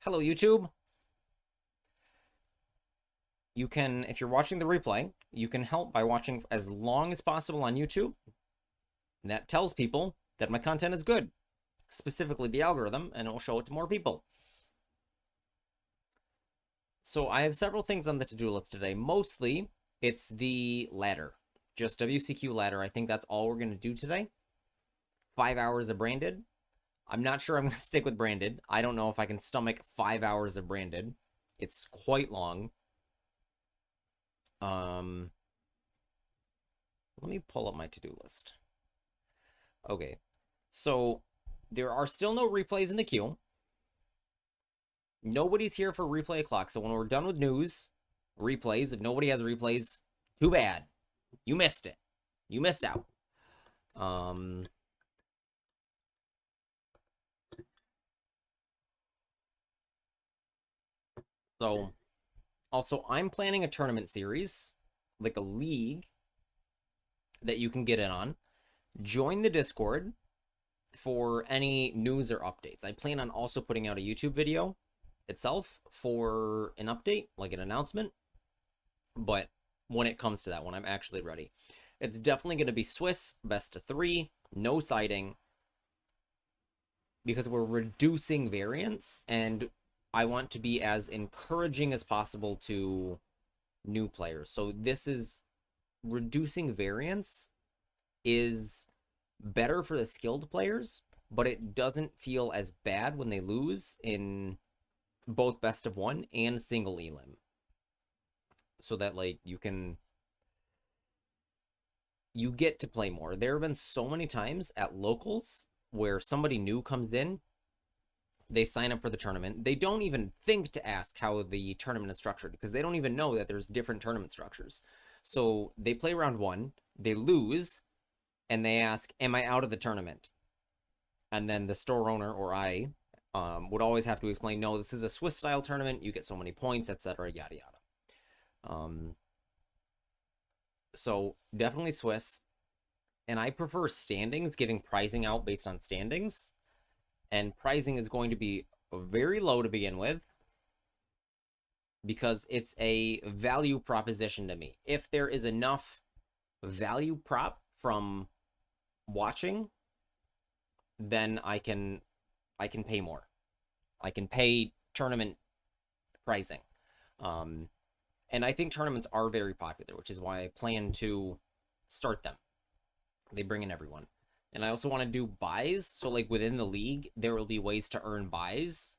Hello, YouTube. You can, if you're watching the replay, you can help by watching as long as possible on YouTube. And that tells people that my content is good, specifically the algorithm, and it will show it to more people. So I have several things on the to-do list today. Mostly, it's the ladder. Just WCQ ladder. I think that's all we're going to do today. 5 hours of Braindead. I'm not sure I'm going to stick with Braindead. I don't know if I can stomach 5 hours of Braindead. It's quite long. Let me pull up my to-do list. Okay, so there are still no replays in the queue. Nobody's here for replay o'clock. So when we're done with news, replays, if nobody has replays, too bad. You missed it. You missed out. So also I'm planning a tournament series, like a league that you can get in on. Join the Discord for any news or updates. I plan on also putting out a YouTube video itself for an update, like an announcement. But when it comes to that, when I'm actually ready, it's definitely going to be Swiss best of 3, no siding, because we're reducing variance, and I want to be as encouraging as possible to new players. So this is reducing variance is better for the skilled players, but it doesn't feel as bad when they lose in both best of 1 and single elim. So that, like, you get to play more. There have been so many times at locals where somebody new comes in, they sign up for the tournament, they don't even think to ask how the tournament is structured, because they don't even know that there's different tournament structures. So they play round 1, they lose, and they ask, am I out of the tournament? And then the store owner or I would always have to explain, no, this is a Swiss style tournament, you get so many points, etc., yada yada. So definitely Swiss. And I prefer standings, giving pricing out based on standings. And pricing is going to be very low to begin with, because it's a value proposition to me. If there is enough value prop from watching, then I can pay more. I can pay tournament pricing. And I think tournaments are very popular, which is why I plan to start them. They bring in everyone. And I also want to do buys. So, like, within the league, there will be ways to earn buys,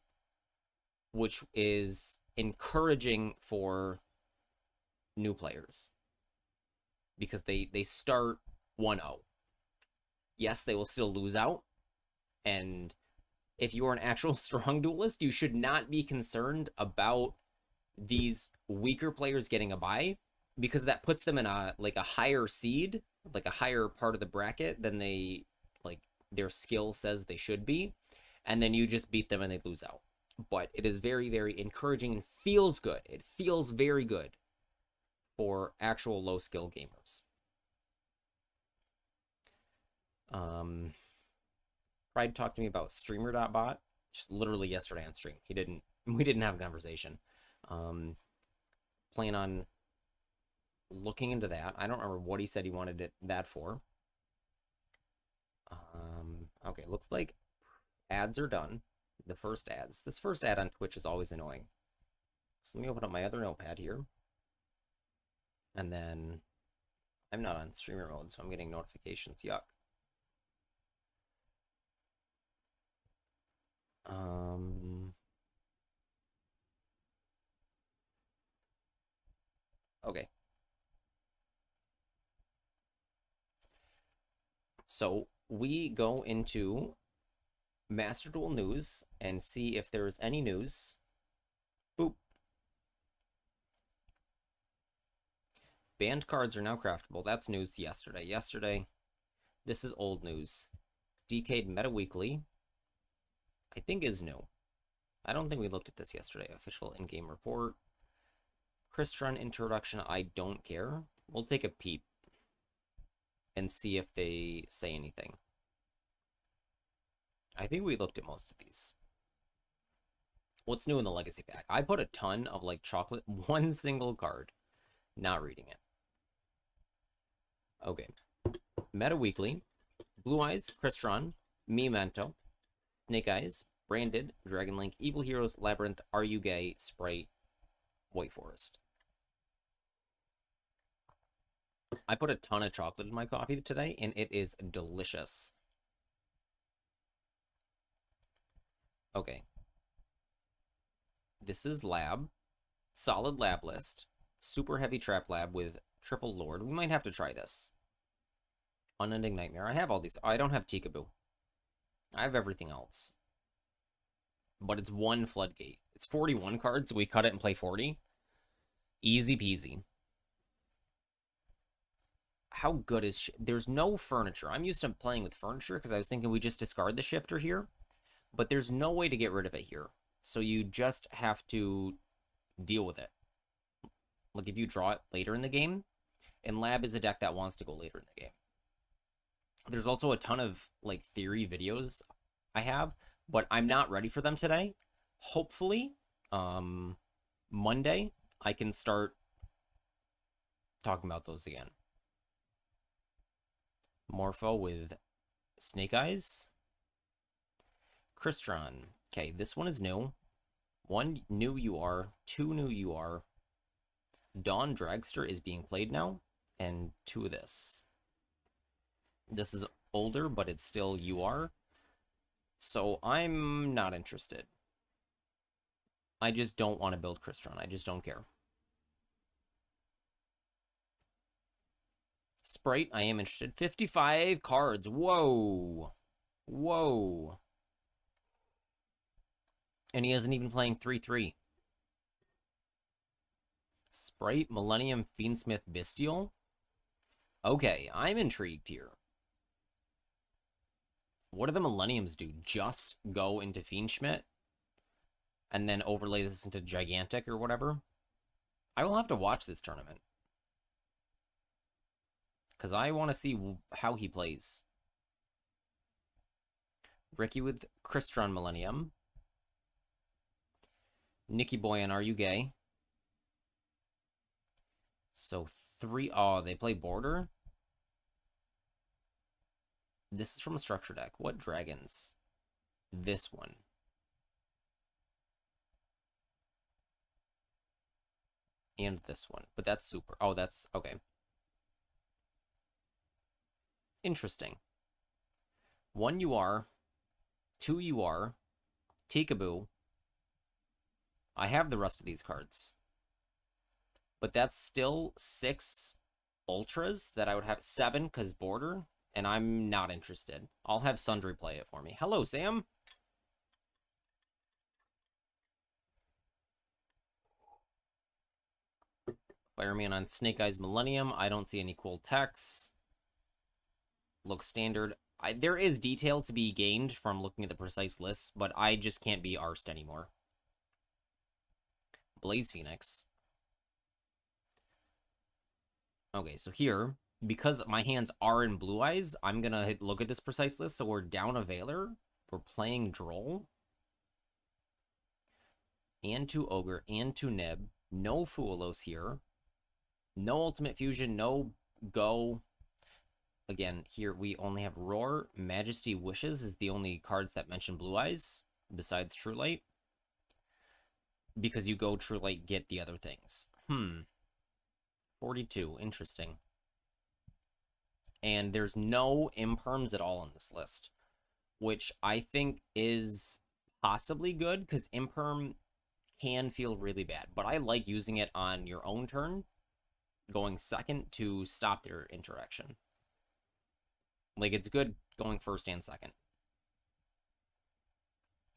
which is encouraging for new players, because they start 1-0. Yes, they will still lose out. And if you are an actual strong duelist, you should not be concerned about these weaker players getting a bye, because that puts them in a higher seed, like a higher part of the bracket than they, like, their skill says they should be, and then you just beat them and they lose out. But it is very, very encouraging and feels good. It feels very good for actual low skill gamers. Pride talked to me about streamer.bot just literally yesterday on stream. We didn't have a conversation. Plan on looking into that. I don't remember what he said he wanted that for. Okay, looks like ads are done. The first ads. This first ad on Twitch is always annoying. So let me open up my other notepad here. And then I'm not on streamer mode, so I'm getting notifications. Yuck. Okay. So we go into Master Duel News and see if there's any news. Boop. Banned cards are now craftable. That's news yesterday. This is old news. Decade Meta Weekly, I think, is new. I don't think we looked at this yesterday. Official in-game report. Crystron introduction, I don't care. We'll take a peep and see if they say anything. I think we looked at most of these. What's new in the Legacy pack? I put a ton of, like, chocolate. One single card. Not reading it. Okay. Meta Weekly. Blue Eyes, Crystron, Memento, Snake Eyes, Braindead, Dragon Link, Evil Heroes, Labyrinth, Are You Gay, Sprite, White Forest. I put a ton of chocolate in my coffee today, and it is delicious. Okay. This is Lab. Solid Lab list. Super heavy Trap Lab with Triple Lord. We might have to try this. Unending Nightmare. I have all these. I don't have Tikaboo. I have everything else. But it's one Floodgate. It's 41 cards, so we cut it and play 40. Easy peasy. How good is... There's no furniture. I'm used to playing with furniture because I was thinking we just discard the shifter here. But there's no way to get rid of it here. So you just have to deal with it. Like if you draw it later in the game. And Lab is a deck that wants to go later in the game. There's also a ton of like theory videos I have, but I'm not ready for them today. Hopefully, Monday, I can start talking about those again. Morpho with Snake Eyes. Crystron. Okay, this one is new. 1 new UR, 2 new UR. Dawn Dragster is being played now, and 2 of this. This is older, but it's still UR. So I'm not interested. I just don't want to build Crystron. I just don't care. Sprite, I am interested. 55 cards. Whoa. Whoa. And he isn't even playing 3-3. Sprite, Millennium, Fiendsmith, Bestial. Okay, I'm intrigued here. What do the Millenniums do? Just go into Fiendschmidt? And then overlay this into Gigantic or whatever? I will have to watch this tournament. Because I want to see how he plays. Ricky with Crystron Millennium. Nicky Boy and Are You Gay? So 3... Oh, they play Border? This is from a structure deck. What dragons? This one. And this one. But that's super. Oh, that's... Okay. Interesting. 1 UR. 2 UR. Tikaboo. I have the rest of these cards. But that's still 6 Ultras that I would have. 7 because Border. And I'm not interested. I'll have Sundry play it for me. Hello, Sam. Fireman on Snake Eyes Millennium. I don't see any cool techs. Looks standard. There is detail to be gained from looking at the precise lists, but I just can't be arsed anymore. Blaze Phoenix. Okay, so here, because my hands are in Blue Eyes, I'm going to look at this precise list. So we're down a Veiler. We're playing Droll. And 2 Ogre and 2 Nib. No Fuelos here. No Ultimate Fusion. No Go. Again, here we only have Roar. Majesty Wishes is the only cards that mention Blue Eyes, besides True Light. Because you go True Light, get the other things. 42. Interesting. And there's no imperms at all on this list, which I think is possibly good, because imperm can feel really bad. But I like using it on your own turn, going second to stop their interaction. Like, it's good going first and second.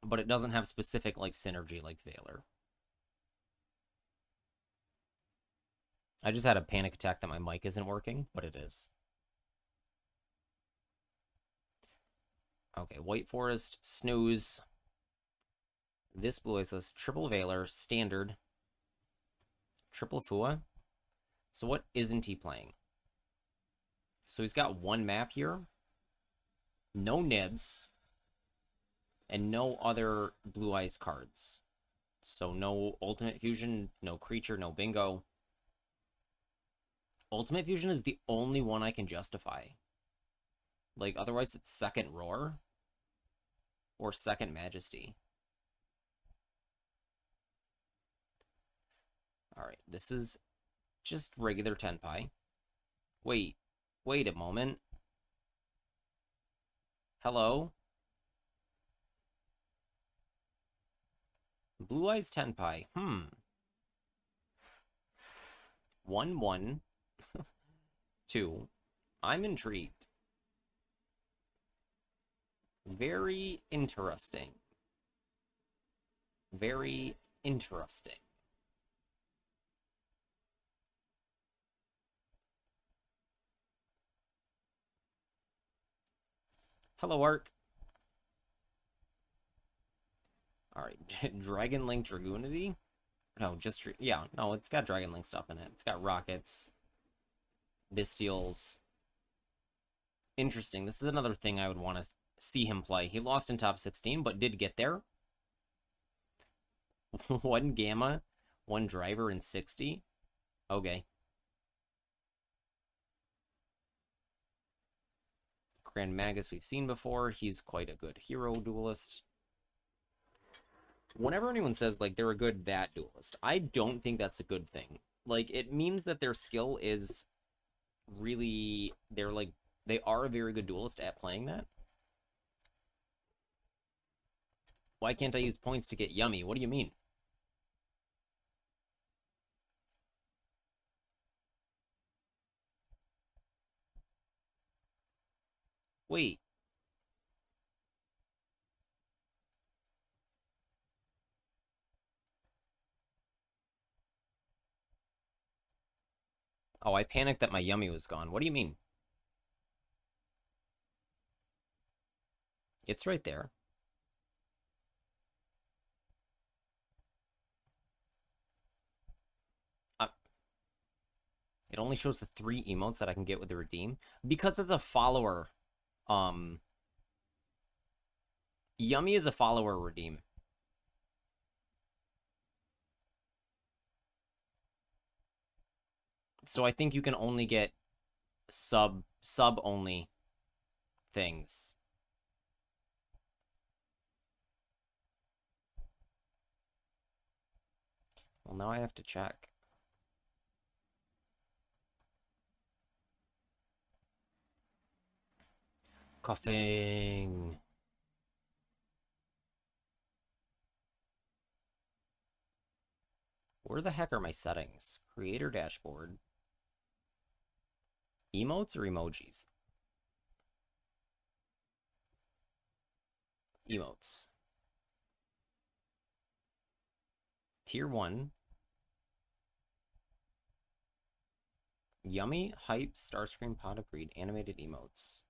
But it doesn't have specific, like, synergy like Veiler. I just had a panic attack that my mic isn't working, but it is. Okay, White Forest, Snooze. This Blue Eyes list, Triple Veiler, Standard. Triple Fua. So what isn't he playing? So he's got 1 map here. No Nibs. And no other Blue Eyes cards. So no ultimate fusion, no creature, no bingo. Ultimate fusion is the only one I can justify. Like, otherwise it's second roar or second majesty. All right, this is just regular Tenpai. Wait a moment. Hello? Blue Eyes Tenpai. 1-1. 2. I'm intrigued. Very interesting. Very interesting. Hello, Ark. All right, Dragon Link Dragoonity? No, just, yeah, no, it's got Dragon Link stuff in it. It's got rockets, Bestials. Interesting. This is another thing I would want to see him play. He lost in top 16, but did get there. 1 Gamma, 1 Driver, and 60. Okay. Grand Magus we've seen before. He's quite a good hero duelist. Whenever anyone says, like, they're a good that duelist, I don't think that's a good thing. Like, it means that their skill is really... They are a very good duelist at playing that. Why can't I use points to get Yummy? What do you mean? Wait. Oh, I panicked that my Yummy was gone. What do you mean? It's right there. It only shows the 3 emotes that I can get with the redeem. Because it's a follower. Yummy is a follower redeem. So I think you can only get sub only things. Well, now I have to check. Coughing. Where the heck are my settings? Creator dashboard. Emotes or emojis? Emotes. Tier 1. Yummy, Hype, Starscream, Pot of Greed, animated emotes.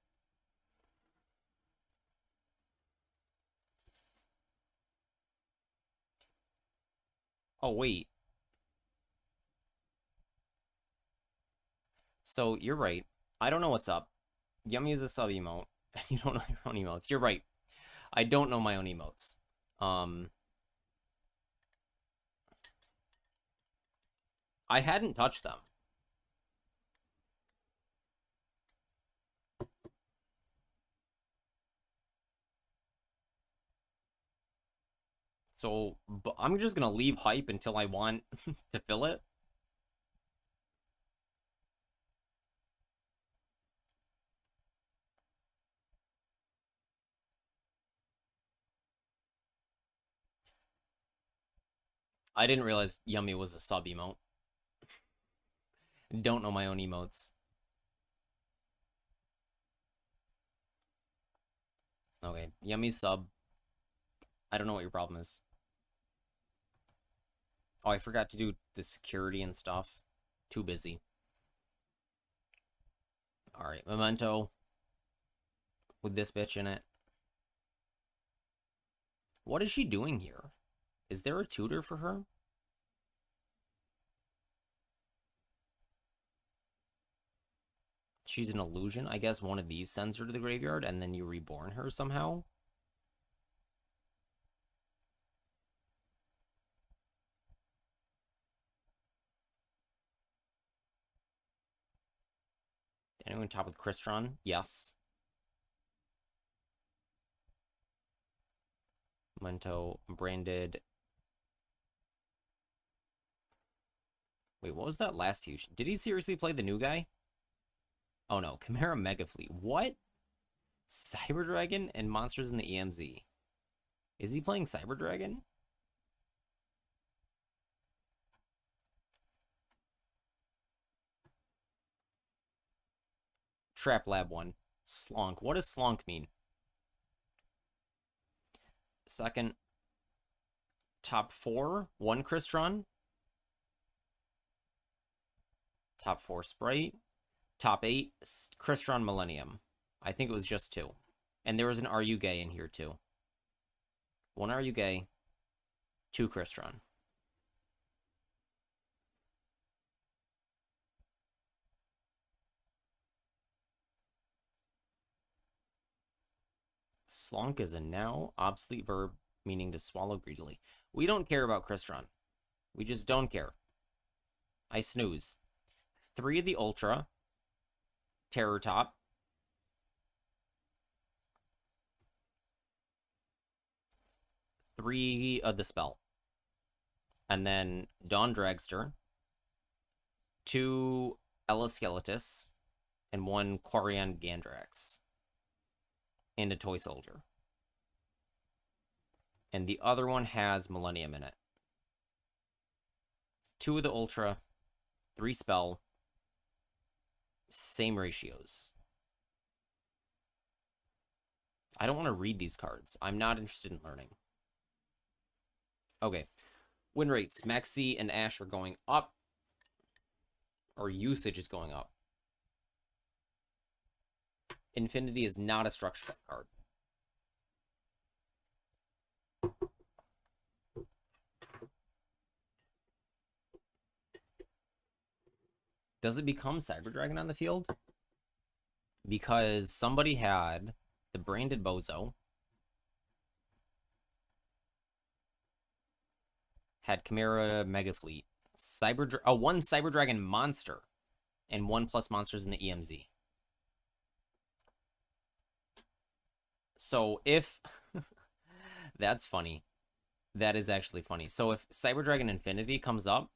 Oh, wait. So, you're right. I don't know what's up. Yummy is a sub emote, and you don't know your own emotes. You're right. I don't know my own emotes. I hadn't touched them. So, I'm just gonna leave Hype until I want to fill it. I didn't realize Yummy was a sub emote. Don't know my own emotes. Okay, Yummy sub. I don't know what your problem is. Oh, I forgot to do the security and stuff. Too busy. Alright, Memento. With this bitch in it. What is she doing here? Is there a tutor for her? She's an illusion. I guess one of these sends her to the graveyard and then you reborn her somehow. Anyone top with Crystron? Yes. Mento, Braindead. Wait, what was that last huge? Did he seriously play the new guy? Oh no, Chimera Mega Fleet. What? Cyber Dragon and monsters in the EMZ. Is he playing Cyber Dragon? Trap Lab 1. Slonk. What does Slonk mean? Second. Top 4. 1 Crystron. Top 4 Sprite. Top 8 Crystron Millennium. I think it was just 2. And there was an Are You Gay in here too. 1 Are You Gay. 2 Crystron. Slonk is a now obsolete verb meaning to swallow greedily. We don't care about Crystron. We just don't care. I snooze. 3 of the Ultra. Terror Top. 3 of the Spell. And then Dawn Dragster. 2 Ella Skeletus. And 1 Quarion Gandrax. And a Toy Soldier. And the other one has Millennium in it. 2 of the Ultra, 3 Spell, same ratios. I don't want to read these cards. I'm not interested in learning. Okay. Win rates. Maxi and Ash are going up. Or usage is going up. Infinity is not a structure card. Does it become Cyber Dragon on the field? Because somebody had the Braindead Bozo, had Chimera Mega Fleet, one Cyber Dragon monster, and 1+ monsters in the EMZ. So if that's funny. That is actually funny. So if Cyber Dragon Infinity comes up,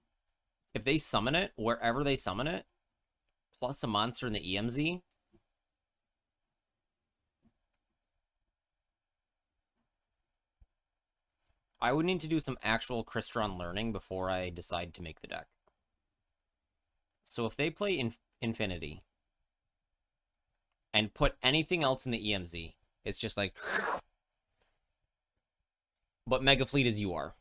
if they summon it, wherever they summon it, plus a monster in the EMZ, I would need to do some actual Crystron learning before I decide to make the deck. So if they play Infinity and put anything else in the EMZ, it's just like... But Mega Fleet is you are.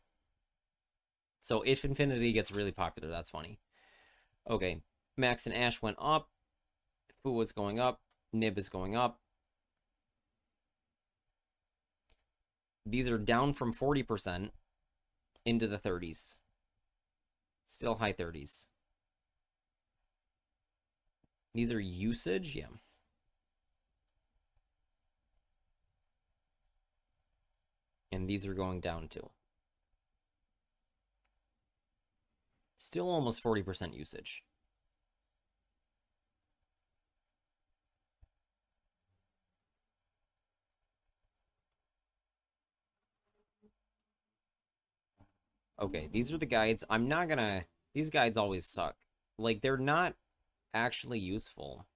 So if Infinity gets really popular, that's funny. Okay, Max and Ash went up. Fu is going up. Nib is going up. These are down from 40% into the 30s. Still high 30s. These are usage, yeah. And these are going down too. Still almost 40% usage. Okay, these are the guides. I'm not gonna... These guides always suck. Like, they're not actually useful.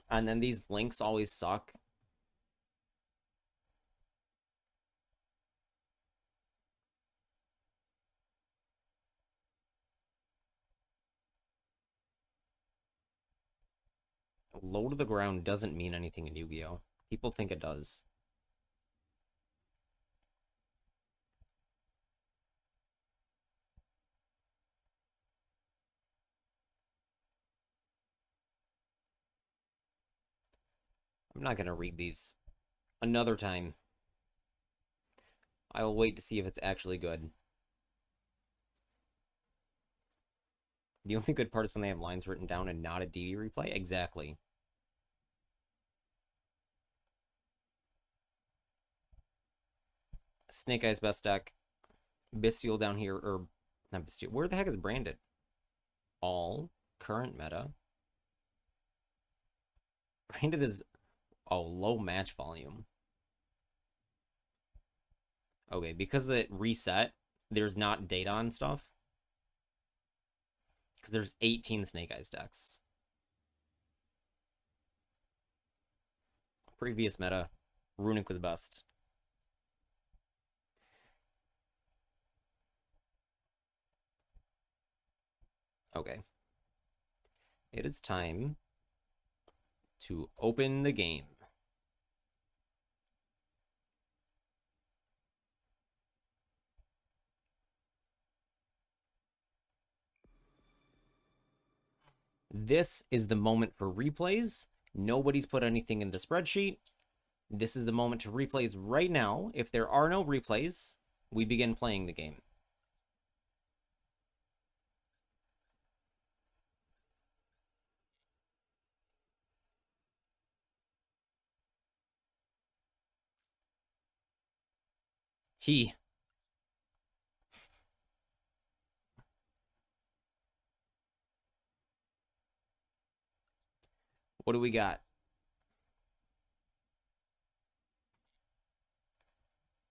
And then these links always suck. Low to the ground doesn't mean anything in Yu-Gi-Oh! People think it does. I'm not gonna read these another time. I will wait to see if it's actually good. The only good part is when they have lines written down and not a DD replay. Exactly. Snake Eyes best deck. Bestial down here, or not Bestial. Where the heck is Braindead? All current meta. Braindead is low match volume. Okay, because the reset, there's not data on stuff. Because there's 18 Snake Eyes decks. Previous meta, Runic was best. Okay. It is time to open the game. This is the moment for replays. Nobody's put anything in the spreadsheet. This is the moment to replays right now. If there are no replays, we begin playing the game. What do we got?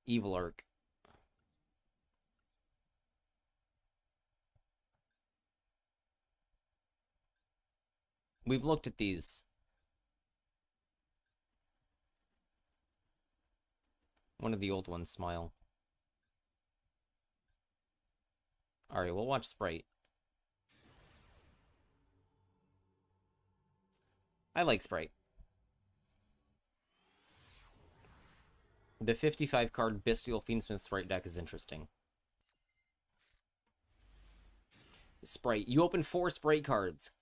Evil Arc. We've looked at these. One of the old ones, Smile. Alright, we'll watch Sprite. I like Sprite. The 55 card Bestial Fiendsmith Sprite deck is interesting. Sprite. You open 4 Sprite cards.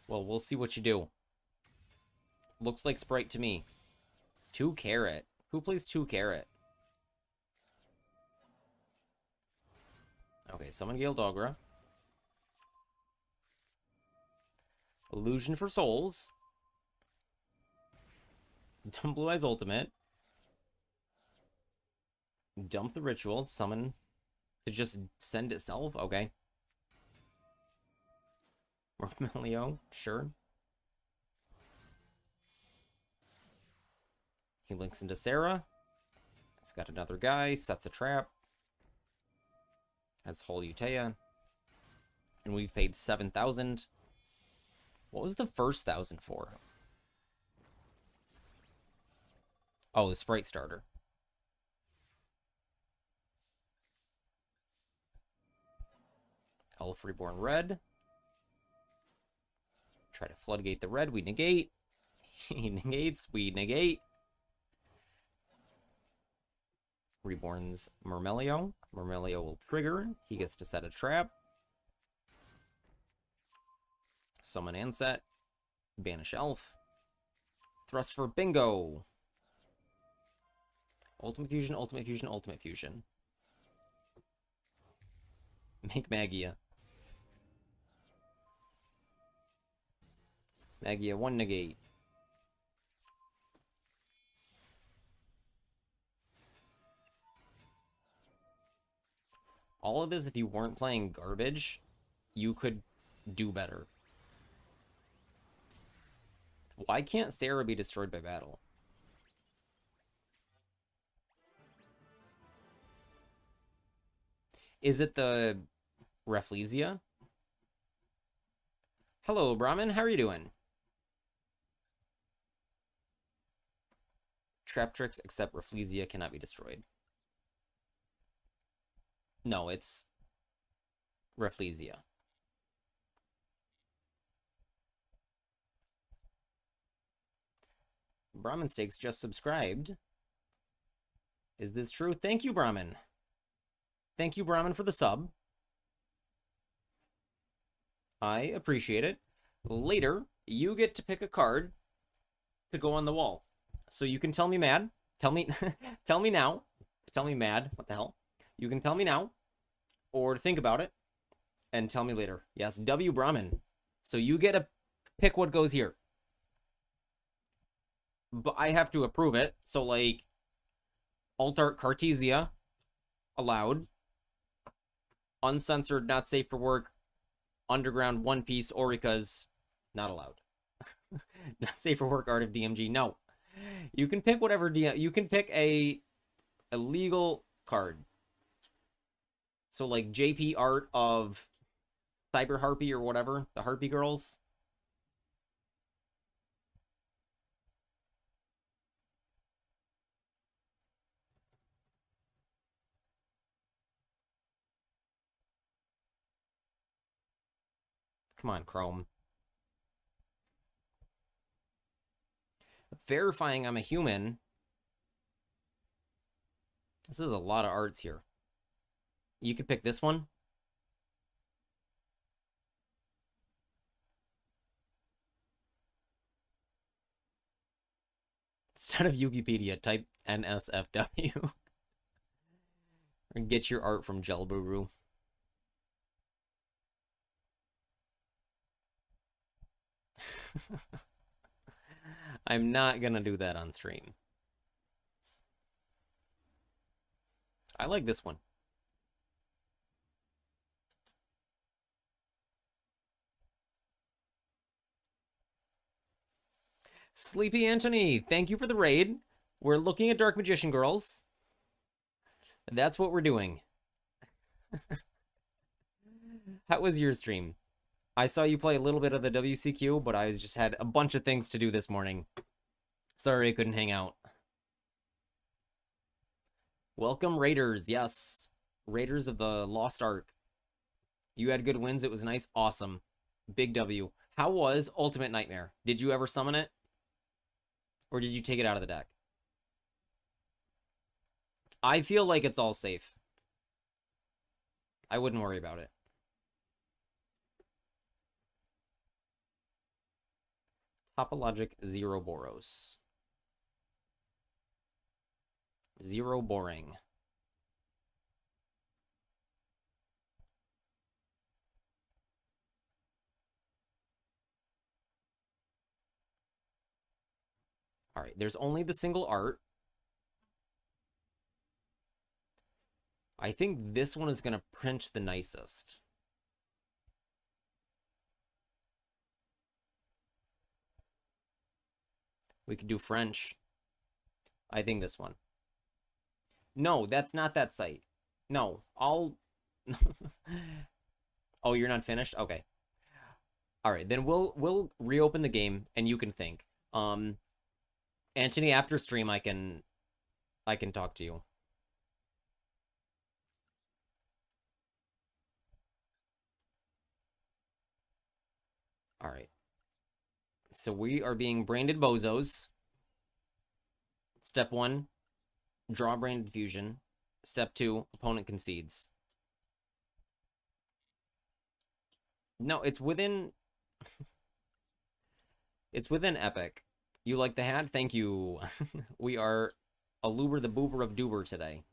Well, we'll see what you do. Looks like Sprite to me. 2 Carrot. Who plays 2 Carrot? Okay, summon Gale Dogra. Illusion for Souls. Dump Blue Eyes Ultimate. Dump the Ritual. Summon to just send itself. Okay. Melio, sure. He links into Sarah. It's got another guy. Sets a trap. Has Whole Utea. And we've paid 7,000. What was the first 1,000 for? Oh, the Sprite starter. Elf Reborn Red. Try to floodgate the red. We negate. He negates. We negate. Reborn's Myrmelio. Myrmelio will trigger. He gets to set a trap. Summon Anset. Banish Elf. Thrust for Bingo. Ultimate Fusion, Ultimate Fusion, Ultimate Fusion. Make Magia. Magia, 1 negate. All of this, if you weren't playing garbage, you could do better. Why can't Sarah be destroyed by battle? Is it the Rafflesia? Hello, Brahmin. How are you doing? Trap tricks except Rafflesia cannot be destroyed. No, it's Rafflesia. Brahmin Steaks just subscribed. Is this true? Thank you, Brahmin. Thank you, Brahmin, for the sub. I appreciate it. Later, you get to pick a card to go on the wall. So you can tell me mad. Tell me tell me now. Tell me mad. What the hell? You can tell me now or think about it and tell me later. Yes, W Brahmin. So you get to pick what goes here. But I have to approve it. So, like, Alt Art Cartesia, allowed. Uncensored, not safe for work. Underground, One Piece, Orica's, not allowed. Not safe for work, Art of DMG, no. You can pick whatever you can pick a legal card. So, like, JP art of Cyber Harpy or whatever, the Harpy Girls. Come on, Chrome. Verifying I'm a human. This is a lot of arts here. You could pick this one. Instead of Wikipedia, type NSFW. Or get your art from Gelburu. I'm not gonna do that on stream. I like this one. Sleepy Anthony, thank you for the raid. We're looking at Dark Magician Girls. That's what we're doing. How was your stream? I saw you play a little bit of the WCQ, but I just had a bunch of things to do this morning. Sorry I couldn't hang out. Welcome, Raiders. Yes. Raiders of the Lost Ark. You had good wins. It was nice. Awesome. Big W. How was Ultimate Nightmare? Did you ever summon it? Or did you take it out of the deck? I feel like it's all safe. I wouldn't worry about it. Topologic Zero Boros. Zero Boring. All right, there's only the single art. I think this one is going to print the nicest. We could do French. I think this one. No, that's not that site. No, I'll... Oh, you're not finished? Okay. All right, then we'll reopen the game and you can think. Anthony, after stream I can talk to you. All right. So we are being Braindead Bozos. Step 1, draw Braindead Fusion. Step 2, opponent concedes. No, it's within... It's within Epic. You like the hat? Thank you. We are Aluber the Boober of Duber today.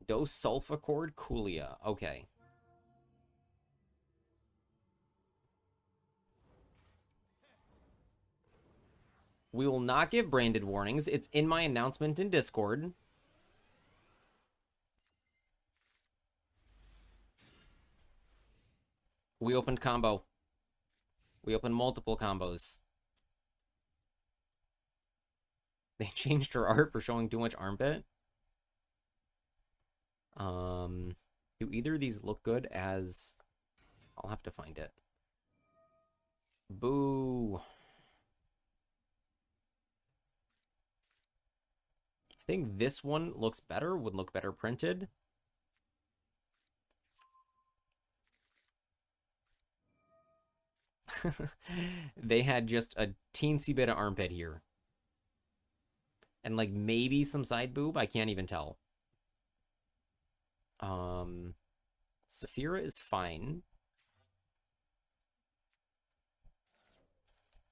Dose Sulfachord Coolia. Okay. We will not give branded warnings. It's in my announcement in Discord. We opened combo. We opened multiple combos. They changed her art for showing too much armpit. Do either of these look good as... I'll have to find it. Boo. I think this one looks better, would look better printed. They had just a teensy bit of armpit here. And like maybe some side boob, I can't even tell. Saphira is fine.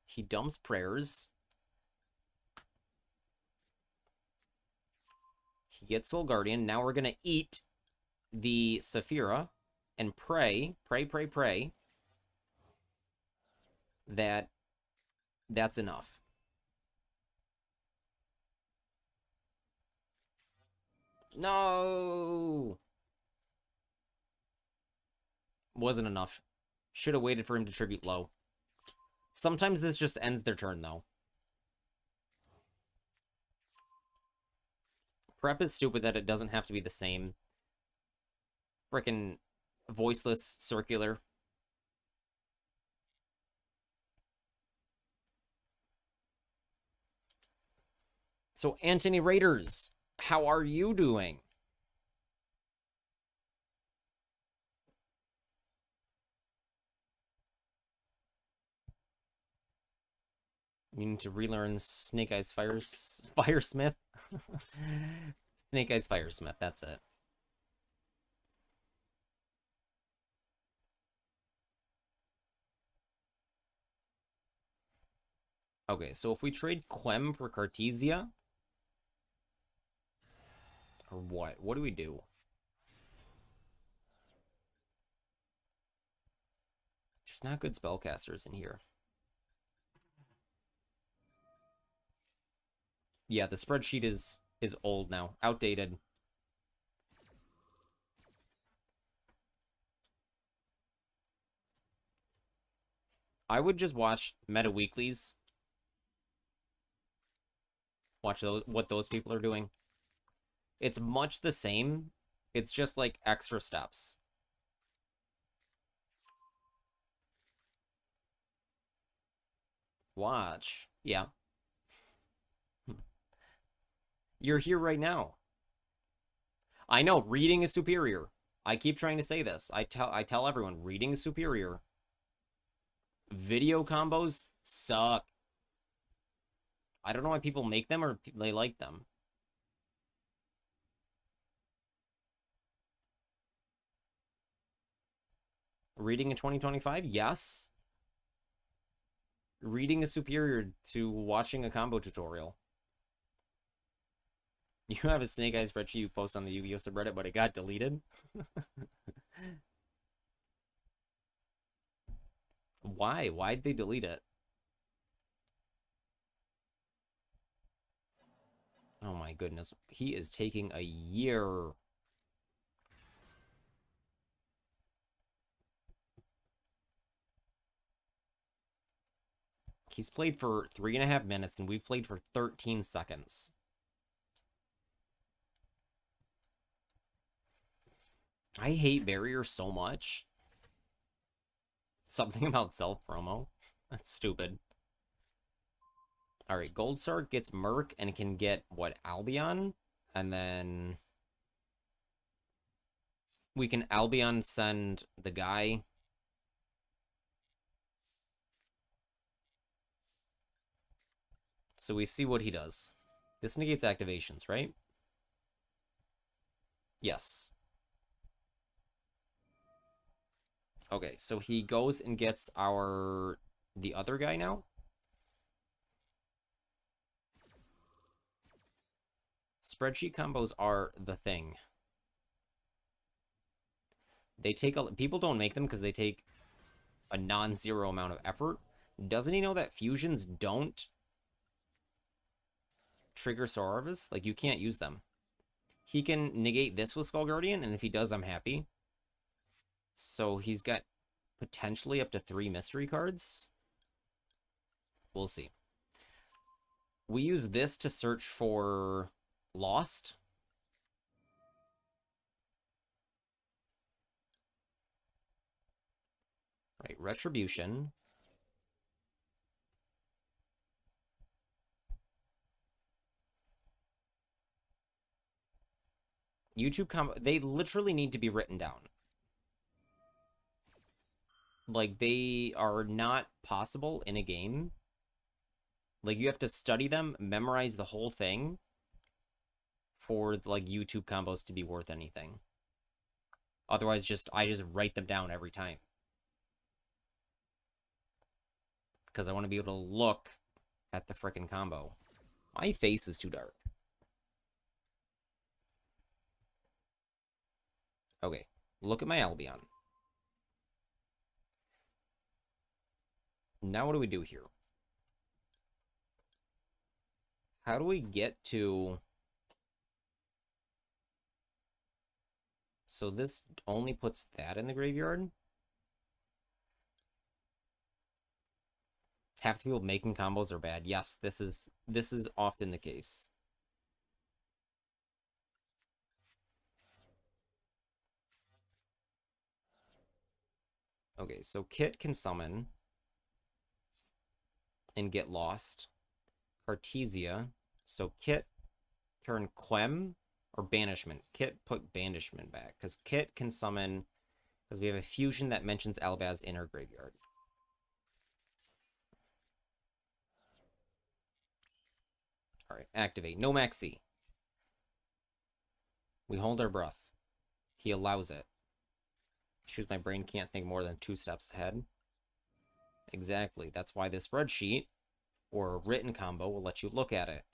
He dumps prayers. He gets Soul Guardian. Now we're gonna eat the Saphira. and pray that that's enough. No! Wasn't enough. Should have waited for him to tribute low. Sometimes this just ends their turn, though. Prep is stupid that it doesn't have to be the same. Frickin' voiceless circular. So, Anthony Raiders, how are you doing? You need to relearn Snake Eyes Firesmith. Snake Eyes Firesmith, that's it. Okay, so if we trade Quem for Cartesia, or what? What do we do? There's not good spellcasters in here. Yeah, the spreadsheet is old now, outdated. I would just watch Meta Weeklies. Watch what those people are doing. It's much the same. It's just like extra steps. Watch. Yeah. You're here right now. I know, reading is superior. I keep trying to say this. I tell everyone, reading is superior. Video combos suck. I don't know why people make them or they like them. Reading in 2025? Yes. Reading is superior to watching a combo tutorial. You have a Snake Eyes spreadsheet you post on the Yu-Gi-Oh subreddit, but it got deleted? Why? Why'd they delete it? Oh my goodness. He is taking a year. He's played for 3.5 minutes, and we've played for 13 seconds. I hate barrier so much. Something about self-promo. That's stupid. Alright, Gold Star gets Merc and can get, what, Albion? And then we can Albion send the guy. So we see what he does. This negates activations, right? Yes. Okay, so he goes and gets the other guy now. Spreadsheet combos are the thing. They take people don't make them because they take a non-zero amount of effort. Doesn't he know that fusions don't trigger Soul Harvest? Like, you can't use them. He can negate this with Skull Guardian, and if he does, I'm happy. So he's got potentially up to 3 mystery cards. We'll see. We use this to search for Lost. Right, Retribution. YouTube combo, they literally need to be written down. Like, they are not possible in a game. Like, you have to study them, memorize the whole thing for, like, YouTube combos to be worth anything. Otherwise, I just write them down every time. Because I want to be able to look at the frickin' combo. My face is too dark. Okay, look at my Albion. Now what do we do here? How do we get to... So this only puts that in the graveyard? Half the people making combos are bad. Yes, this is often the case. Okay, so Kit can summon and get lost. Cartesia. So Kit turn Quem or Banishment. Kit put Banishment back because Kit can summon because we have a fusion that mentions Albaz in our graveyard. All right, activate. No Maxi. We hold our breath. He allows it. Shoes my brain can't think more than 2 steps ahead. Exactly. That's why this spreadsheet or written combo will let you look at it.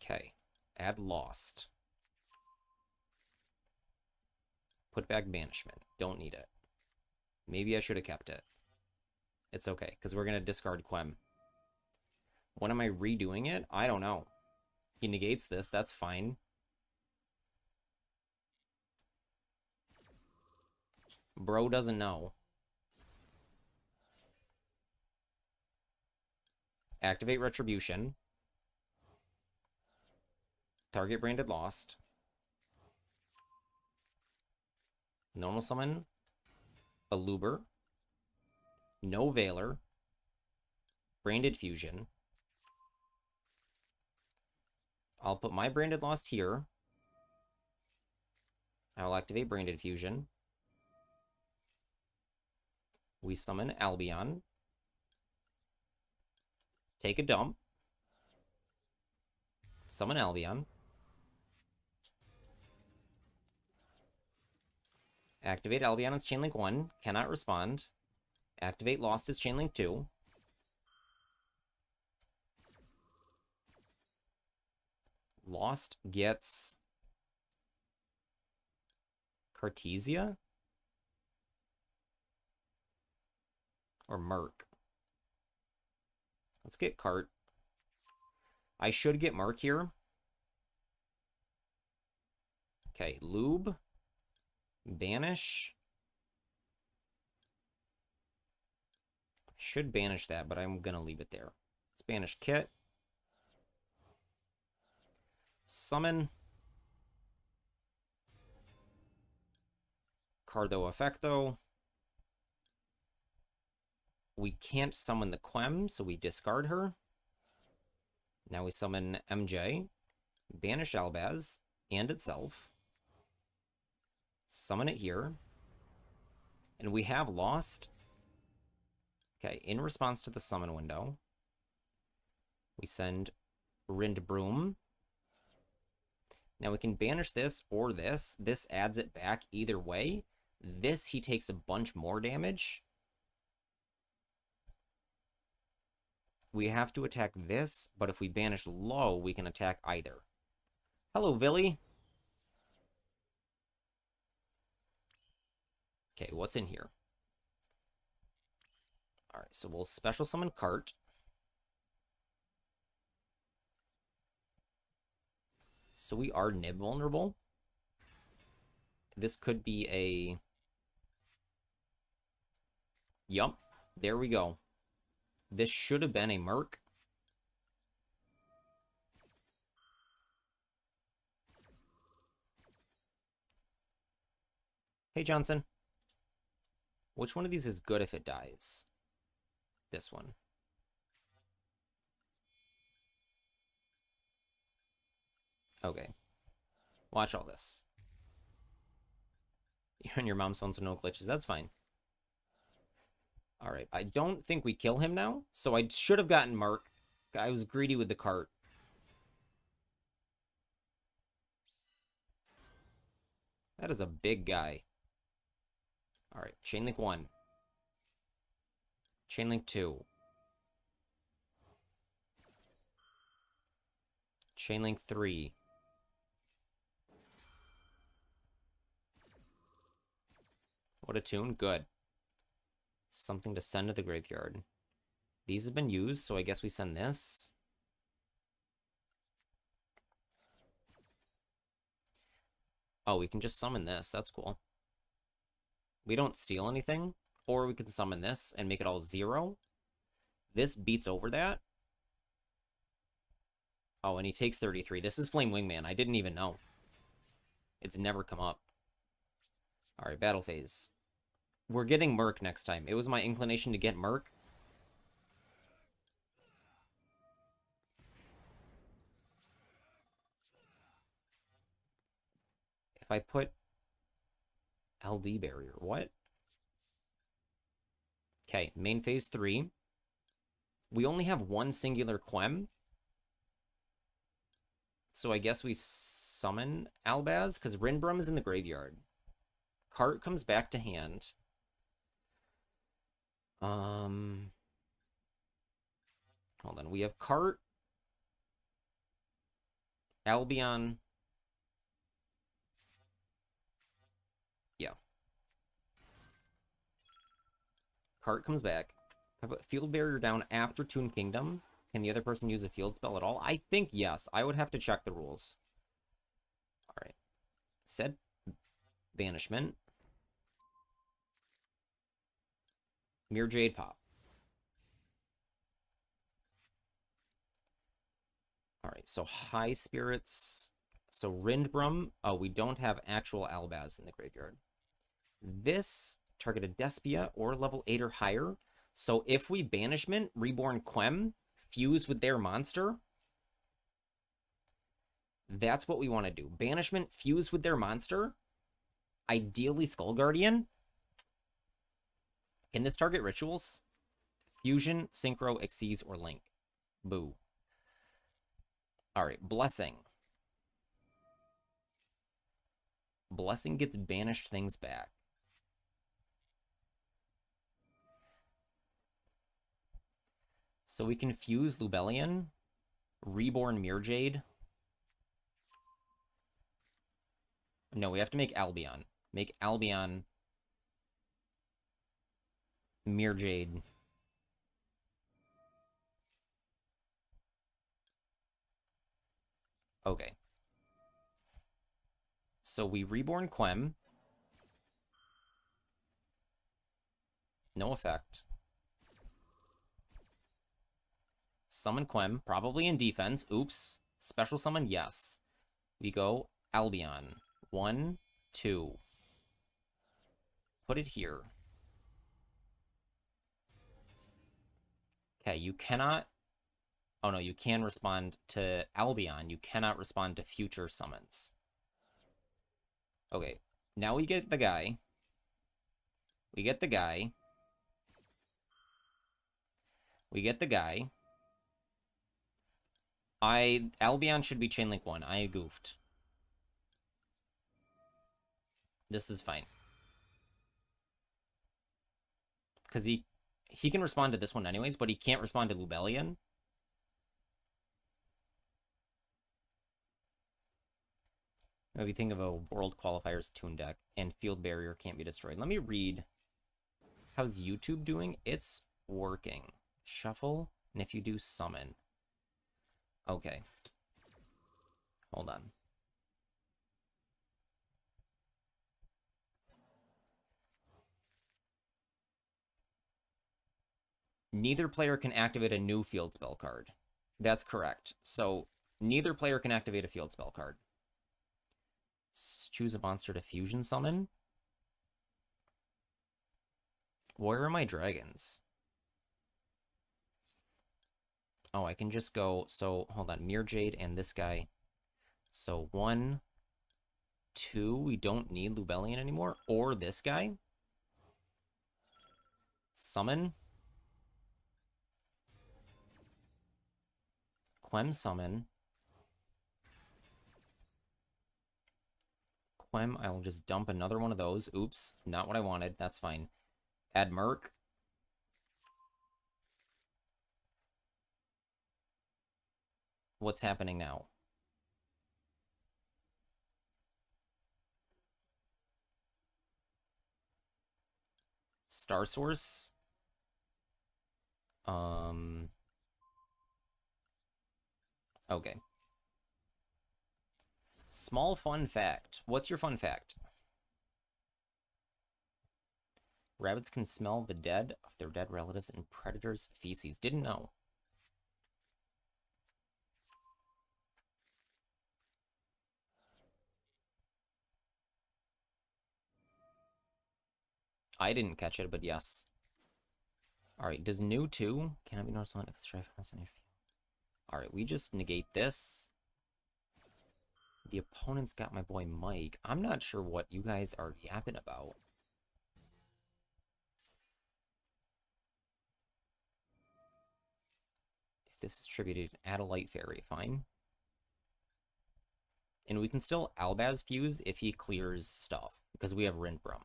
Okay. Add Lost. Put back Banishment. Don't need it. Maybe I should have kept it. It's okay, because we're going to discard Quem. When am I redoing it? I don't know. He negates this. That's fine. Bro doesn't know. Activate Retribution. Target Braindead lost. Normal summon. Aluber. No Veiler. Braindead Fusion. I'll put my Braindead Lost here. I'll activate Braindead Fusion. We summon Albion. Take a dump. Summon Albion. Activate Albion as Chainlink 1. Cannot respond. Activate Lost as Chainlink 2. Lost gets Cartesia? Or Merc? Let's get Cart. I should get Merc here. Okay, Lube. Banish. Should banish that, but I'm gonna leave it there. Let's banish Kit. Summon. Cardo Effecto. We can't summon the Quem, so we discard her. Now we summon MJ. Banish Albaz and itself. Summon it here. And we have lost. Okay, in response to the summon window, we send Rindbroom. Now we can banish this or this. This adds it back either way. This, he takes a bunch more damage. We have to attack this, but if we banish low, we can attack either. Hello, Villy. Okay, what's in here? Alright, so we'll special summon Cart. So we are Nib vulnerable. This could be a... Yup, there we go. This should have been a Merc. Hey, Johnson. Which one of these is good if it dies? This one. Okay. Watch all this. You're on your mom's phone, so no glitches. That's fine. Alright, I don't think we kill him now, so I should have gotten Merc. I was greedy with the cart. That is a big guy. Alright, Chainlink 1. Chainlink 2. Chainlink 3. What a tune. Good. Something to send to the graveyard. These have been used, so I guess we send this. Oh, we can just summon this. That's cool. We don't steal anything. Or we can summon this and make it all 0. This beats over that. Oh, and he takes 33. This is Flame Wingman. I didn't even know. It's never come up. Alright, battle phase. We're getting Merc next time. It was my inclination to get Merc. If I put LD barrier, what? Okay, main phase 3. We only have one singular Quem. So I guess we summon Albaz, because Rinbrum is in the graveyard. Cart comes back to hand. Hold on. We have Cart, Albion. Yeah. Cart comes back. I put Field Barrier down after Toon Kingdom. Can the other person use a field spell at all? I think yes. I would have to check the rules. Alright. Set Banishment. Mere Jade Pop. Alright, so High Spirits. So Rindbrum. Oh, we don't have actual Albaz in the graveyard. This targeted Despia or level 8 or higher. So if we Banishment, Reborn Quem, fuse with their monster, that's what we want to do. Banishment, fuse with their monster. Ideally Skull Guardian. Can this target rituals? Fusion, Synchro, Exceeds, or Link. Boo. Alright, Blessing. Blessing gets banished things back. So we can fuse Lubellion, Reborn Mirjade. No, we have to make Albion. Make Albion Mirjade. Okay. So we Reborn Quem. No effect. Summon Quem, probably in defense. Oops. Special summon, yes. We go Albion. 1, 2. Put it here. Okay, you cannot... Oh no, you can respond to Albion. You cannot respond to future summons. Okay, now we get the guy. We get the guy. We get the guy. Albion should be Chainlink 1. I goofed. This is fine. Because he can respond to this one anyways, but he can't respond to Lubellion. Maybe think of a World Qualifiers Toon deck, and Field Barrier can't be destroyed. Let me read. How's YouTube doing? It's working. Shuffle, and if you do, summon. Okay. Hold on. Neither player can activate a new field spell card. That's correct. So, neither player can activate a field spell card. Choose a monster to fusion summon. Where are my dragons? Oh, I can just go... So, hold on. Mirjade and this guy. So, 1, 2. We don't need Lubellion anymore. Or this guy. Summon. Quem summon. Quem, I will just dump another one of those. Oops, not what I wanted. That's fine. Add Merc. What's happening now? Star Source. Okay. Small fun fact. What's your fun fact? Rabbits can smell the dead of their dead relatives and predators' feces. Didn't know. I didn't catch it, but yes. Alright, does new 2 cannot be noticed on if a strife has any field. Alright, we just negate this. The opponent's got my boy Mike. I'm not sure what you guys are yapping about. If this is tributed, add a light fairy, fine. And we can still Albaz fuse if he clears stuff, because we have Rindbrum.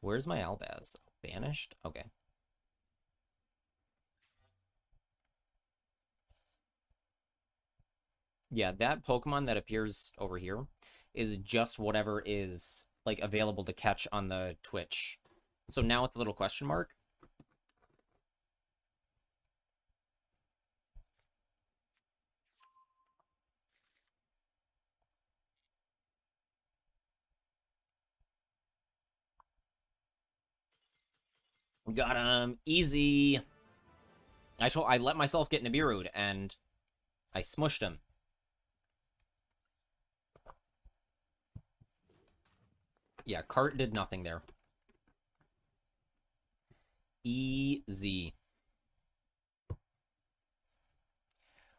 Where's my Albaz? Banished? Okay. Yeah, that Pokemon that appears over here is just whatever is like available to catch on the Twitch. So now with the little question mark. We got him. Easy. I let myself get Nibiru'd and I smushed him. Yeah, Cart did nothing there. Easy.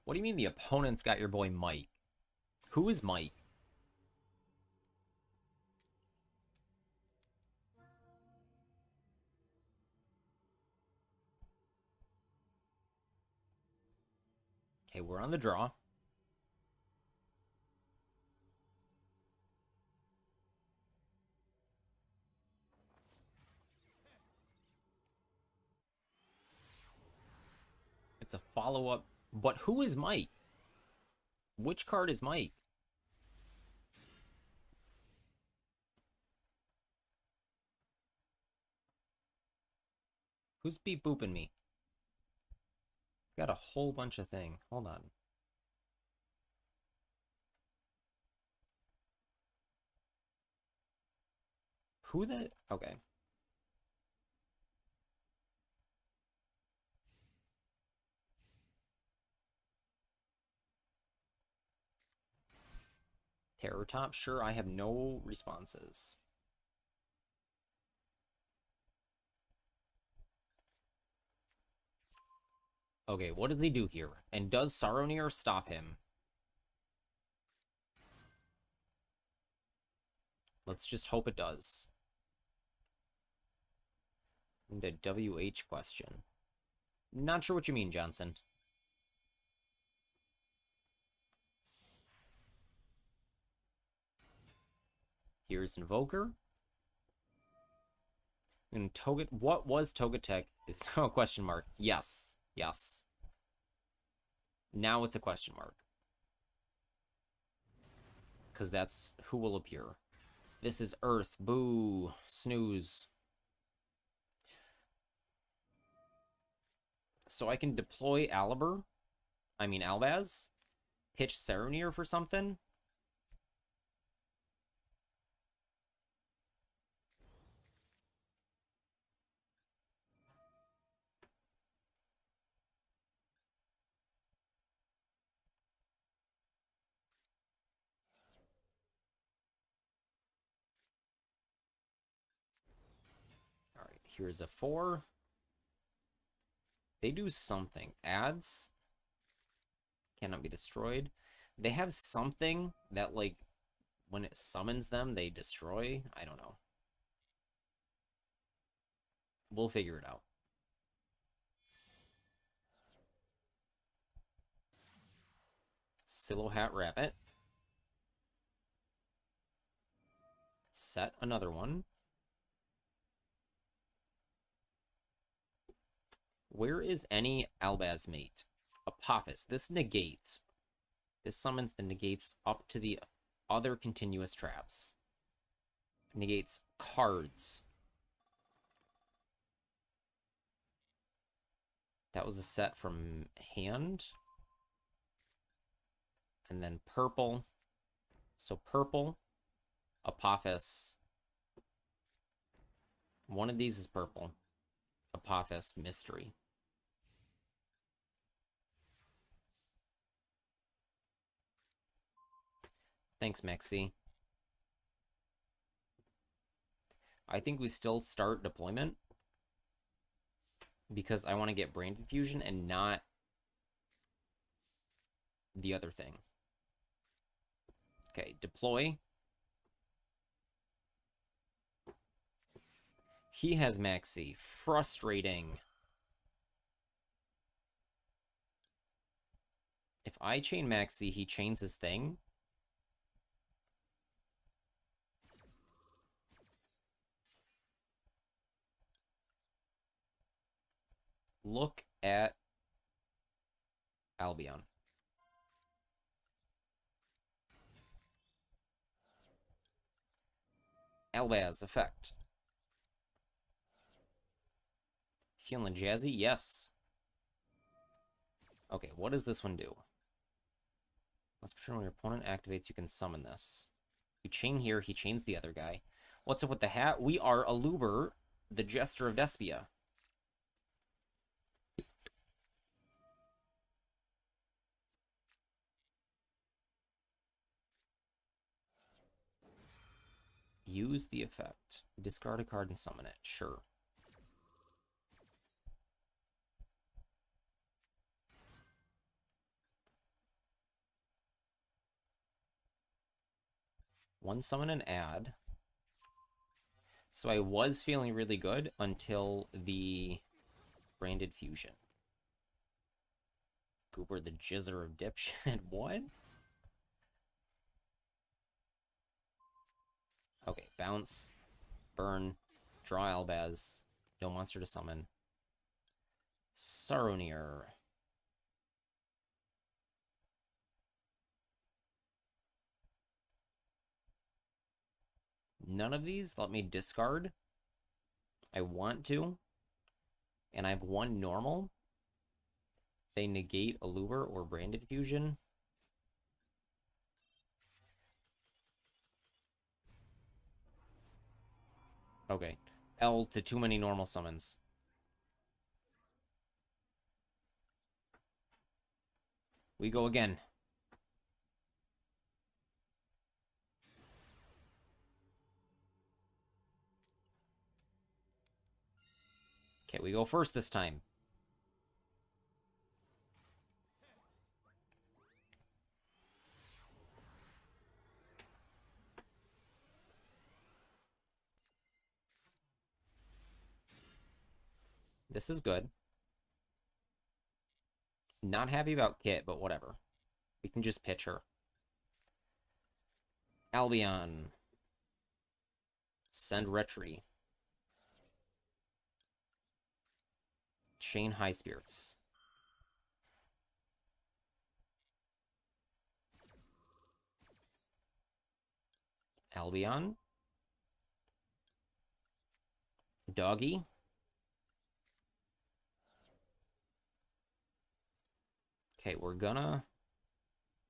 What do you mean the opponent's got your boy Mike? Who is Mike? Okay, we're on the draw. It's a follow-up. But who is Mike? Which card is Mike? Who's beep booping me? Got a whole bunch of thing. Hold on. Who the... Okay. Terror Top? Sure, I have no responses. Okay, what does he do here? And does Saronir stop him? Let's just hope it does. The WH question. Not sure what you mean, Johnson. Here's Invoker. And Toga... What was Togetic? Is now a question mark. Yes. Yes. Now it's a question mark. Because that's who will appear. This is Earth. Boo. Snooze. So I can deploy Albaz. Pitch Saronir for something. Alright, here's a 4. They do something. Ads cannot be destroyed. They have something that, like, when it summons them, they destroy. I don't know. We'll figure it out. Silhouette Rabbit. Set another one. Where is any Albaz mate? Apophis. This negates. This summons the negates up to the other continuous traps. Negates cards. That was a set from hand. And then purple. So purple, Apophis. One of these is purple. Apophis, mystery. Thanks, Mexi. I think we still start deployment because I want to get Braindead Fusion and not the other thing. Okay, deploy. He has Maxi. Frustrating. If I chain Maxi, he chains his thing. Look at Albion. Albaz effect. Feeling jazzy? Yes. Okay, what does this one do? Let's pretend when your opponent activates, you can summon this. You chain here, he chains the other guy. What's up with the hat? We are Aluber, the Jester of Despia. Use the effect. Discard a card and summon it. Sure. One summon and add. So I was feeling really good until the Braindead Fusion. Cooper, the Jizzer of Dipshit. What? Okay, bounce, burn, draw Albaz, no monster to summon. Saronir. None of these let me discard. I want to. And I have one normal. They negate Allure or Braindead Fusion. Okay. L to too many normal summons. We go again. Okay, we go first this time. This is good. Not happy about Kit, but whatever. We can just pitch her. Albion. Send Retry. Chain High Spirits. Albion. Doggy. Okay, we're gonna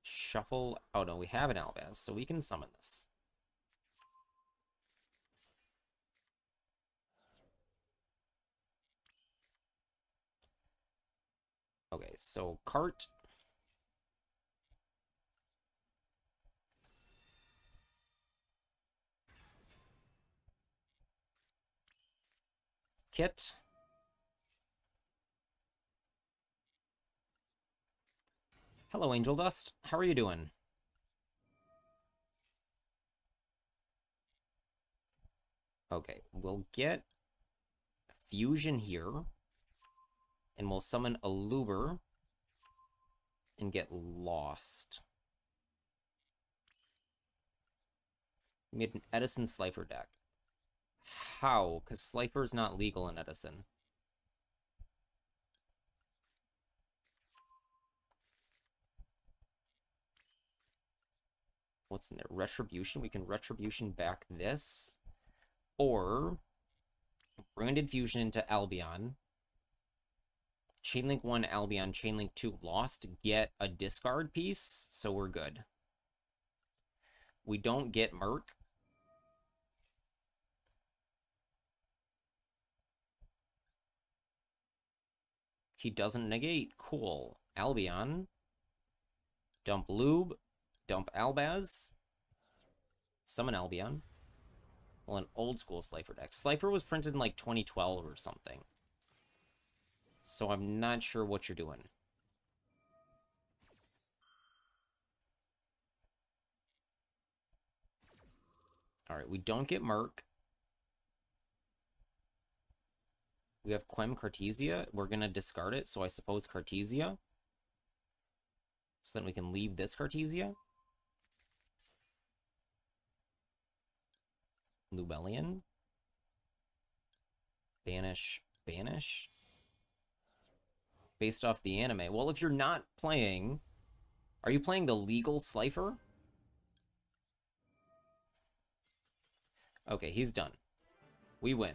shuffle. Oh no, we have an Albaz, so we can summon this. Okay, so cart. Kit. Hello, Angel Dust. How are you doing? Okay, we'll get Fusion here. And we'll summon Allure and get lost. We made an Edison Slifer deck. How? Because Slifer is not legal in Edison. What's in there? Retribution. We can Retribution back this. Or Braindead Fusion into Albion. Chainlink 1, Albion, Chainlink 2 lost, get a discard piece, so we're good. We don't get Merc. He doesn't negate. Cool. Albion. Dump Lube. Dump Albaz. Summon Albion. Well, an old school Slifer deck. Slifer was printed in like 2012 or something. So I'm not sure what you're doing. Alright, we don't get Merc. We have Quem Cartesia. We're going to discard it, so I suppose Cartesia. So then we can leave this Cartesia. Lubellion. Banish. Banish. Based off the anime. Well, if you're not playing... Are you playing the legal Slifer? Okay, he's done. We win.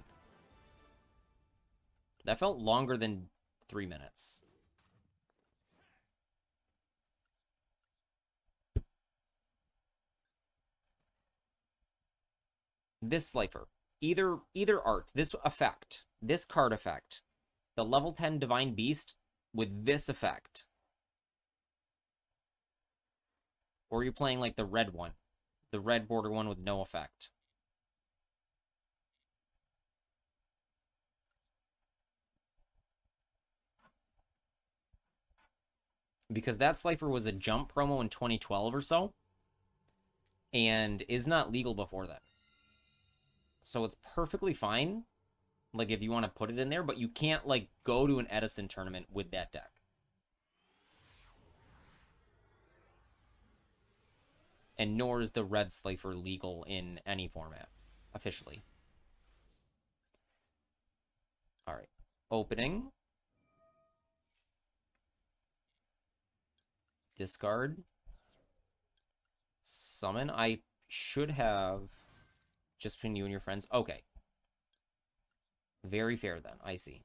That felt longer than 3 minutes. This Slifer. Either art, this effect, this card effect, the level 10 Divine Beast with this effect. Or are you playing like the red one? The red border one with no effect. Because that Slifer was a jump promo in 2012 or so. And is not legal before that. So it's perfectly fine. Like, if you want to put it in there. But you can't, like, go to an Edison tournament with that deck. And nor is the red Slifer legal in any format. Officially. Alright. Opening. Discard. Summon. I should have just between you and your friends. Okay. Very fair then. I see.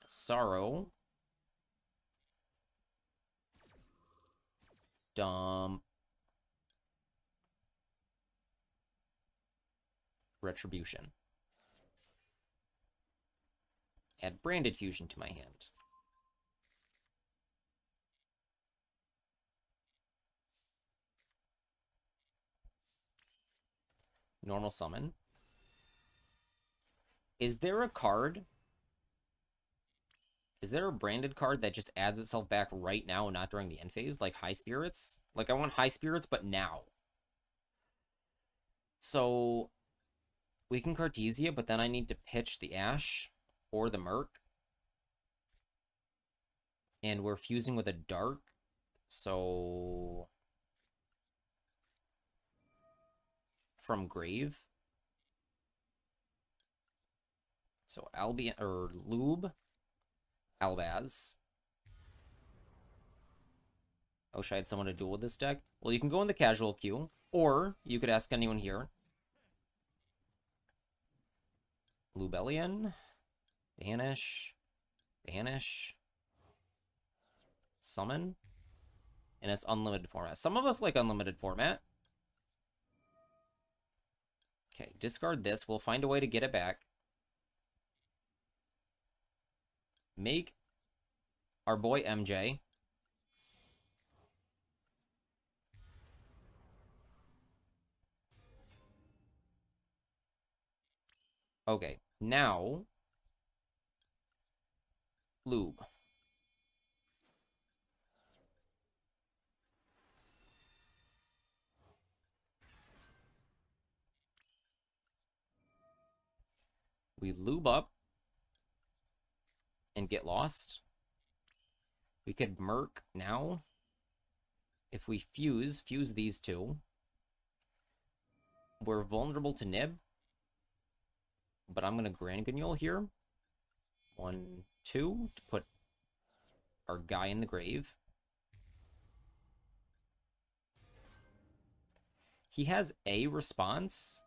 Sorrow. Dump. Retribution. Add Braindead Fusion to my hand. Normal summon. Is there a card? Is there a branded card that just adds itself back right now and not during the end phase? Like High Spirits? Like, I want High Spirits, but now. So, we can Cartesia, but then I need to pitch the Ash or the Merc. And we're fusing with a Dark. So... from Grave. So Albion or Lube, Albaz. I wish I had someone to duel with this deck. Well, you can go in the casual queue, or you could ask anyone here. Lubellion, Banish, Banish, Summon, and it's unlimited format. Some of us like unlimited format. Okay, discard this. We'll find a way to get it back. Make our boy MJ. Okay, now Lube. We lube up and get lost. We could Merc now. If we fuse these two. We're vulnerable to Nib. But I'm going to Grand Guignol here. 1, 2 to put our guy in the grave. He has a response.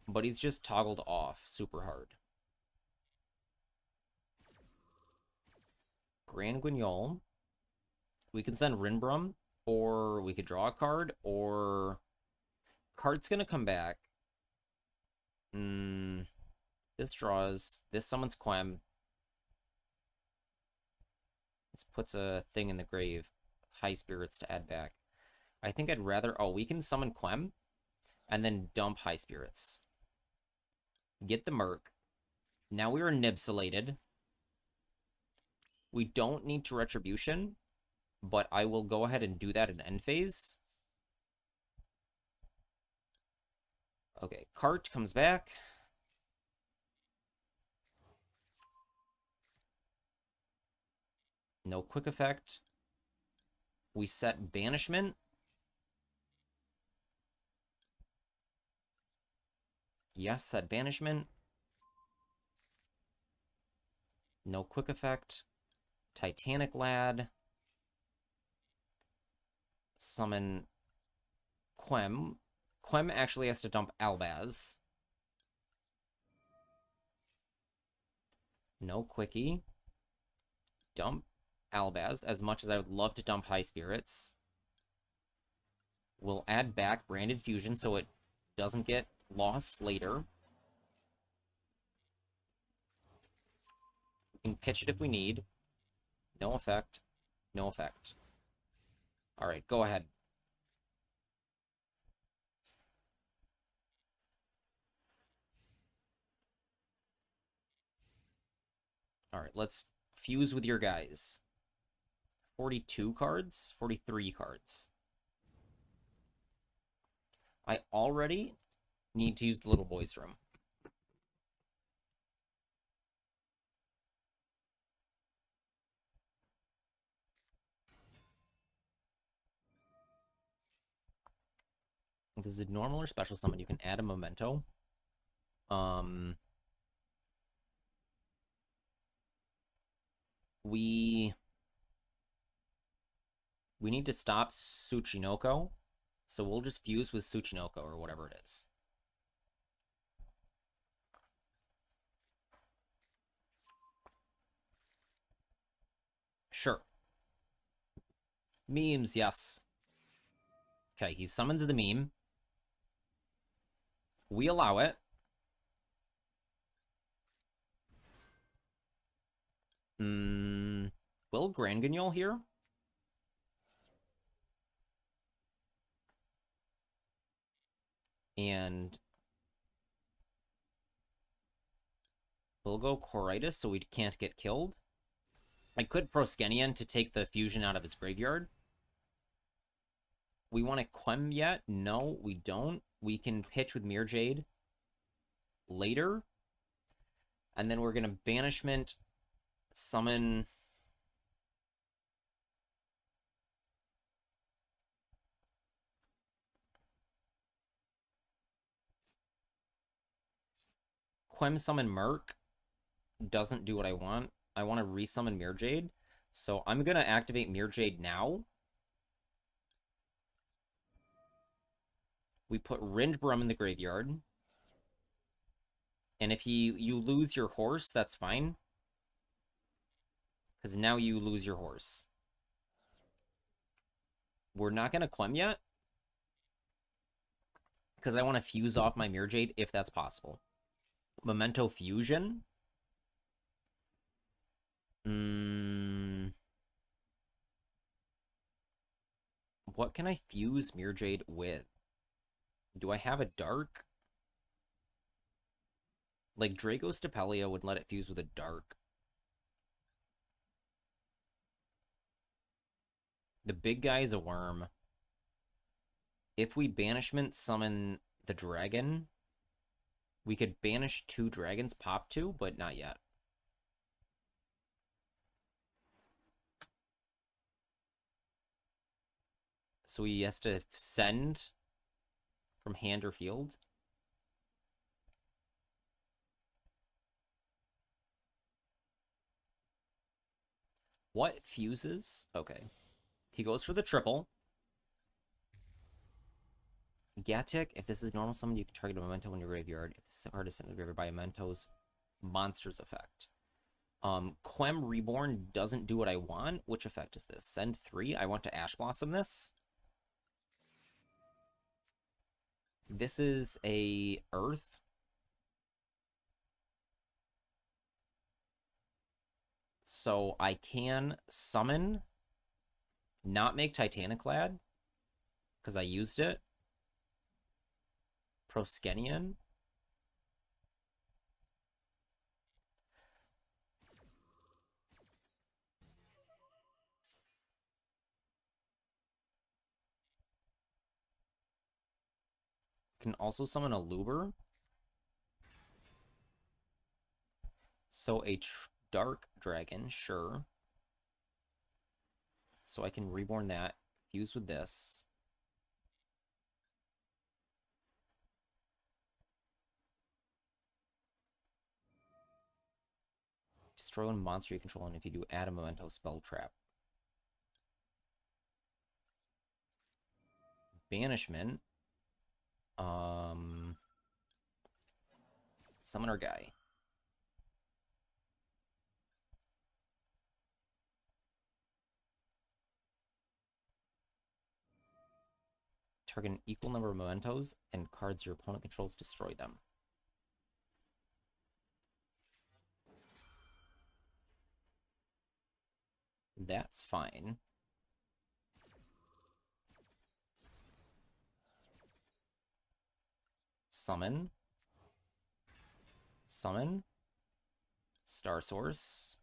but he's just toggled off super hard. Grand Guignol. We can send Rinbrum, or we could draw a card, or card's gonna come back. This draws. This summons Quem. This puts a thing in the grave. High Spirits to add back. I think I'd rather... Oh, we can summon Quem, and then dump High Spirits. Get the Merc. Now we are Nibsulated. We don't need to Retribution, but I will go ahead and do that in end phase. Okay, Cart comes back. No quick effect. We set Banishment. Yes, set Banishment. No quick effect. Titanic Lad. Summon Quem. Quem actually has to dump Albaz. No quickie. Dump Albaz, as much as I would love to dump High Spirits. We'll add back Branded Fusion so it doesn't get lost later. We can pitch it if we need. No effect. No effect. Alright, go ahead. Alright, let's fuse with your guys. 42 cards? 43 cards. I already need to use the little boys' room. If this is a normal or special summon, you can add a memento. We need to stop Tsuchinoko, so we'll just fuse with Tsuchinoko or whatever it is. Sure. Memes, yes. Okay, he summons the meme. We allow it. Will Grand Guignol here? And we'll go Coritis so we can't get killed. I could Proskenian to take the fusion out of his graveyard. We want to Quem yet? No, we don't. We can pitch with Mirror Jade later. And then we're going to Banishment, summon... Quem summon Merc doesn't do what I want. I want to resummon Mirror Jade. So I'm going to activate Mirror Jade now. We put Rindbrum in the graveyard. And if you lose your horse, that's fine. Because now you lose your horse. We're not going to Quem yet. Because I want to fuse off my Mirror Jade if that's possible. Memento Fusion. What can I fuse Mirror Jade with? Do I have a dark? Like, Draco Stapelia would let it fuse with a dark. The big guy is a worm. If we Banishment summon the dragon, we could banish 2 dragons, pop 2, but not yet. So he has to send from hand or field. What fuses? Okay. He goes for the triple. Gatic, if this is normal summon, you can target a memento in your graveyard. If this card is sent to the graveyard by a memento's monster's effect. Quem Reborn doesn't do what I want. Which effect is this? Send 3. I want to Ash Blossom this. This is a Earth. So I can summon, not make Titaniclad, because I used it. Proskenian. Can also summon a Luber. So a Dark Dragon, sure. So I can reborn that, fuse with this. Destroy one monster you control, and if you do, add a memento spell trap. Banishment. Summoner guy. Target an equal number of mementos, and cards your opponent controls, destroy them. That's fine. Summon. Summon. Star Source.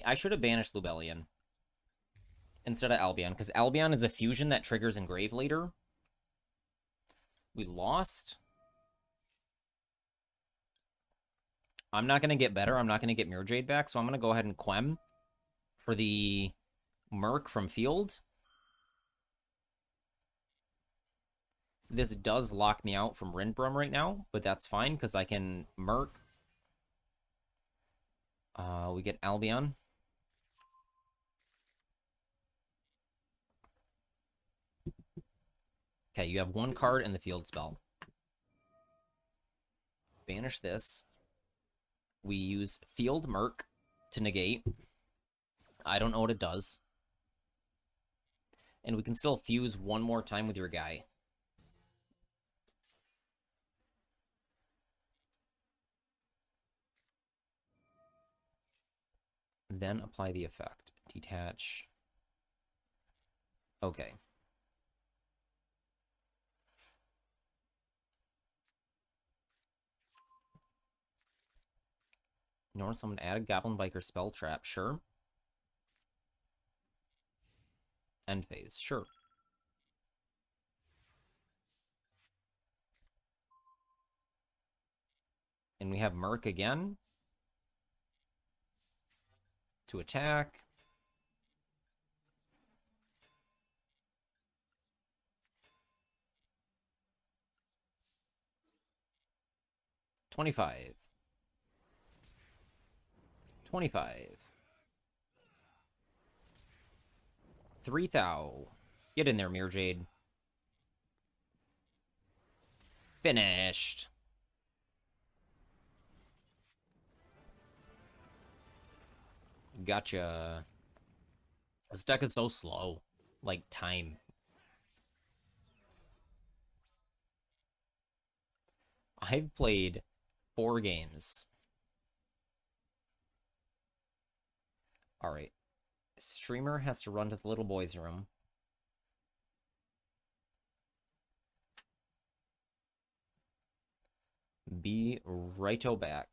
I should have banished Lubellion instead of Albion, because Albion is a fusion that triggers Engrave later. We lost. I'm not going to get better. I'm not going to get Mirror Jade back, so I'm going to go ahead and Quem for the Merc from field. This does lock me out from Rindbrum right now, but that's fine, because I can Merc. We get Albion. Okay, you have one card in the field spell. Banish this. We use Field Merc to negate. I don't know what it does. And we can still fuse one more time with your guy. Then apply the effect. Detach. Okay. Nor summon add a Goblin Biker spell trap. Sure. End phase. Sure. And we have Merc again to attack. $25. $25. 3,000. Get in there, Mirror Jade. Finished. Gotcha. This deck is so slow. Like, time. I've played 4 games. Alright. Streamer has to run to the little boy's room. Be righto back.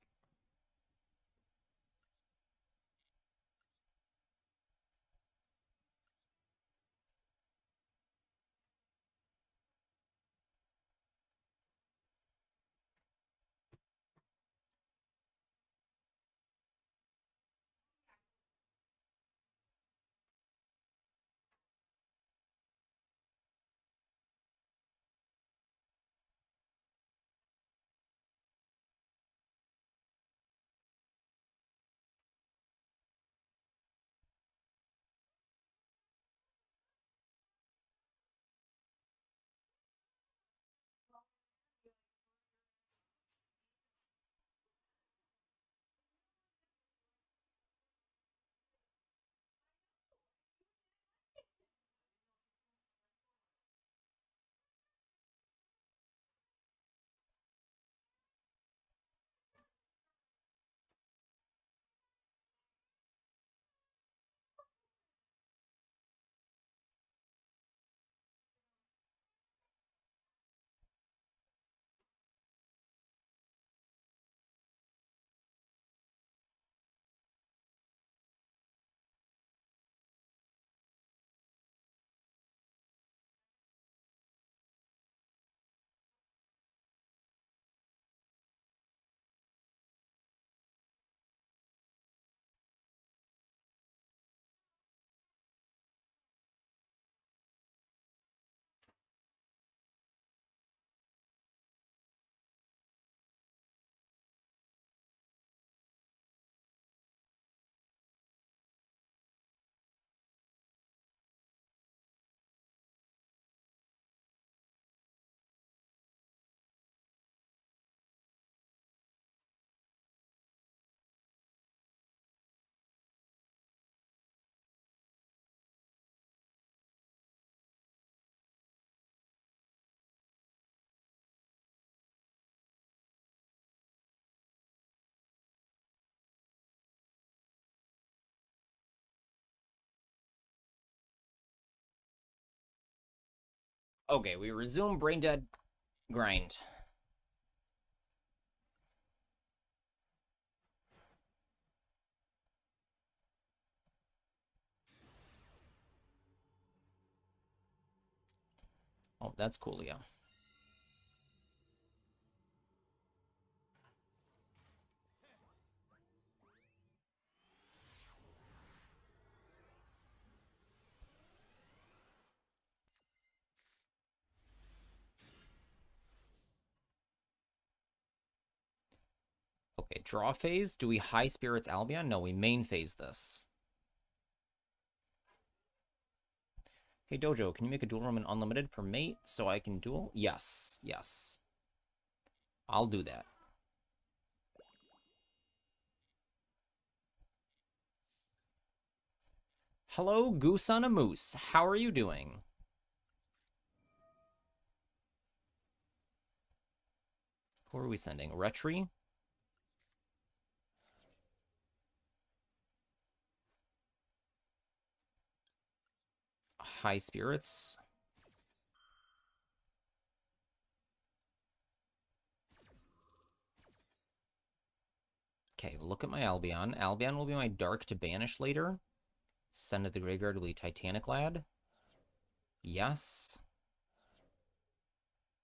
Okay, we resume Braindead grind. Oh, that's cool, yeah. Okay, draw phase. Do we high spirits Albion? No, we main phase this. Hey, Dojo, can you make a duel room in Unlimited for mate so I can duel? Yes, yes. I'll do that. Hello, Goose on a Moose. How are you doing? Who are we sending? Retri? High spirits? Okay, look at my Albion. Albion will be my Dark to banish later. Send to the graveyard will be Titanic Lad. Yes.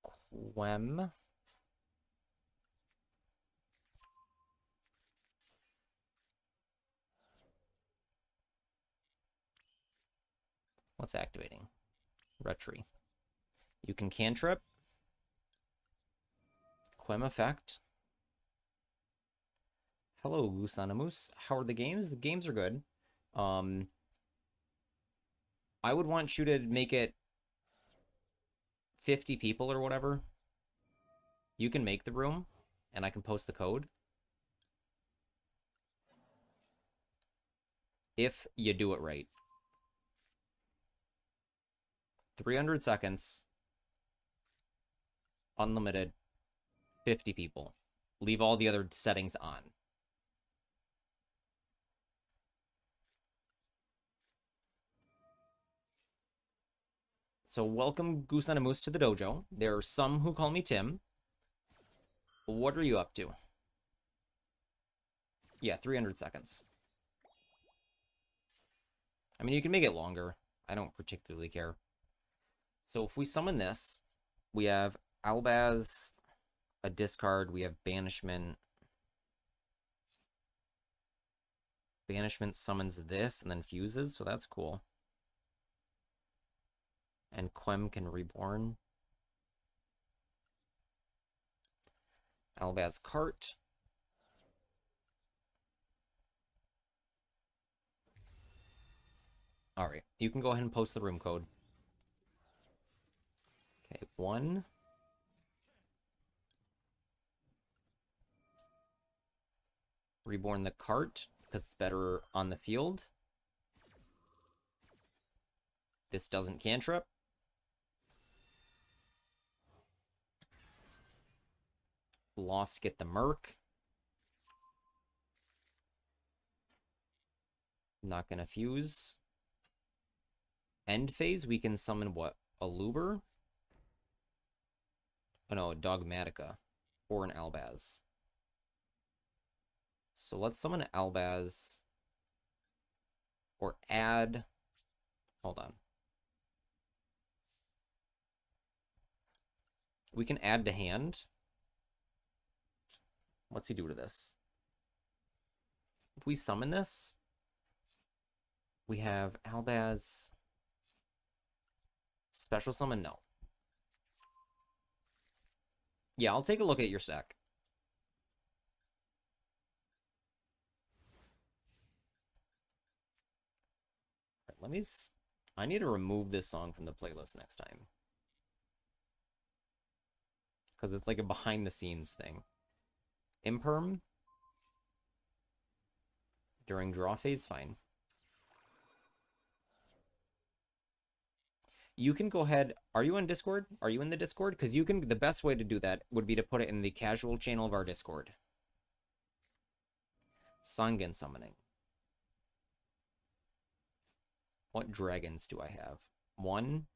Quem. What's activating? Retri. You can cantrip. Quem effect. Hello, Gusanamus. How are the games? The games are good. I would want you to make it 50 people or whatever. You can make the room, and I can post the code. If you do it right. 300 seconds. Unlimited. 50 people. Leave all the other settings on. So welcome, Goose on a Moose, to the dojo. There are some who call me Tim. What are you up to? Yeah, 300 seconds. I mean, you can make it longer. I don't particularly care. So if we summon this, we have Albaz, a discard. We have Banishment. Banishment summons this and then fuses, so that's cool. And Quem can reborn. Albaz cart. All right, you can go ahead and post the room code. Okay, 1. Reborn the cart, because it's better on the field. This doesn't cantrip. Lost, get the Merc. Not gonna fuse. End phase, we can summon what? A Luber? Oh no, a Dogmatica. Or an Albaz. So let's summon an Albaz. Or add... Hold on. We can add to hand. What's he do to this? If we summon this, we have Albaz... Special summon? No. Yeah, I'll take a look at your stack. Right, let me... I need to remove this song from the playlist next time. Because it's like a behind-the-scenes thing. Imperm. During draw phase, fine. You can go ahead. Are you on Discord? Are you in the Discord? Because you can. The best way to do that would be to put it in the casual channel of our Discord. Sangen summoning. What dragons do I have? 1,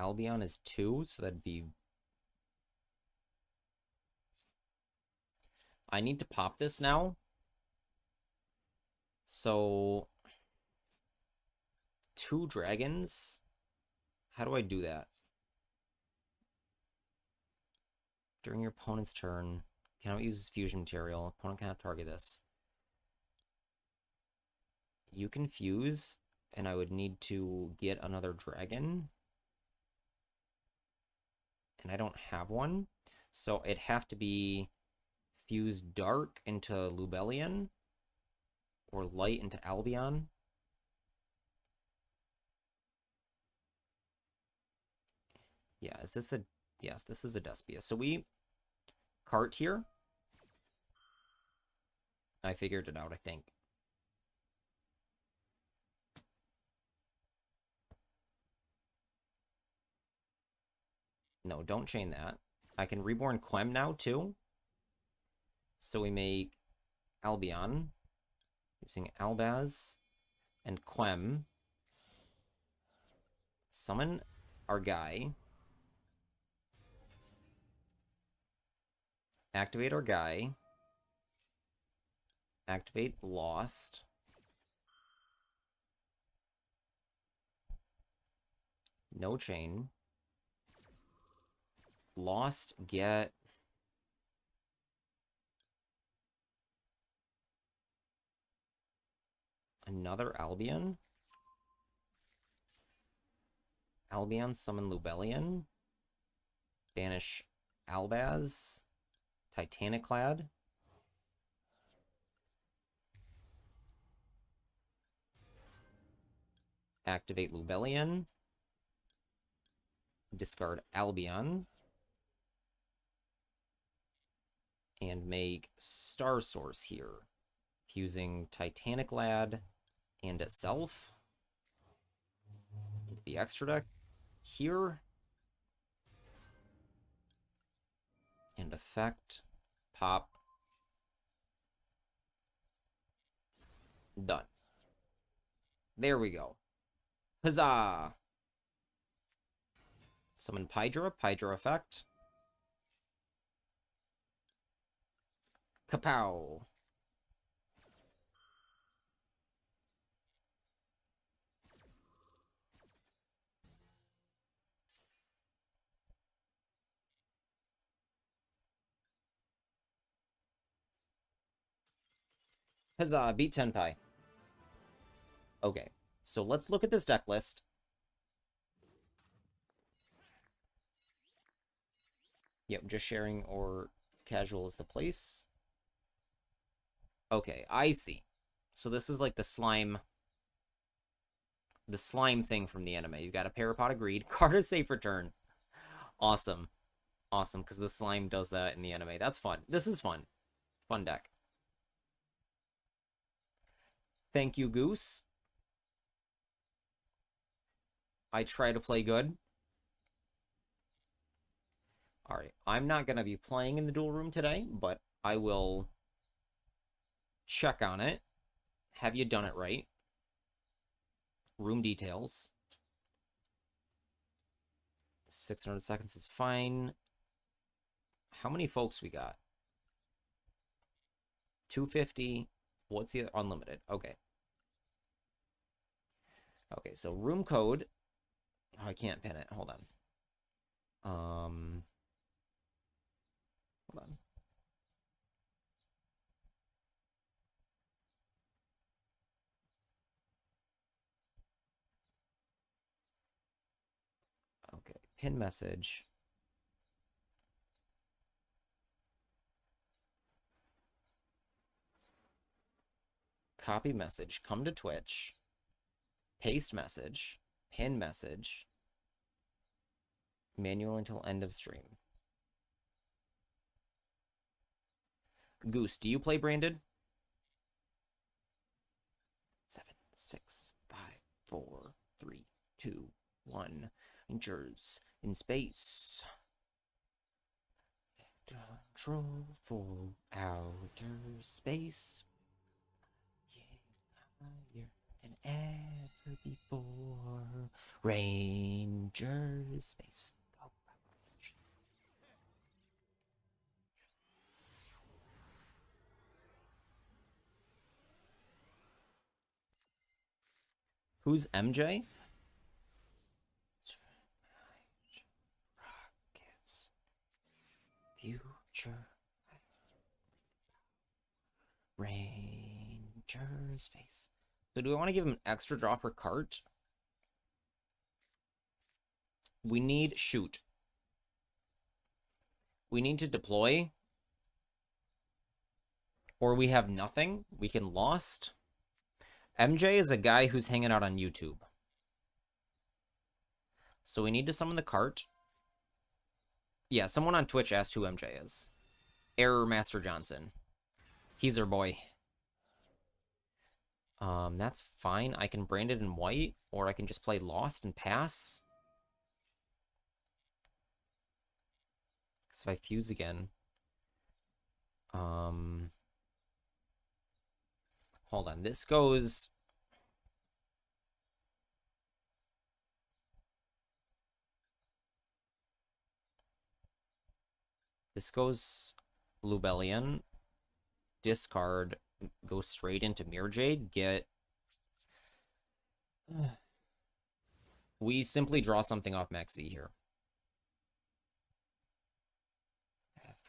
Albion is 2, so that'd be... I need to pop this now. So... 2 dragons? How do I do that? During your opponent's turn, cannot use fusion material. Opponent cannot target this. You can fuse, and I would need to get another dragon. And I don't have one. So it'd have to be fuse dark into Lubellion or light into Albion. Yeah, is this a... Yes, this is a Despia. So we cart here. I figured it out, I think. No, don't chain that. I can reborn Quem now, too. So we make Albion using Albaz and Quem. Summon our guy. Activate our guy. Activate Lost. No chain. Lost, get... another Albion. Albion, summon Lubellion. Banish Albaz. Titaniclad. Activate Lubellion. Discard Albion. And make Star Source here. Fusing Titaniclad and itself. Into the extra deck. Here. And effect. Pop. Done. There we go. Huzzah! Summon Pydra. Pydra effect. Kapow! Huzzah! Beat Tenpai. Okay, so let's look at this deck list. Yep, just sharing or casual is the place. Okay, I see. So this is like the slime thing from the anime. You got a Parapod of Greed, card a safe return. Awesome. Awesome, because the slime does that in the anime. That's fun. This is fun. Fun deck. Thank you, Goose. I try to play good. Alright, I'm not going to be playing in the duel room today, but I will check on it. Have you done it right? Room details. 600 seconds is fine. How many folks we got? 250. What's the unlimited? Okay. Okay, so room code. Oh, I can't pin it. Hold on. Hold on. Okay, pin message. Copy message, come to Twitch. Paste message, pin message. Manual until end of stream. Goose, do you play Braindead? 7, 6, 5, 4, 3, 2, 1. Rangers in space. Control for outer space. Yeah, higher than ever before. Rangers space. Go. Who's MJ? Rockets. Future. Ranger space. So do I want to give him an extra draw for cart? We need shoot. We need to deploy. Or we have nothing. We can lost. MJ is a guy who's hanging out on YouTube. So we need to summon the cart. Yeah, someone on Twitch asked who MJ is. Error Master Johnson. He's our boy. That's fine. I can brand it in white, or I can just play Lost and pass. Because if I fuse again... Hold on. This goes... This goes Lubellian. Discard. Go straight into Mirror Jade. Get... We simply draw something off Max Z here.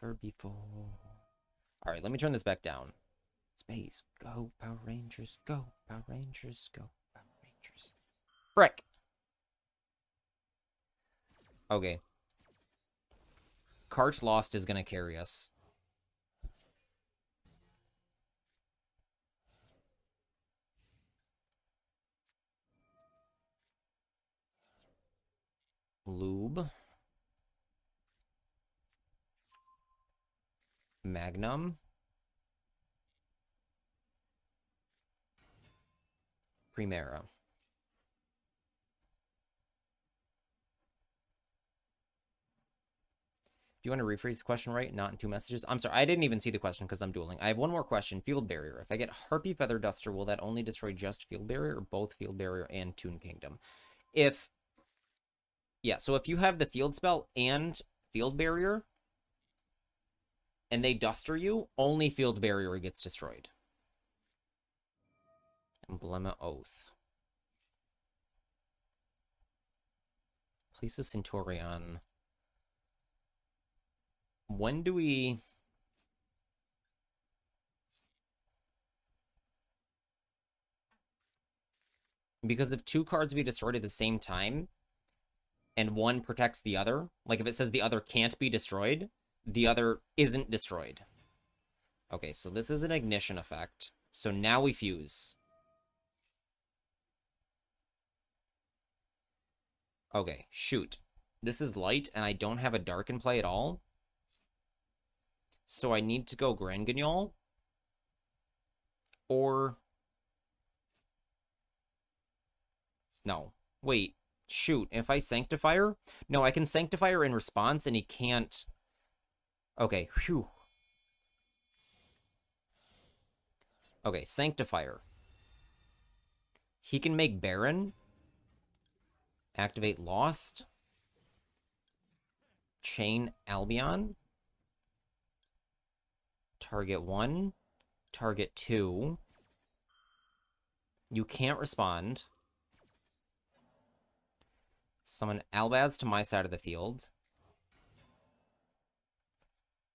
Ever before. Alright, let me turn this back down. Space. Go, Power Rangers. Go, Power Rangers. Go, Power Rangers. Frick! Okay. Cart Lost is gonna carry us. Lube. Magnum. Primera. Do you want to rephrase the question right? Not in 2 messages? I'm sorry, I didn't even see the question because I'm dueling. I have one more question. Field Barrier. If I get Harpy Feather Duster, will that only destroy just Field Barrier or both Field Barrier and Toon Kingdom? If... Yeah, so if you have the Field Spell and Field Barrier, and they Duster you, only Field Barrier gets destroyed. Emblema Oath. Place a Centurion. When do we... Because if 2 cards be destroyed at the same time, and one protects the other, like if it says the other can't be destroyed, the other isn't destroyed. Okay, so this is an ignition effect. So now we fuse. Okay, shoot. This is light, and I don't have a dark in play at all. So I need to go Grand Guignol. Or... No. Wait. Shoot. If I Sanctifier? No, I can Sanctifier in response, and he can't... Okay, whew. Okay, Sanctifier. He can make Baron. Activate Lost. Chain Albion. Target 1. Target 2. You can't respond. Summon Albaz to my side of the field.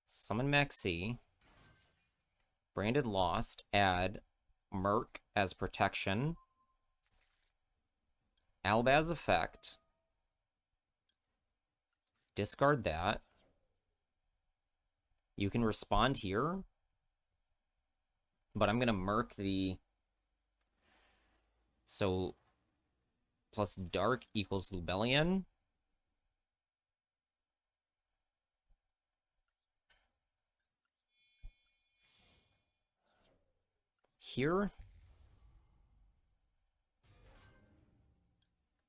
Summon Maxi. Branded Lost. Add Merc as protection. Albaz effect. Discard that. You can respond here. But I'm going to Merc the... So... Plus dark equals Lubellian. Here.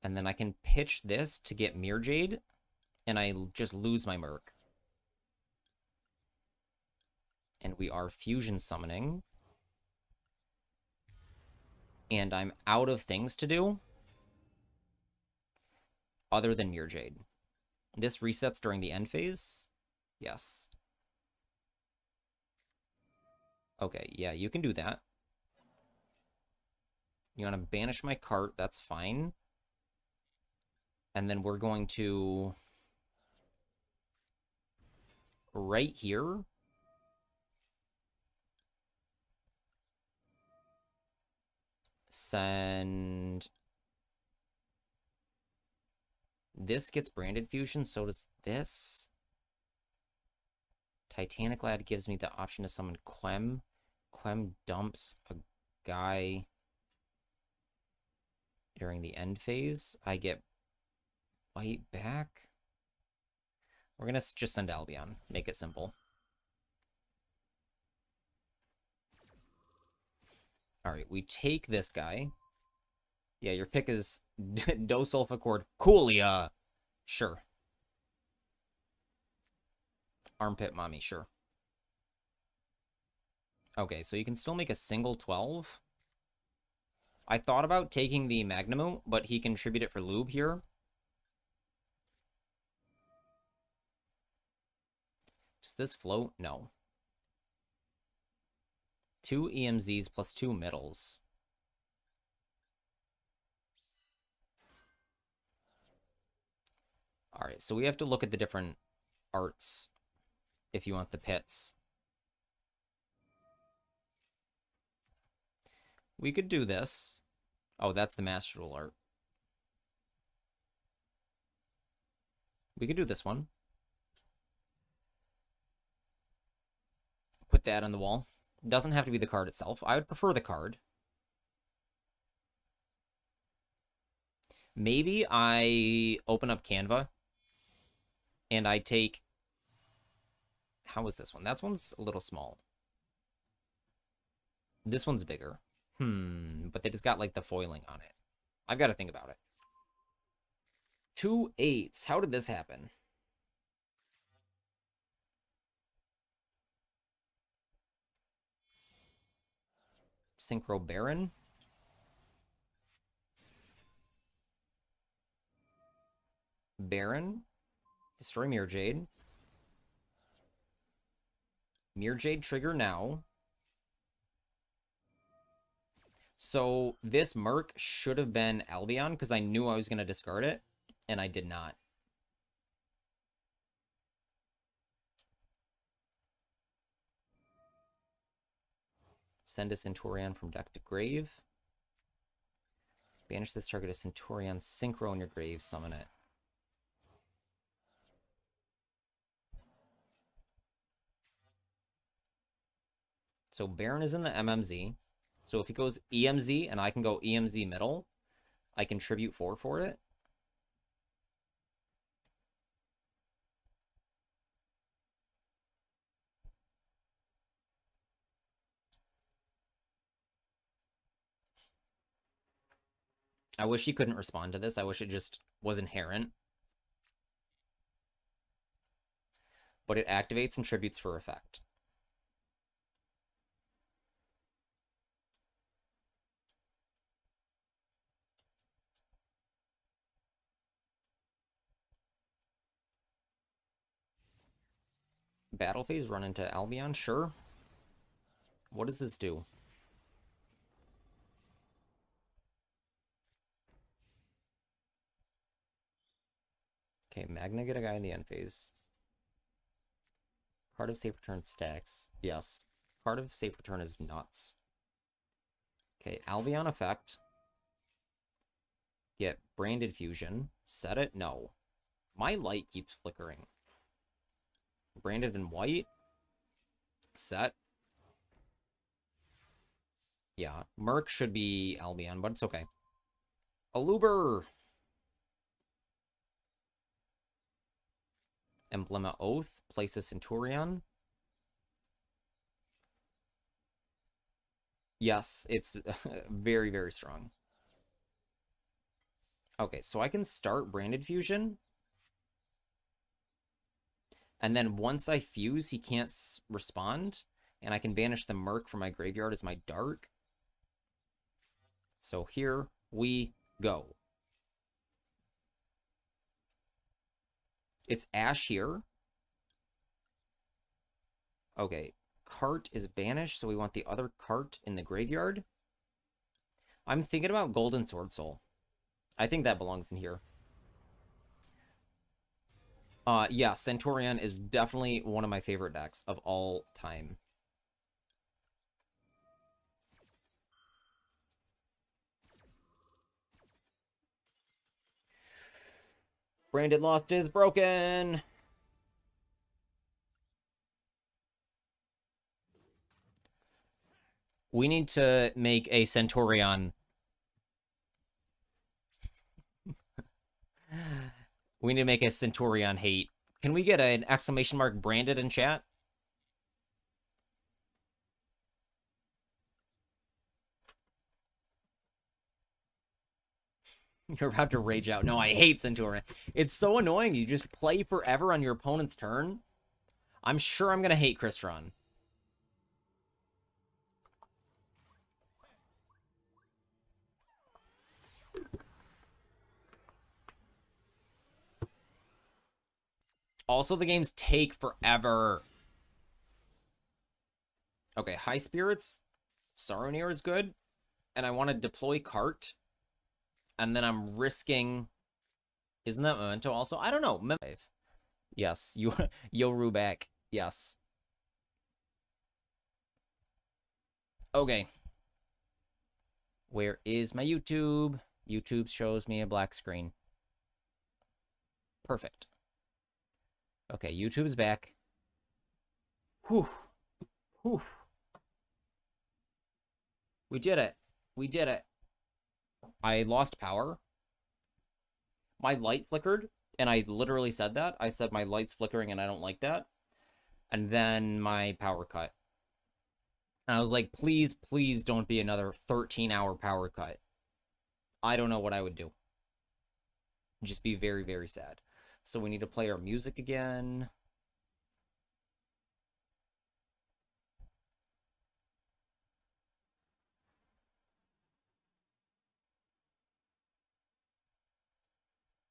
And then I can pitch this to get Mirror Jade. And I just lose my Merc. And we are fusion summoning. And I'm out of things to do. other than Mirror Jade. This resets during the end phase? Yes. Okay, yeah, you can do that. You want to banish my cart, that's fine. And then we're going to... right here... send... This gets Braindead Fusion, so does this. Titanic Lad gives me the option to summon Quem. Quem dumps a guy during the end phase. I get white back. We're going to just send Albion. Make it simple. All right, we take this guy. Yeah, your pick is Dosulficord Coolia. Sure. Armpit Mommy, sure. Okay, so you can still make a single 12. I thought about taking the Magnemute, but he contributed for Lube here. Does this float? No. 2 EMZs plus 2 middles. Alright, so we have to look at the different arts if you want the pits. We could do this. Oh, that's the Master Duel art. We could do this one. Put that on the wall. It doesn't have to be the card itself. I would prefer the card. Maybe I open up Canva and I take... How is this one? That one's a little small. This one's bigger. But they just got, like, the foiling on it. I've got to think about it. 2 8s. How did this happen? Synchro Baron. Baron. Destroy Mirror Jade. Mirror Jade trigger now. So this Merc should have been Albion because I knew I was going to discard it, and I did not. Send a Centurion from deck to grave. Banish this target as Centurion, synchro in your grave, summon it. So Baron is in the MMZ. So if he goes EMZ and I can go EMZ middle, I contribute 4 for it. I wish he couldn't respond to this. I wish it just was inherent. But it activates and tributes for effect. Battle phase, run into Albion, sure. What does this do? Okay, Magna get a guy in the end phase. Card of Safe Return stacks. Yes. Card of Safe Return is nuts. Okay, Albion effect. Get Braindead Fusion. Set it? No. My light keeps flickering. Braindead in white. Set. Yeah, Merc should be Albion, but it's okay. Aluber! Emblem of Oath. Place a Centurion. Yes, it's very, very strong. Okay, so I can start Braindead Fusion. And then once I fuse, he can't respond. And I can banish the Merc from my graveyard as my Dark. So here we go. It's Ash here. Okay. Cart is banished, so we want the other cart in the graveyard. I'm thinking about Golden Sword Soul. I think that belongs in here. Yeah, Centurion is definitely one of my favorite decks of all time. Braindead Lost is broken. We need to make a Centurion. We need to make a Centurion hate. Can we get an exclamation mark branded in chat? You're about to rage out. No, I hate Centurion. It's so annoying. You just play forever on your opponent's turn. I'm sure I'm going to hate Crystron. Also, the games take forever. Okay, High Spirits. Saronir is good. And I want to deploy Cart. And then I'm risking... Isn't that Memento also? I don't know. Yes. Yoru back. Yes. Okay. Where is my YouTube? YouTube shows me a black screen. Perfect. Okay, YouTube's back. Whew. Whew. We did it. We did it. I lost power. My light flickered, and I literally said that. I said my light's flickering and I don't like that. And then my power cut. And I was like, please, please don't be another 13-hour power cut. I don't know what I would do. Just be very, very sad. So we need to play our music again.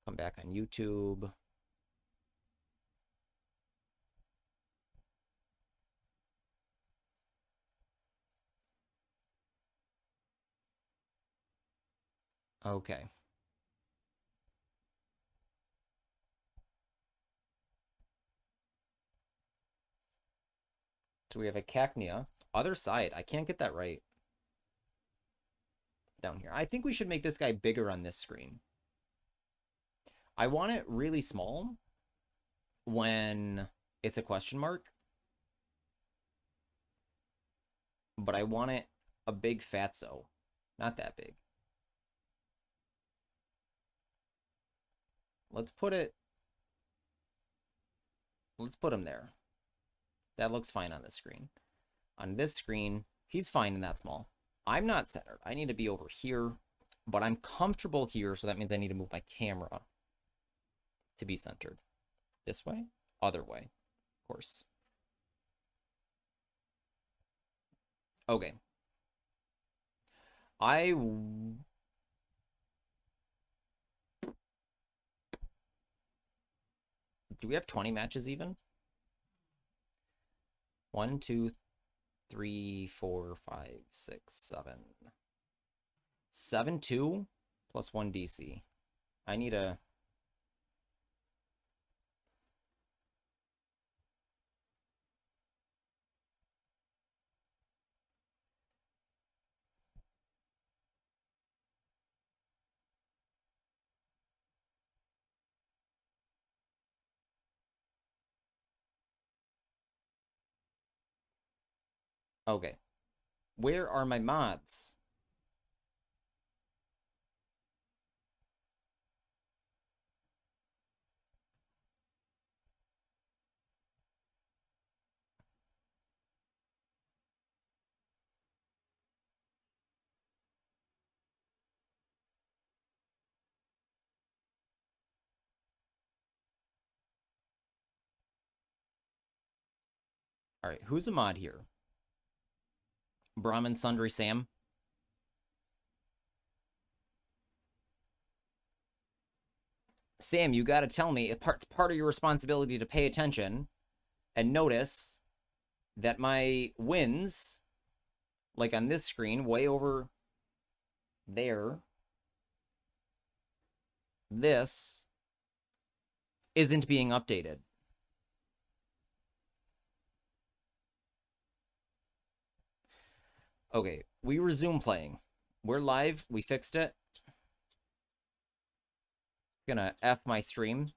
Come back on YouTube. Okay. So we have a Cacnea. Other side. I can't get that right. Down here. I think we should make this guy bigger on this screen. I want it really small when it's a question mark. But I want it a big fatso. Not that big. Let's put him there. That looks fine on this screen. On this screen, he's fine and that small. I'm not centered. I need to be over here, but I'm comfortable here, so that means I need to move my camera to be centered. This way? Other way, of course. Okay. Do we have 20 matches even? 1, 2, 3, 4, 5, 6, 7. 7-2 plus 1 DC. I need a... Okay. Where are my mods? All right, who's a mod here? Brahmin Sundry Sam? Sam, you gotta tell me, it's part of your responsibility to pay attention and notice that my wins, like on this screen, way over there, this isn't being updated. Okay, we resume playing. We're live. We fixed it. Gonna F my stream.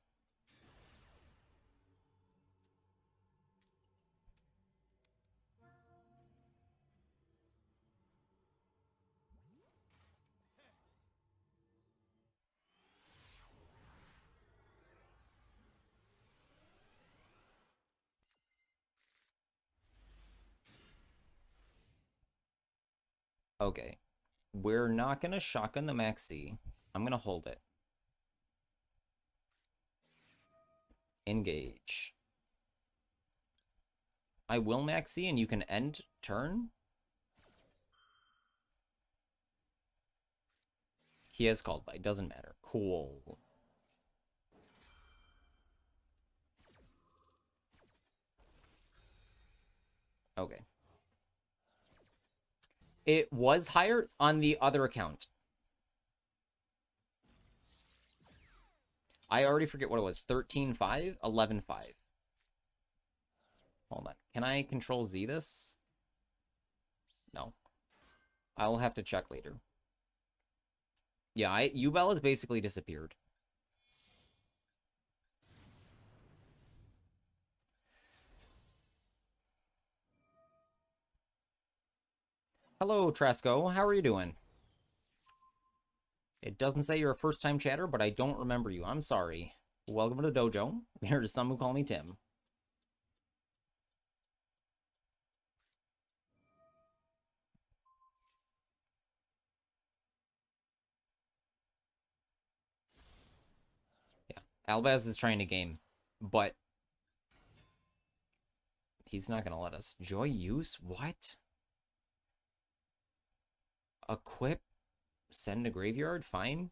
Okay. We're not gonna shotgun the maxi. I'm gonna hold it. Engage. I will maxi and you can end turn. He has called by. Doesn't matter. Cool. Okay. It was higher on the other account. I already forget what it was. 13.5? 11.5. Hold on. Can I control Z this? No. I'll have to check later. Yeah, Belle has basically disappeared. Hello, Tresco. How are you doing? It doesn't say you're a first-time chatter, but I don't remember you. I'm sorry. Welcome to the dojo. Here to some who call me Tim. Yeah, Albaz is trying to game, but he's not going to let us. Joy use? What? Equip? Send to graveyard? Fine.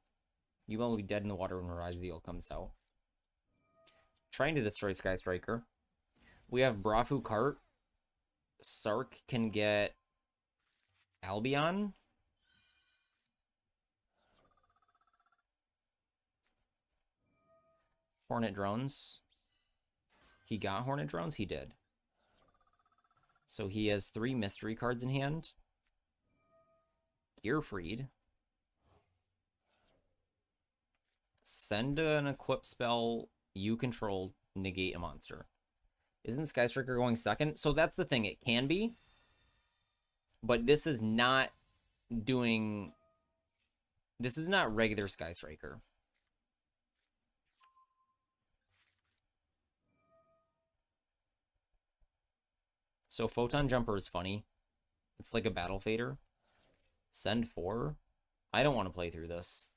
You will be dead in the water when Rise Deal comes out. Trying to destroy Sky Striker. We have Brafu Cart. Sark can get Albion. Hornet Drones. He got Hornet Drones? He did. So he has 3 mystery cards in hand. Gearfried. Send an equip spell you control, negate a monster. Isn't Sky Striker going second? So that's the thing. It can be. But this is not doing... This is not regular Sky Striker. So Photon Jumper is funny. It's like a Battle Fader. Send 4. I don't want to play through this.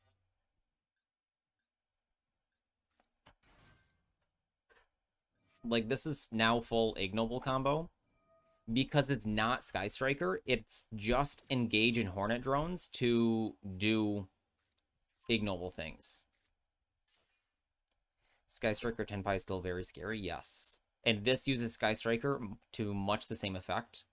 Like, this is now full Ignoble combo. Because it's not Sky Striker, it's just engage in Hornet Drones to do ignoble things. Sky Striker Tenpai is still very scary, yes. And this uses Sky Striker to much the same effect.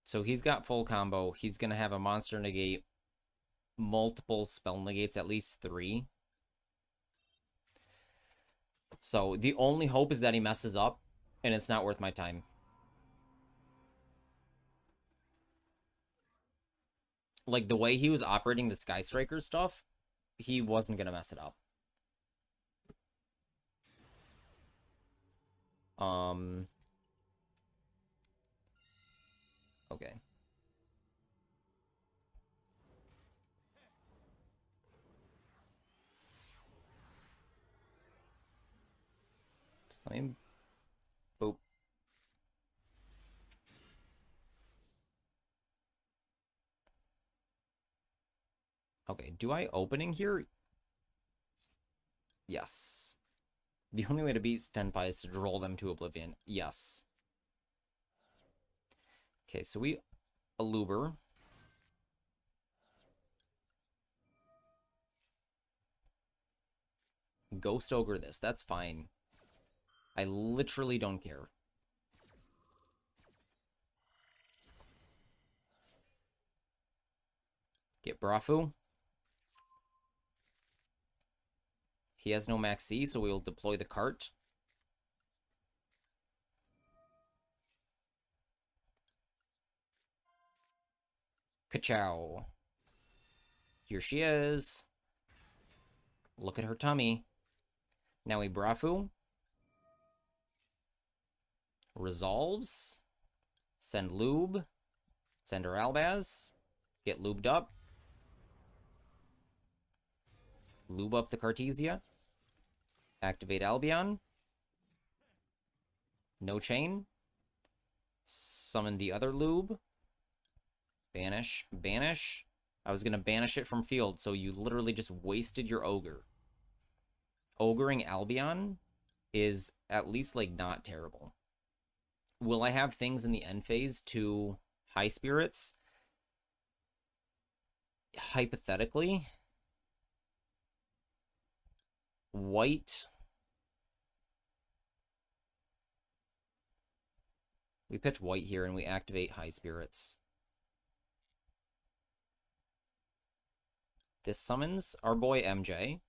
So he's got full combo. He's going to have a monster negate, multiple spell negates, at least 3. So the only hope is that he messes up, and it's not worth my time. Like, the way he was operating the Sky Striker stuff, he wasn't going to mess it up. Okay. Let me... Boop. Okay, do I opening here? Yes. The only way to beat Tenpai is to roll them to oblivion. Yes. Okay, so we Aluber. Ghost Ogre this. That's fine. I literally don't care. Get Brafu. He has no max C, so we will deploy the cart. Ka-chow. Here she is. Look at her tummy. Now we Brafu. Resolves. Send Lube. Send her Albaz. Get lubed up. Lube up the Cartesia. Activate Albion. No chain. Summon the other Lube. Banish. Banish. I was going to banish it from field, so you literally just wasted your Ogre. Ogering Albion is at least, like, not terrible. Will I have things in the end phase to High Spirits? Hypothetically. White. We pitch white here and we activate High Spirits. This summons our boy MJ.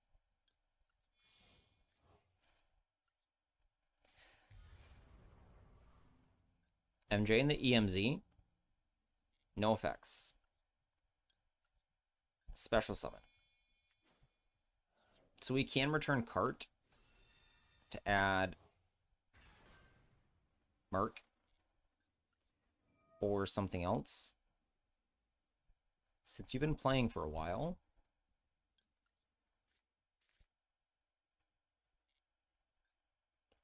MJ in the EMZ. No effects. Special summon. So we can return cart to add Merc or something else. Since you've been playing for a while.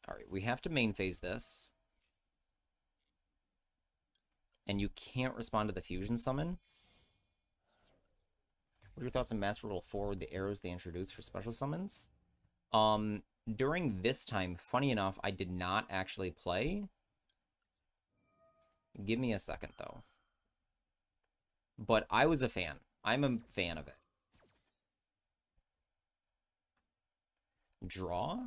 Alright, we have to main phase this. And you can't respond to the fusion summon. What are your thoughts on Master Roll 4 with the arrows they introduced for special summons? During this time, funny enough, I did not actually play. Give me a second, though. But I was a fan. I'm a fan of it. Draw.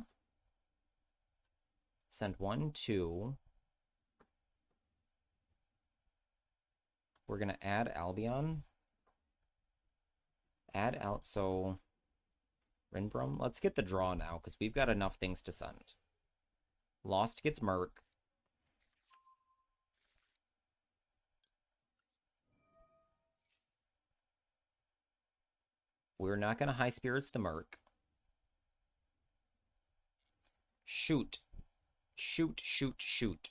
Send 1, 2. We're going to add Albion. Add out, so Rinbrum. Let's get the draw now, because we've got enough things to send. Lost gets Merc. We're not going to High Spirits the Merc. Shoot. Shoot, shoot, shoot.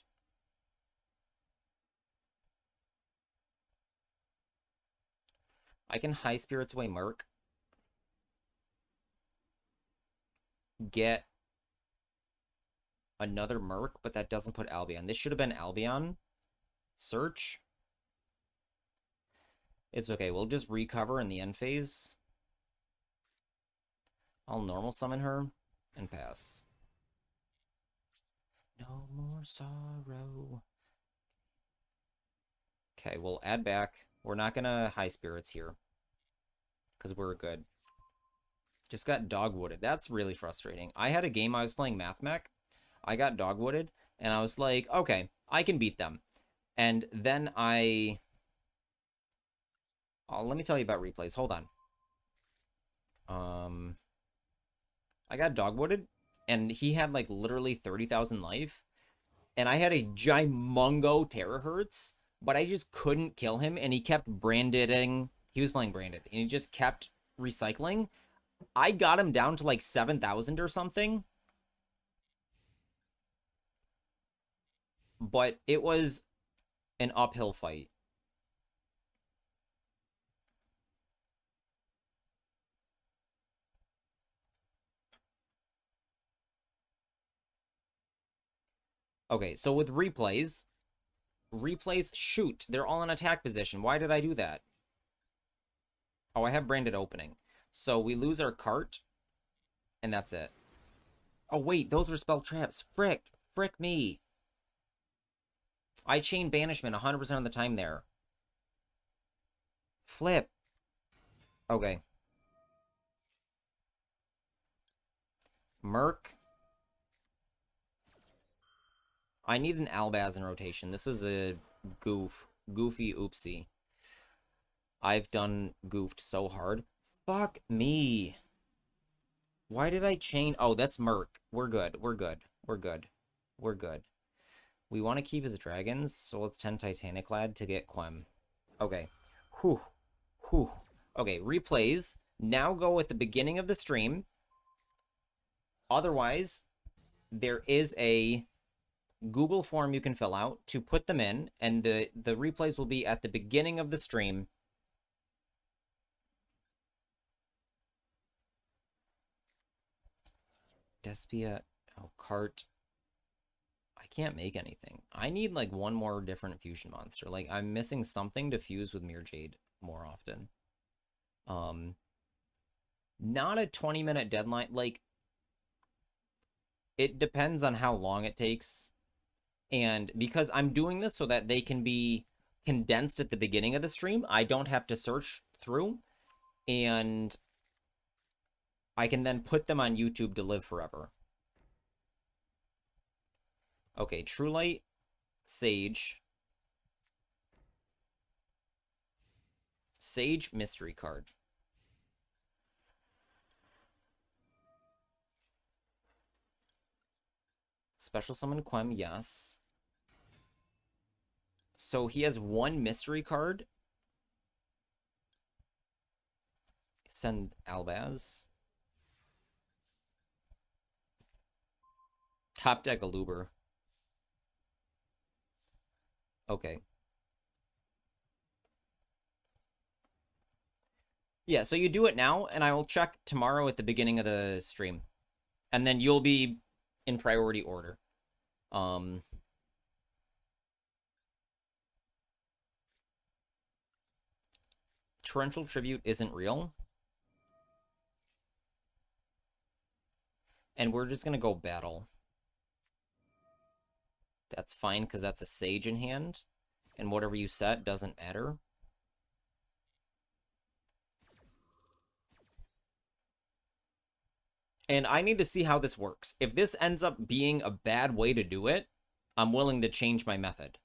I can High Spirits away Merc. Get another Merc, but that doesn't put Albion. This should have been Albion. Search. It's okay. We'll just recover in the end phase. I'll normal summon her and pass. No more sorrow. Okay, we'll add back. We're not going to High Spirits here. Because we're good. Just got dogwooded. That's really frustrating. I had a game I was playing Math Mech. I got dogwooded. And I was like, okay, I can beat them. And then I... Oh, let me tell you about replays. Hold on. I got dogwooded. And he had like literally 30,000 life. And I had a Gimongo Terahertz. But I just couldn't kill him. And he kept Braindeading. He was playing Braindead. And he just kept recycling. I got him down to like 7,000 or something. But it was an uphill fight. Okay, so with replays, shoot, they're all in attack position. Why did I do that? Oh, I have Branded opening. So we lose our cart, and that's it. Oh, wait, those are spell traps. Frick me. I chain banishment 100% of the time there. Flip. Okay. Merc. I need an Albaz in rotation. This is a goofy oopsie. I've done goofed so hard. Fuck me. Why did I chain? Oh, that's Merc. We're good. We're good. We're good. We're good. We want to keep his dragons, so let's 10 Titanic Lad to get Quem. Okay. Whew. Whew. Okay, replays. Now go at the beginning of the stream. Otherwise, there is a Google form you can fill out to put them in, and the replays will be at the beginning of the stream. Despia, oh, cart. I can't make anything. I need like one more different fusion monster. Like I'm missing something to fuse with Mirror Jade more often. Not a 20-minute deadline. Like it depends on how long it takes. And because I'm doing this so that they can be condensed at the beginning of the stream, I don't have to search through, and I can then put them on YouTube to live forever. Okay, True Light, Sage. Sage mystery card. Special summon Quem, yes. So he has one mystery card. Send Albaz. Top deck Aluber. Okay. Yeah, so you do it now, and I will check tomorrow at the beginning of the stream. And then you'll be in priority order. Torrential Tribute isn't real. And we're just going to go battle. That's fine, because that's a Sage in hand. And whatever you set doesn't matter. And I need to see how this works. If this ends up being a bad way to do it, I'm willing to change my method.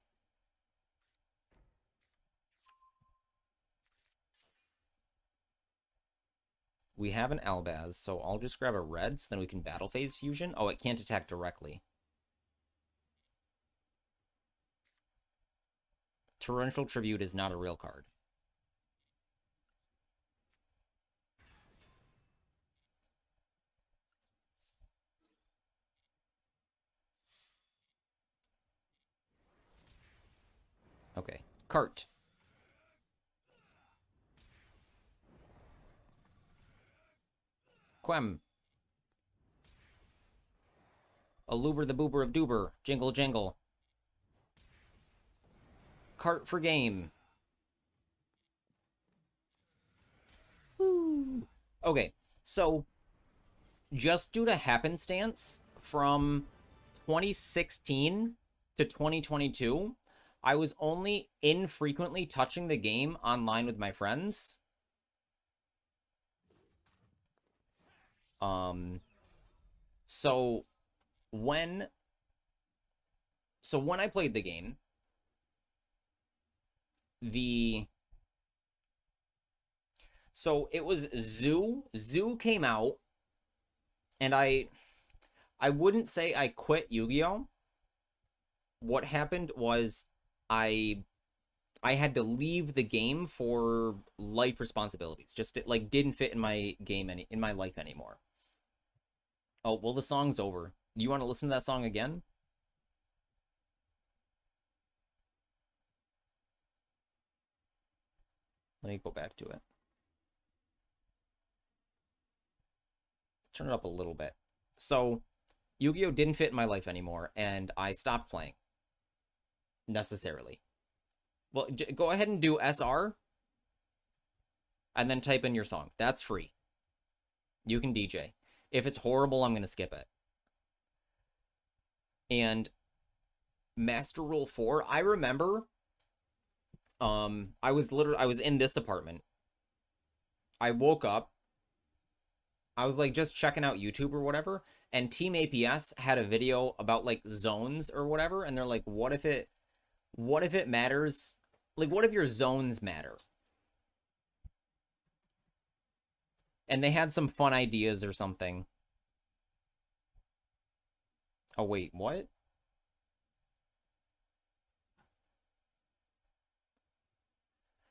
We have an Albaz, so I'll just grab a red so then we can battle phase fusion. Oh, it can't attack directly. Torrential Tribute is not a real card. Okay. Cart. Quem. Aluber the Boober of Doober. Jingle Jangle. Cart for game. Woo. Okay, so just due to happenstance, from 2016 to 2022, I was only infrequently touching the game online with my friends. So when I played the game, so it was Zoo. Zoo came out, and I wouldn't say I quit Yu-Gi-Oh! What happened was I had to leave the game for life responsibilities. Just it, like, didn't fit in my game in my life anymore. Oh, well, the song's over. You want to listen to that song again? Let me go back to it. Turn it up a little bit. So, Yu-Gi-Oh! Didn't fit in my life anymore, and I stopped playing. Necessarily. Well, go ahead and do SR, and then type in your song. That's free. You can DJ. If it's horrible, I'm going to skip it. And Master Rule 4, I remember I was in this apartment. I woke up. I was like just checking out YouTube or whatever, and Team APS had a video about like zones or whatever, and they're like, what if it matters? Like, what if your zones matter? And they had some fun ideas or something. Oh wait, what?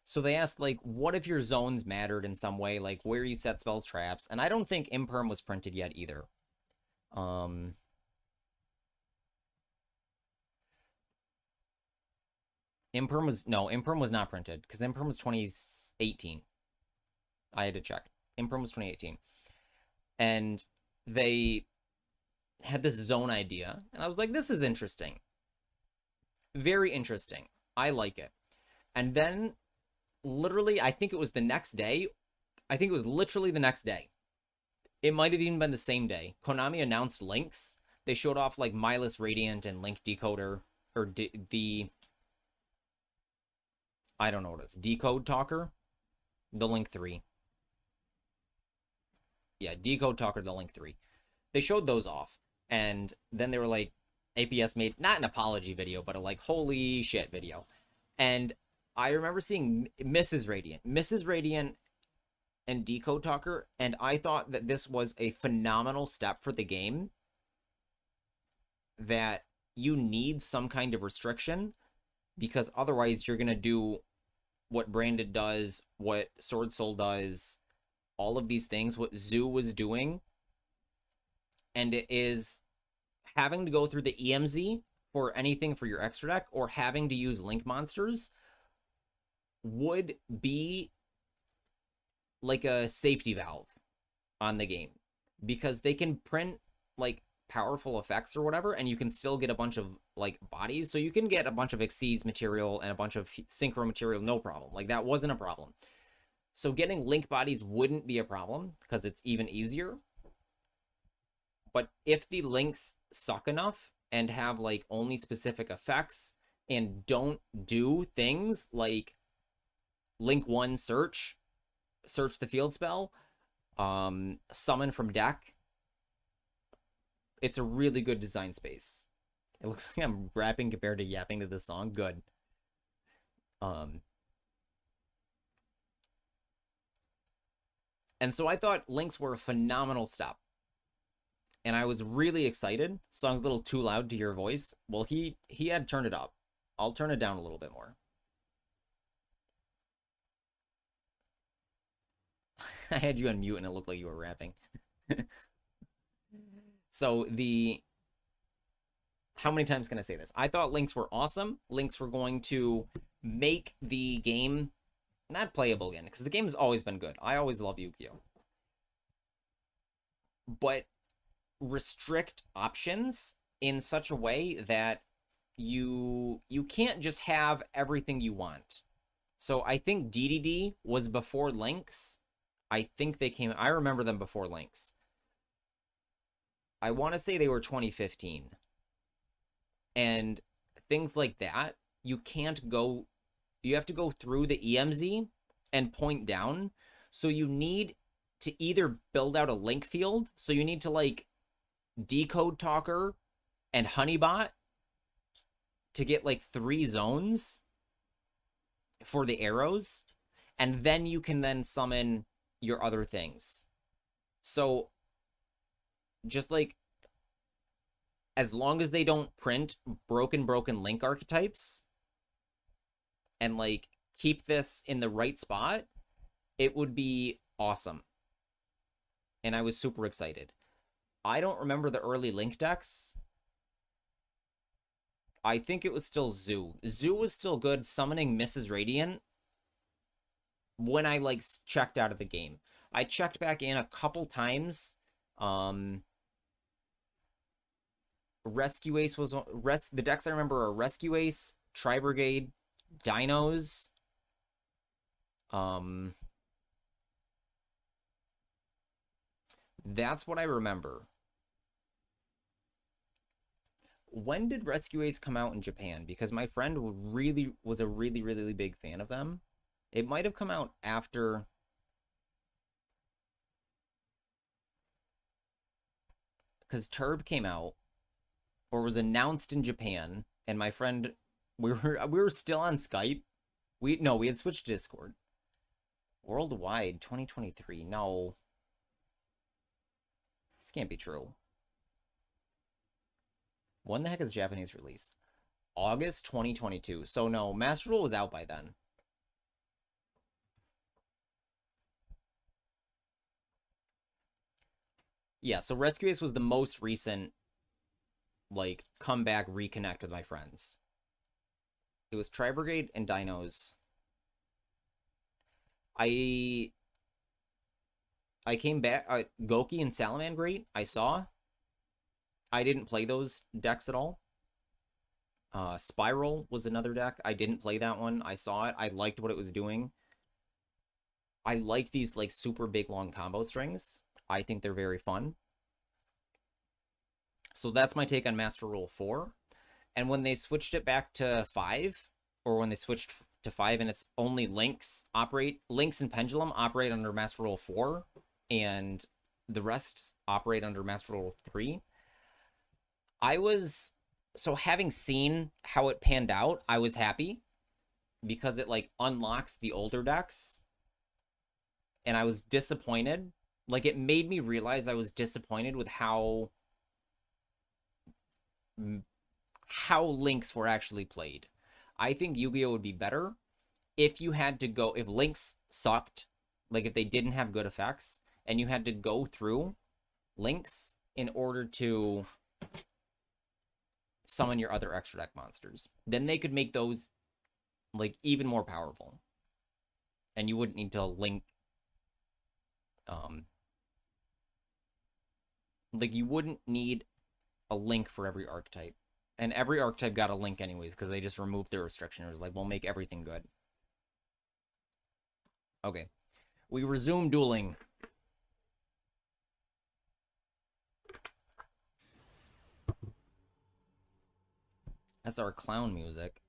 So they asked like, what if your zones mattered in some way, like where you set spells, traps? And I don't think Imperm was printed yet either. Um, Imperm was not printed because Imperm was 2018. I had to check. Imperm was 2018, and they had this zone idea, and I was like, this is interesting, very interesting. I like it. And then, literally, I think it was the next day. I think it was literally the next day. It might have even been the same day. Konami announced links. They showed off like Milus Radiant and Link Decoder, or the I don't know what it is. Decode Talker, the Link 3. Yeah, Decode Talker, the Link 3. They showed those off, and then they were like, APS made not an apology video, but a like holy shit video. And I remember seeing Mrs. Radiant and Decode Talker, and I thought that this was a phenomenal step for the game. That you need some kind of restriction, because otherwise you're gonna do what Braindead does, what Sword Soul does, all of these things, what Zoo was doing, and it is having to go through the EMZ for anything for your extra deck, or having to use Link monsters would be like a safety valve on the game, because they can print like powerful effects or whatever, and you can still get a bunch of like bodies. So you can get a bunch of Xyz material and a bunch of synchro material, no problem. Like that wasn't a problem. So getting Link bodies wouldn't be a problem because it's even easier. But if the links suck enough and have like only specific effects and don't do things like Link 1 search the field spell, summon from deck, it's a really good design space. It looks like I'm rapping compared to yapping to this song. Good. And so I thought links were a phenomenal step. And I was really excited. Song's a little too loud to your voice. Well, he had turned it up. I'll turn it down a little bit more. I had you on mute and it looked like you were rapping. So how many times can I say this? I thought links were awesome. Links were going to make the game not playable again, because the game has always been good. I always love Yu-Gi-Oh! But restrict options in such a way that you can't just have everything you want. So I think DDD was before links. I think I remember them before links. I want to say they were 2015. And things like that, you have to go through the EMZ and point down. So you need to either build out a link field. So you need to like Decode Talker and Honeybot to get like 3 zones for the arrows. And then you can then summon your other things. So just like, as long as they don't print broken link archetypes and like keep this in the right spot, it would be awesome. And I was super excited. I don't remember the early link decks. I think it was still Zoo. Zoo was still good summoning Mrs. Radiant when I like checked out of the game. I checked back in a couple times. Rescue Ace was the decks I remember are Rescue Ace, Tri Brigade, Dinos. That's what I remember. When did Rescue Ace come out in Japan? Because my friend really was a really big fan of them. It might have come out after, because Turb came out or was announced in Japan, and my friend, we were still on Skype. We had switched to Discord. Worldwide 2023. No. This can't be true. When the heck is Japanese released? August 2022. So no, Master Duel was out by then. Yeah, so Rescue Ace was the most recent, like, comeback, reconnect with my friends. It was Tri Brigade and Dinos. I came back, Goki and Salamangreat, I saw. I didn't play those decks at all. Spiral was another deck. I didn't play that one. I saw it. I liked what it was doing. I like these, like, super big long combo strings. I think they're very fun. So that's my take on Master Rule 4. And when they switched it back to 5, or when they switched to 5 and it's only Lynx and Pendulum operate under Master Rule 4, and the rest operate under Master Rule 3, so having seen how it panned out, I was happy because it, like, unlocks the older decks, and I was disappointed. Like, it made me realize I was disappointed with how Lynx were actually played. I think Yu-Gi-Oh would be better if you had to go, if Lynx sucked, like if they didn't have good effects, and you had to go through Lynx in order to summon your other extra deck monsters. Then they could make those, like, even more powerful. And you wouldn't need to link, like, you wouldn't need a link for every archetype. And every archetype got a link anyways, because they just removed their restriction. It was like, we'll make everything good. Okay. We resume dueling. That's our clown music.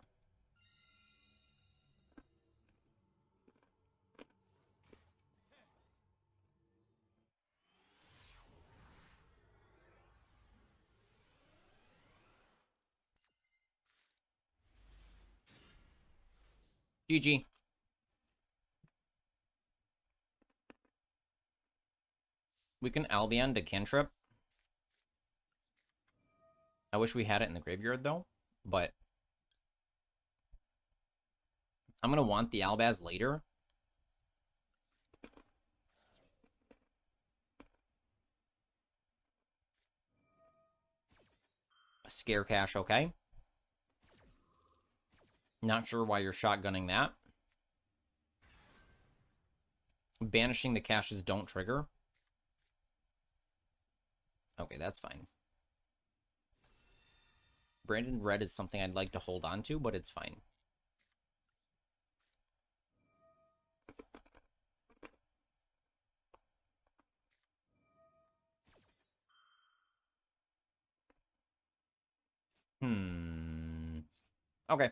GG. We can Albion to cantrip. I wish we had it in the graveyard, though. But I'm going to want the Albaz later. Scare cash, okay. Not sure why you're shotgunning that. Banishing the caches don't trigger. Okay, that's fine. Branded red is something I'd like to hold on to, but it's fine. Okay.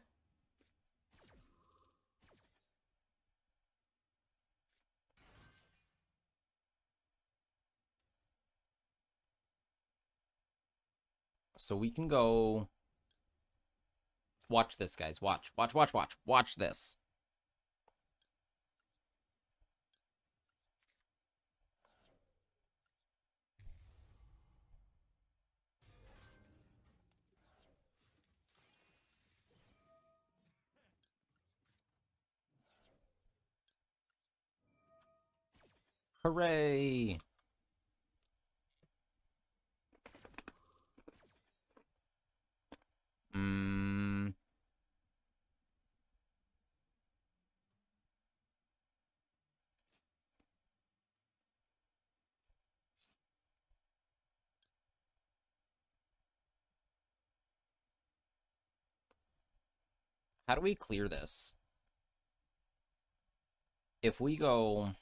So we can go... Watch this, guys. Watch. Watch this. Hooray! How do we clear this? If we go...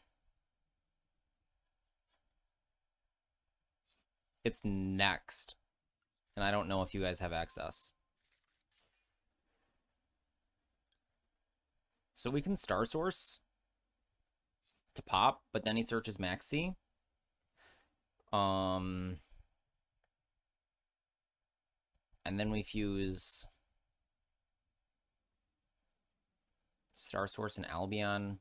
It's next. And I don't know if you guys have access. So we can Star Source to pop, but then he searches Maxi. And then we fuse Star Source and Albion.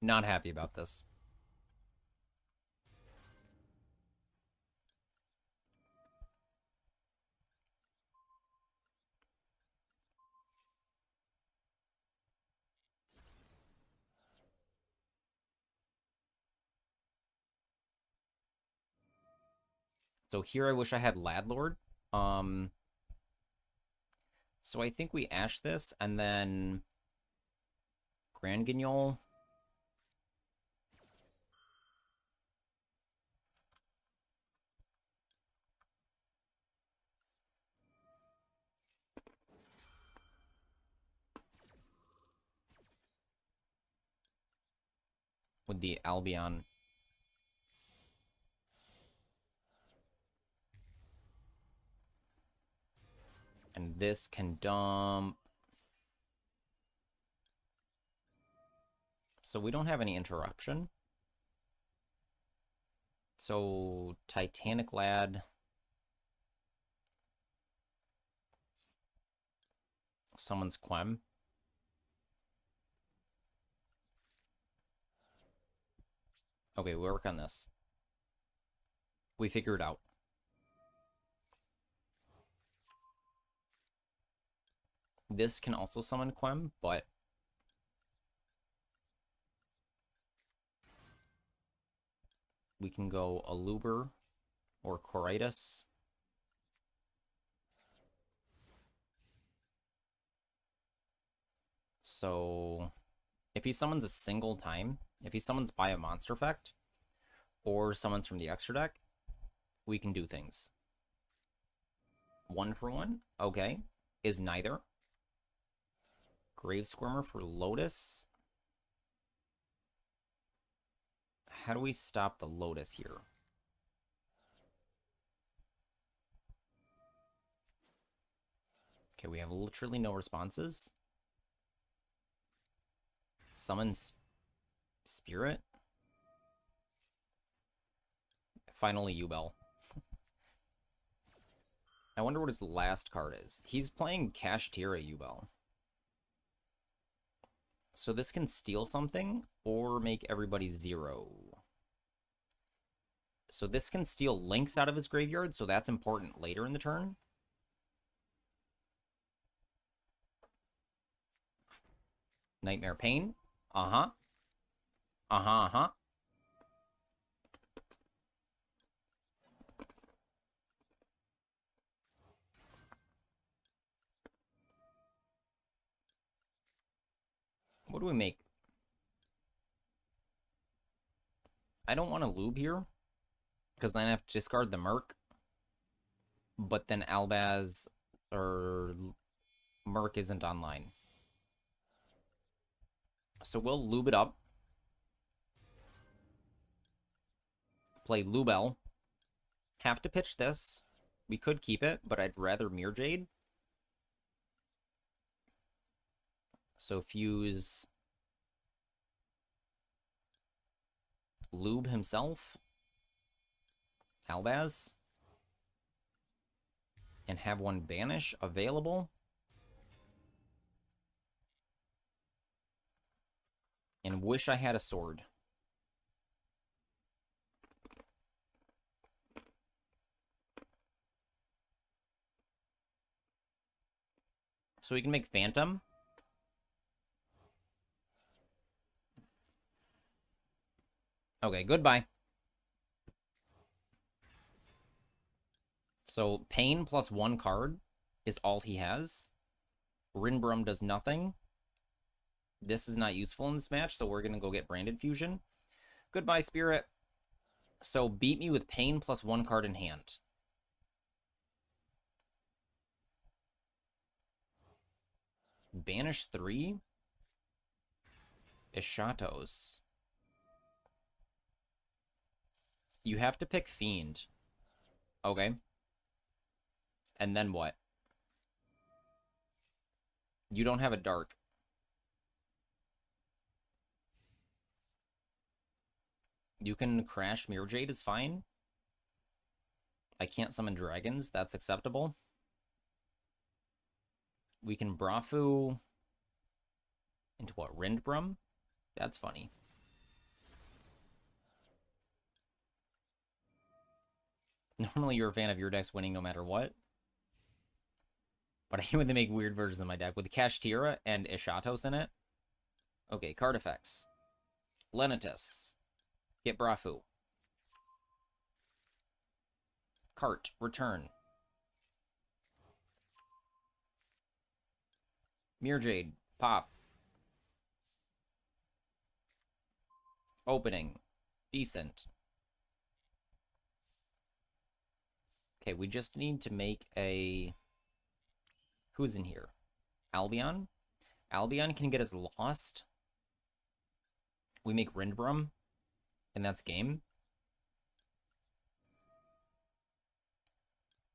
Not happy about this. So here I wish I had Ladlord. So I think we Ash this, and then Grand Guignol. With the Albion. And this can dump. So we don't have any interruption. So Titanic Lad. Someone's Quem. Okay, we'll work on this. We figure it out. This can also summon Quem, but we can go Aluber or Coritus. So if he summons a single time, if he summons by a monster effect, or summons from the extra deck, we can do things. 1-for-1, okay, is neither. Grave Squirmer for Lotus. How do we stop the Lotus here? Okay, we have literally no responses. Summons Spirit. Finally, Belle. I wonder what his last card is. He's playing Kashtira Belle. So this can steal something or make everybody 0. So this can steal links out of his graveyard, so that's important later in the turn. Nightmare Pain. Uh-huh. Uh-huh, uh-huh. What do we make? I don't want to lube here, because then I have to discard the Merc. But then Albaz or Merc isn't online. So we'll lube it up. Play Lubel. Have to pitch this. We could keep it, but I'd rather Mirror Jade. So fuse Lube himself. Albaz. And have one banish available. And wish I had a sword. So we can make Phantom. Okay, goodbye. So Pain plus 1 card is all he has. Rinbrum does nothing. This is not useful in this match, so we're going to go get Braindead Fusion. Goodbye, Spirit. So beat me with Pain plus 1 card in hand. Banish 3? Ishatos. You have to pick Fiend. Okay. And then what? You don't have a Dark. You can crash Mirror Jade is fine. I can't summon dragons. That's acceptable. We can Brafu into what? Rindbrum? That's funny. Normally you're a fan of your decks winning no matter what. But I hate when they make weird versions of my deck with Kashtira and Ishatos in it. Okay, card effects. Lenitus. Get Brafu. Cart. Return. Mirror Jade. Pop. Opening. Decent. Okay, we just need to make a... Who's in here? Albion? Albion can get us lost. We make Rindbrum, and that's game.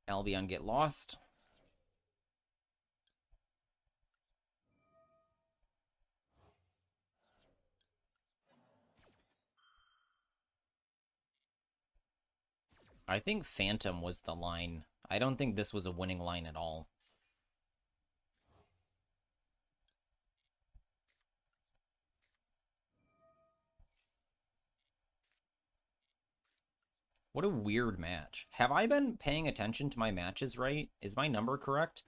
Albion get lost. I think Phantom was the line. I don't think this was a winning line at all. What a weird match. Have I been paying attention to my matches right? Is my number correct?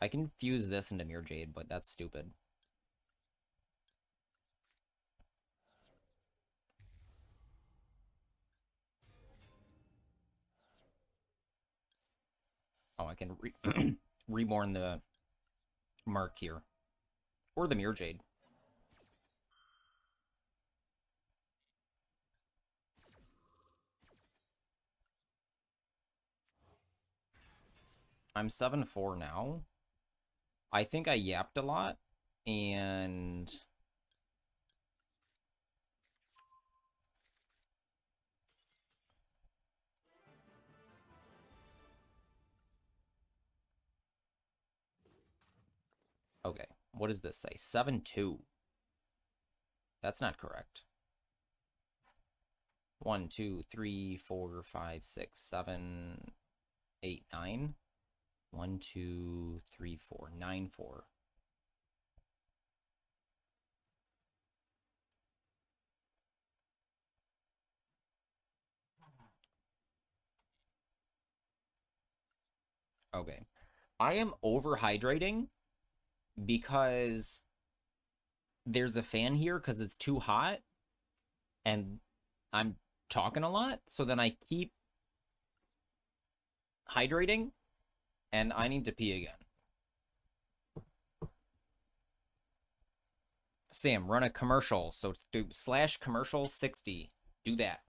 I can fuse this into Mirror Jade, but that's stupid. Oh, I can reborn the mark here. Or the Mirror Jade. I'm 7-4 now. I think I yapped a lot, and... Okay, what does this say? 7-2. That's not correct. 1, 2, 3, 4, 5, 6, 7, 8, 9. 1, 2, 3, 4, 9, 4. Okay. I am overhydrating because there's a fan here because it's too hot and I'm talking a lot. So then I keep hydrating and I need to pee again. Sam, run a commercial. So do /commercial 60. Do that.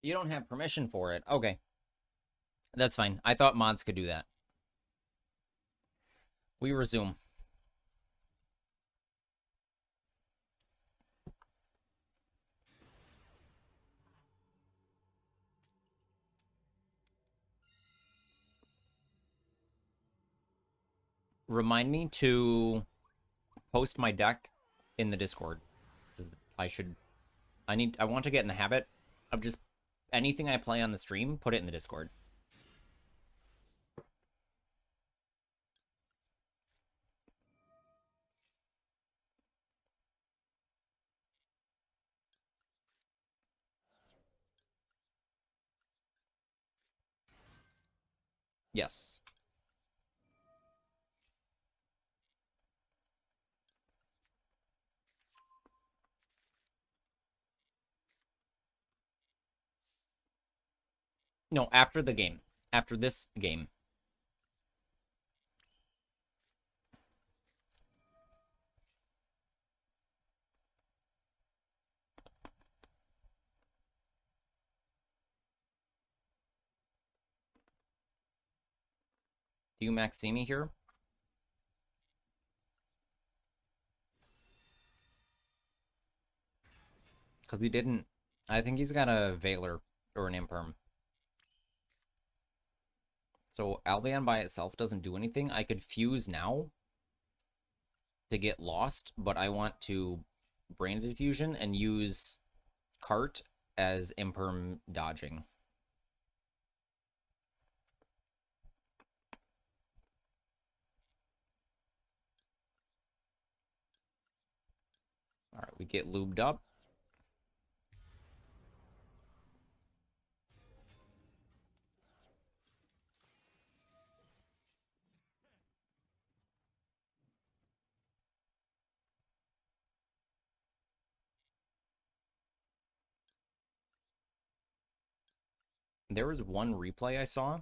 You don't have permission for it. Okay. That's fine. I thought mods could do that. We resume. Remind me to post my deck in the Discord. I want to get in the habit of just anything I play on the stream, put it in the Discord. Yes. No, after the game. After this game. Do you, Max, see me here? Because he didn't... I think he's got a Veiler or an Imperm. So Albion by itself doesn't do anything. I could fuse now to get lost, but I want to Braindead fusion and use Cart as Imperm dodging. Alright, we get lubed up. There was one replay I saw,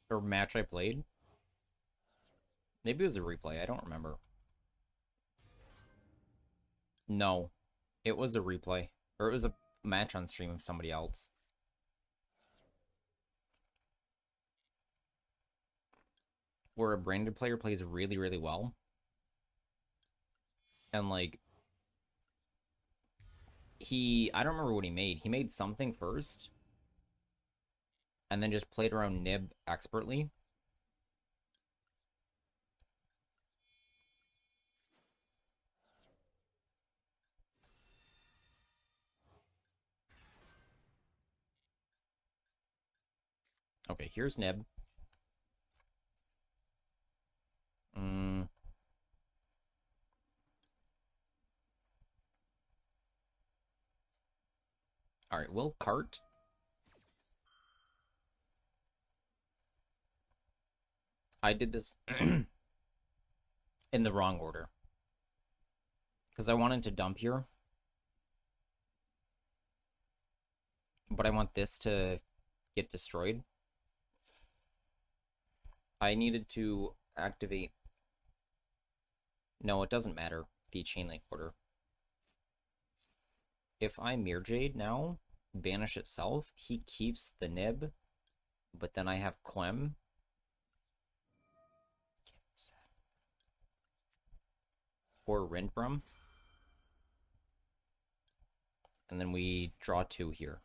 or match I played. Maybe it was a replay, I don't remember. No, it was a replay. Or it was a match on stream of somebody else. Where a branded player plays really, really well. And, like, I don't remember what he made. He made something first. And then just played around Nib expertly. Okay, here's Nib. Alright, we'll cart. I did this in the wrong order. Because I wanted to dump here. But I want this to get destroyed. I needed to activate... No, it doesn't matter, the chain link order. If I Mirror Jade now, banish itself, he keeps the Nib, but then I have Quem. Or Rindbrum. And then we draw 2 here.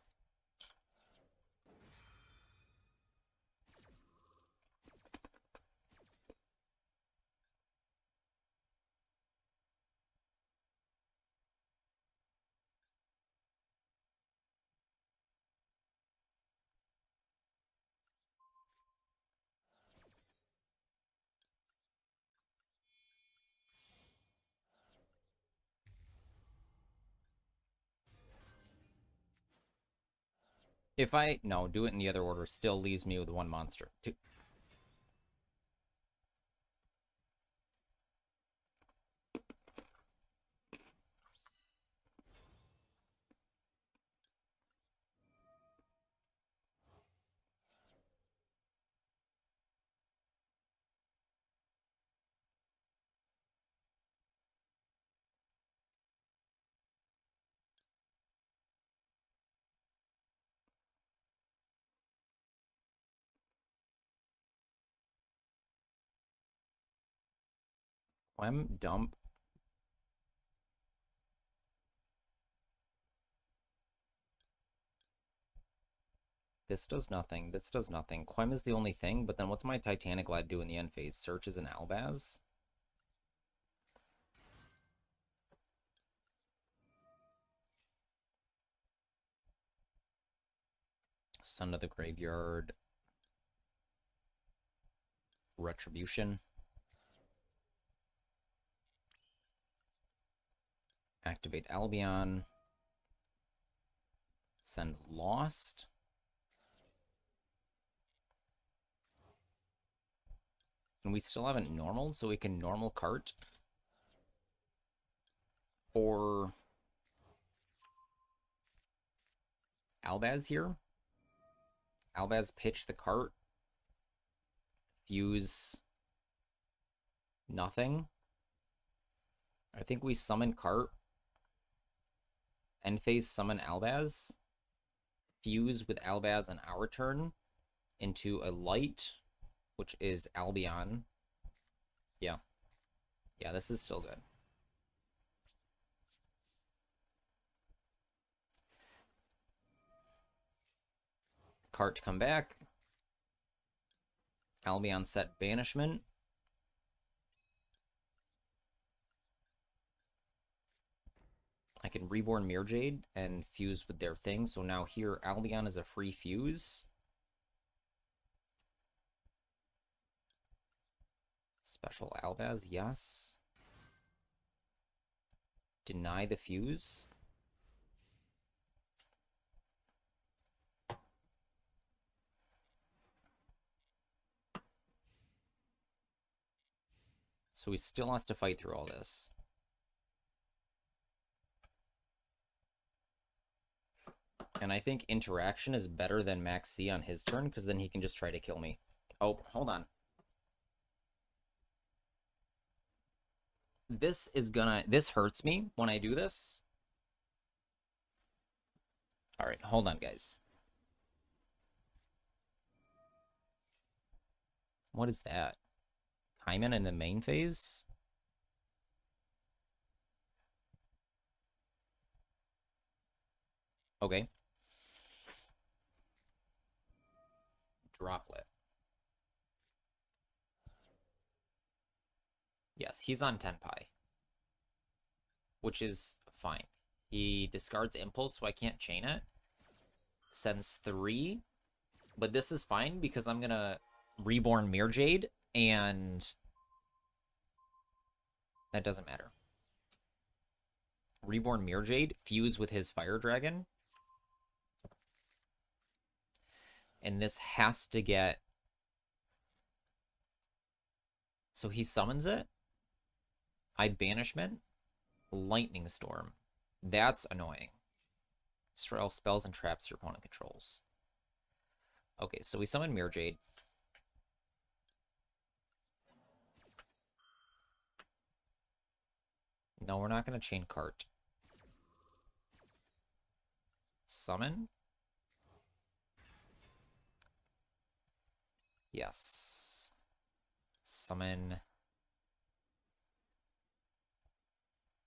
If I... No, do it in the other order. Still leaves me with 1 monster. 2. Quem, dump. This does nothing. This does nothing. Quem is the only thing, but then what's my Titanic Lad do in the end phase? Searches an Albaz? Send to the graveyard. Retribution. Activate Albion. Send Lost. And we still haven't normaled, so we can normal cart. Or Albaz here. Albaz pitch the cart. Fuse nothing. I think we summon cart. End phase summon Albaz. Fuse with Albaz on our turn into a light, which is Albion. Yeah. Yeah, this is still good. Cart come back. Albion set banishment. I can reborn Mirjade and fuse with their thing. So now here Albion is a free fuse. Special Albaz, yes. Deny the fuse. So he still has to fight through all this. And I think interaction is better than Max C on his turn, because then he can just try to kill me. Oh, hold on. This hurts me when I do this. All right, hold on, guys. What is that? Hyman in the main phase? Okay. Droplet. Yes, he's on Tenpai. Which is fine. He discards Impulse, so I can't chain it. Sends 3. But this is fine, because I'm gonna reborn Mirjade, and that doesn't matter. Reborn Mirjade, fuse with his Fire Dragon. And this has to get... So he summons it. I banishment. Lightning Storm. That's annoying. Destroy all spells and traps your opponent controls. Okay, so we summon Mirjade. No, we're not going to chain cart. Summon. Yes. Summon.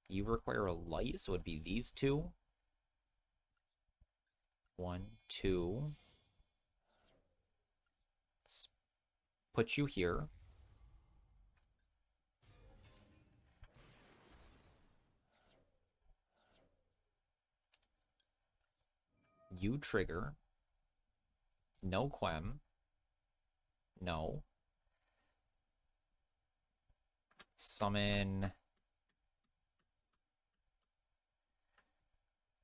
You require a light, so it'd be these two. 1, 2. Let's put you here. You trigger. No Quem. No. Summon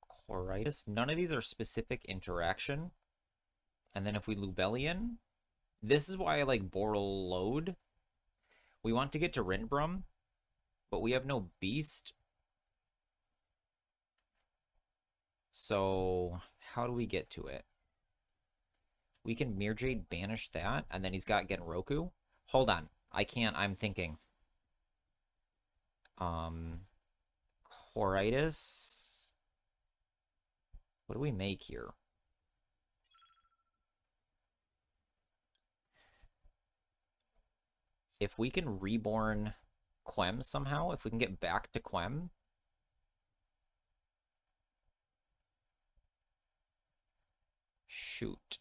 Chloritis. None of these are specific interaction. And then if we Lubellion, this is why I like Boral Load. We want to get to Rinbrum, but we have no Beast. So how do we get to it? We can Mirjade banish that, and then he's got Genroku. Hold on. I can't. I'm thinking. Chloritis. What do we make here? If we can reborn Quem somehow, if we can get back to Quem. Shoot.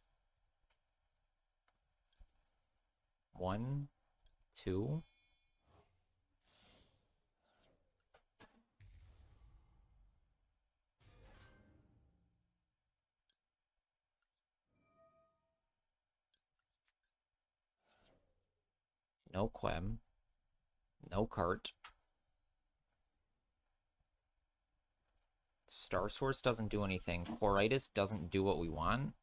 1, 2. No Quem. No Cart. Star Source doesn't do anything. Chloritis doesn't do what we want.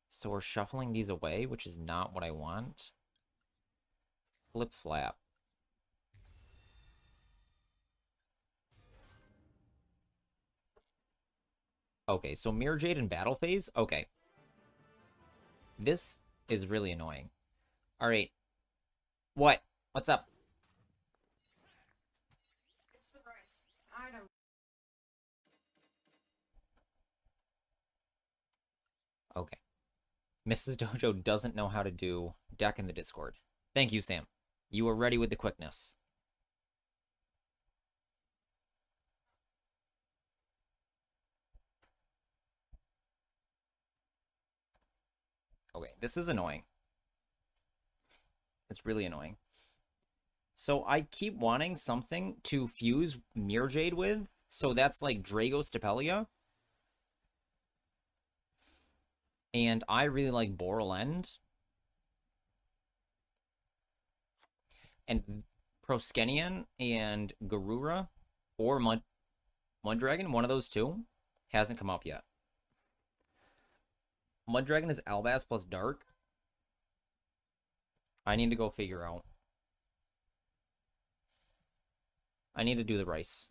So we're shuffling these away, which is not what I want. Flip Flap. Okay, so Mirror Jade in battle phase? Okay. This is really annoying. Alright. What? What's up? It's the rice. I don't. Okay. Mrs. Dojo doesn't know how to do deck in the Discord. Thank you, Sam. You were ready with the quickness. Okay, this is annoying. It's really annoying. So I keep wanting something to fuse Mirror Jade with. So that's like Drago Stapelia. And I really like Borland. And Proskenian and Garura or Muddragon, one of those two, hasn't come up yet. Muddragon is Albaz plus Dark. I need to go figure out. I need to do the rice.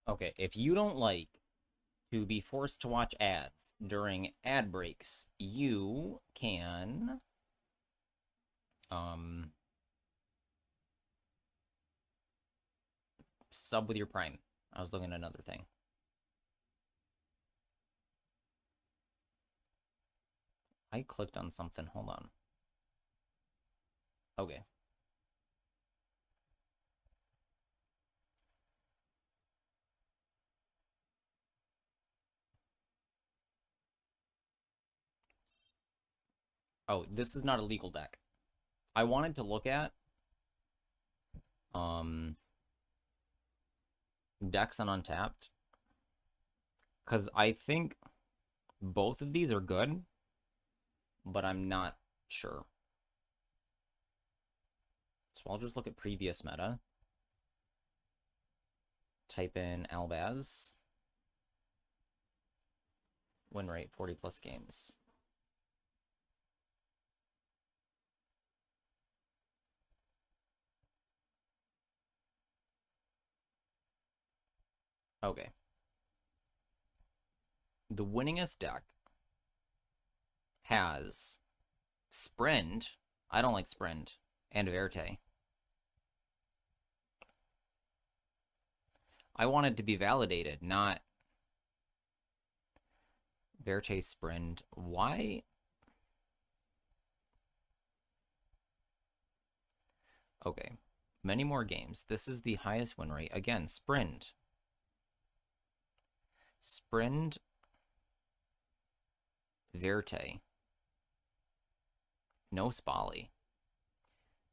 Okay, if you don't like to be forced to watch ads during ad breaks, you can sub with your Prime. I was looking at another thing. I clicked on something. Hold on. Okay. Oh, this is not a legal deck. I wanted to look at decks on Untapped, because I think both of these are good, but I'm not sure. So I'll just look at previous meta. Type in Albaz. Win rate 40 plus games. Okay. The winningest deck has Sprint. I don't like Sprint. And Verte. I want it to be validated, not Verte Sprint. Why? Okay. Many more games. This is the highest win rate. Again, Sprint. Sprint Verte. No Spali.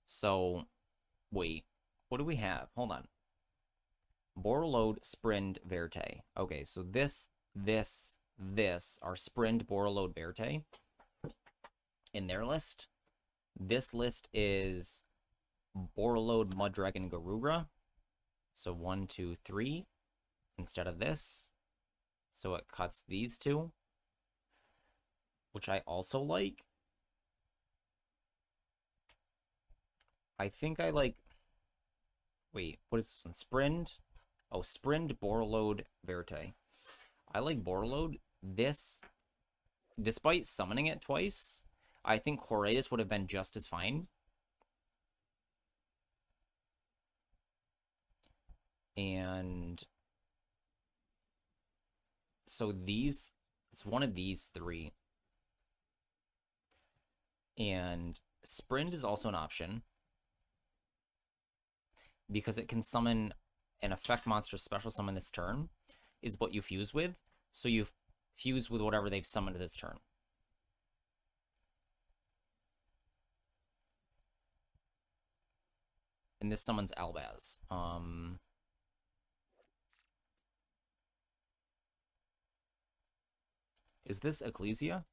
So, wait. What do we have? Hold on. Borreload, Sprint, Verte. Okay, so this are Sprint, Borreload, Verte in their list. This list is Borreload, Muddragon, Garura. So 1, 2, 3 instead of this. So it cuts these two, which I also like. I think I like... Wait, what is this one? Sprint? Oh, Sprint, Borreload, Verte. I like Borreload. This, despite summoning it twice, I think Horridus would have been just as fine. And so these, it's one of these three. And Sprint is also an option because it can summon an effect monster special summon this turn, is what you fuse with. So you fuse with whatever they've summoned this turn. And this summons Albaz. Is this Ecclesia?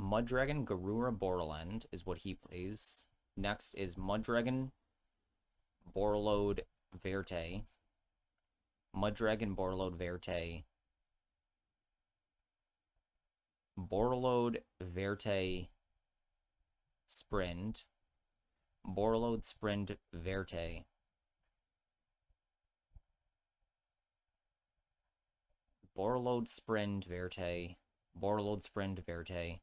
Muddragon, Garura, Borderland is what he plays. Next is Muddragon, Borreload, Verte. Muddragon, Borreload, Verte. Borreload, Verte, Sprint. Borreload, Sprint, Verte. Borreload, Sprint, Verte. Borreload, Sprint, Verte.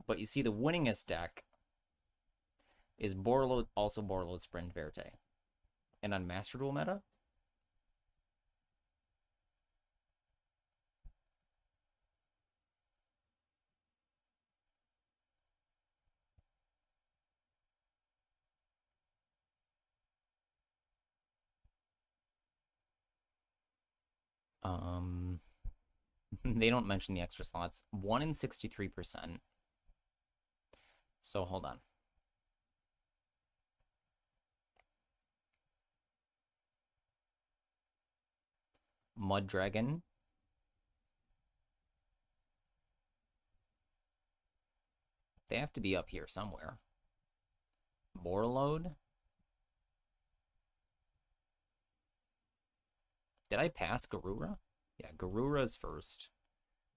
But you see, the winningest deck is Borreload, also Borreload, Sprint, Verte. And on Master Duel meta, they don't mention the extra slots. 1 in 63%. So hold on. Muddragon. They have to be up here somewhere. Borreload. Did I pass Garura? Yeah, Garura's first.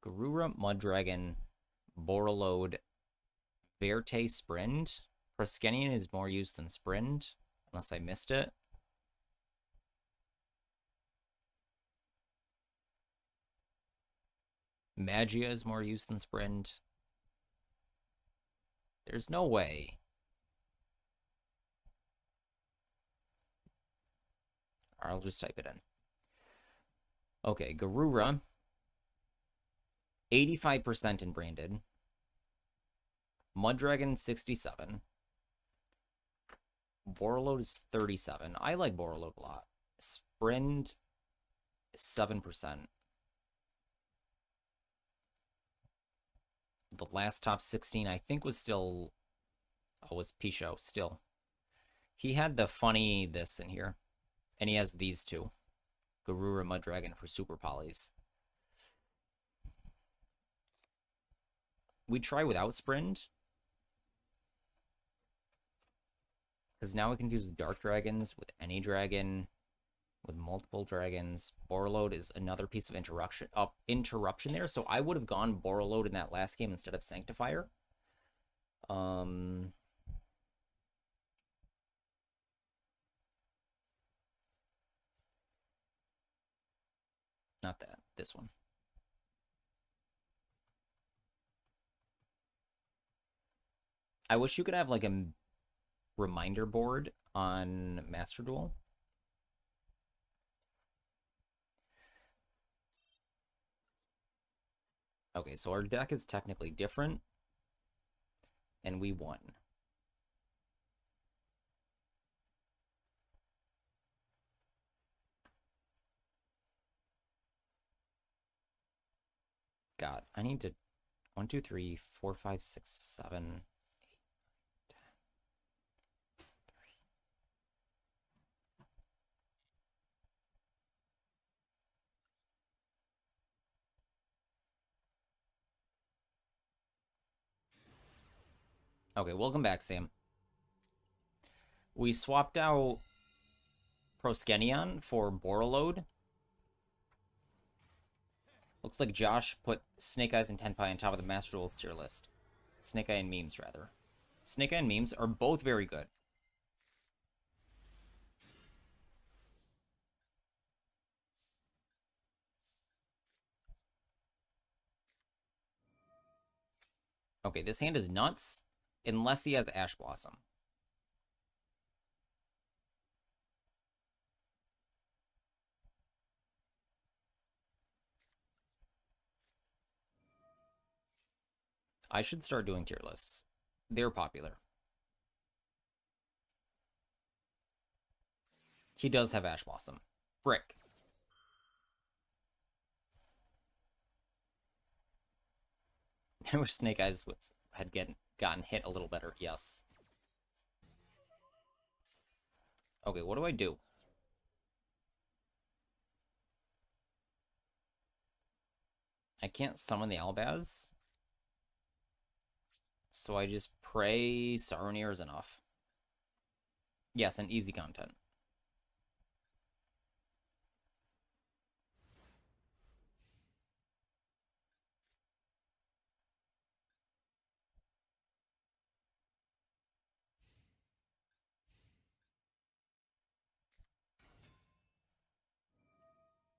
Garura, Muddragon, Borreload, Verte, Sprint. Proskenian is more used than Sprint, unless I missed it. Magia is more used than Sprint. There's no way. I'll just type it in. Okay, Garura. 85% in Braindead. Muddragon, 67. Borreload is 37. I like Borreload a lot. Sprint, 7%. The last top 16, I think, was still... Oh, was Pichot, still. He had the funny this in here. And he has these two. Garura, Muddragon for super polys. We try without Sprint. Because now we can use Dark Dragons with any dragon, with multiple dragons. Borreload is another piece of interruption there. So I would have gone Borreload in that last game instead of Sanctifier. Not that. This one. I wish you could have like a reminder board on Master Duel. Okay, so our deck is technically different, and we won. God, I need to 1, 2, 3, 4, 5, 6, 7, 8, 10. Okay, welcome back, Sam. We swapped out Proskenion for Borreload. Looks like Josh put Snake Eyes and Tenpai on top of the Master Duels tier list. Snake Eye and Memes, rather. Snake Eye and Memes are both very good. Okay, this hand is nuts, unless he has Ash Blossom. I should start doing tier lists. They're popular. He does have Ash Blossom. Frick. I wish Snake Eyes had gotten hit a little better. Yes. Okay, what do I do? I can't summon the Albaz. So I just pray Saronir is enough. Yes, and easy content.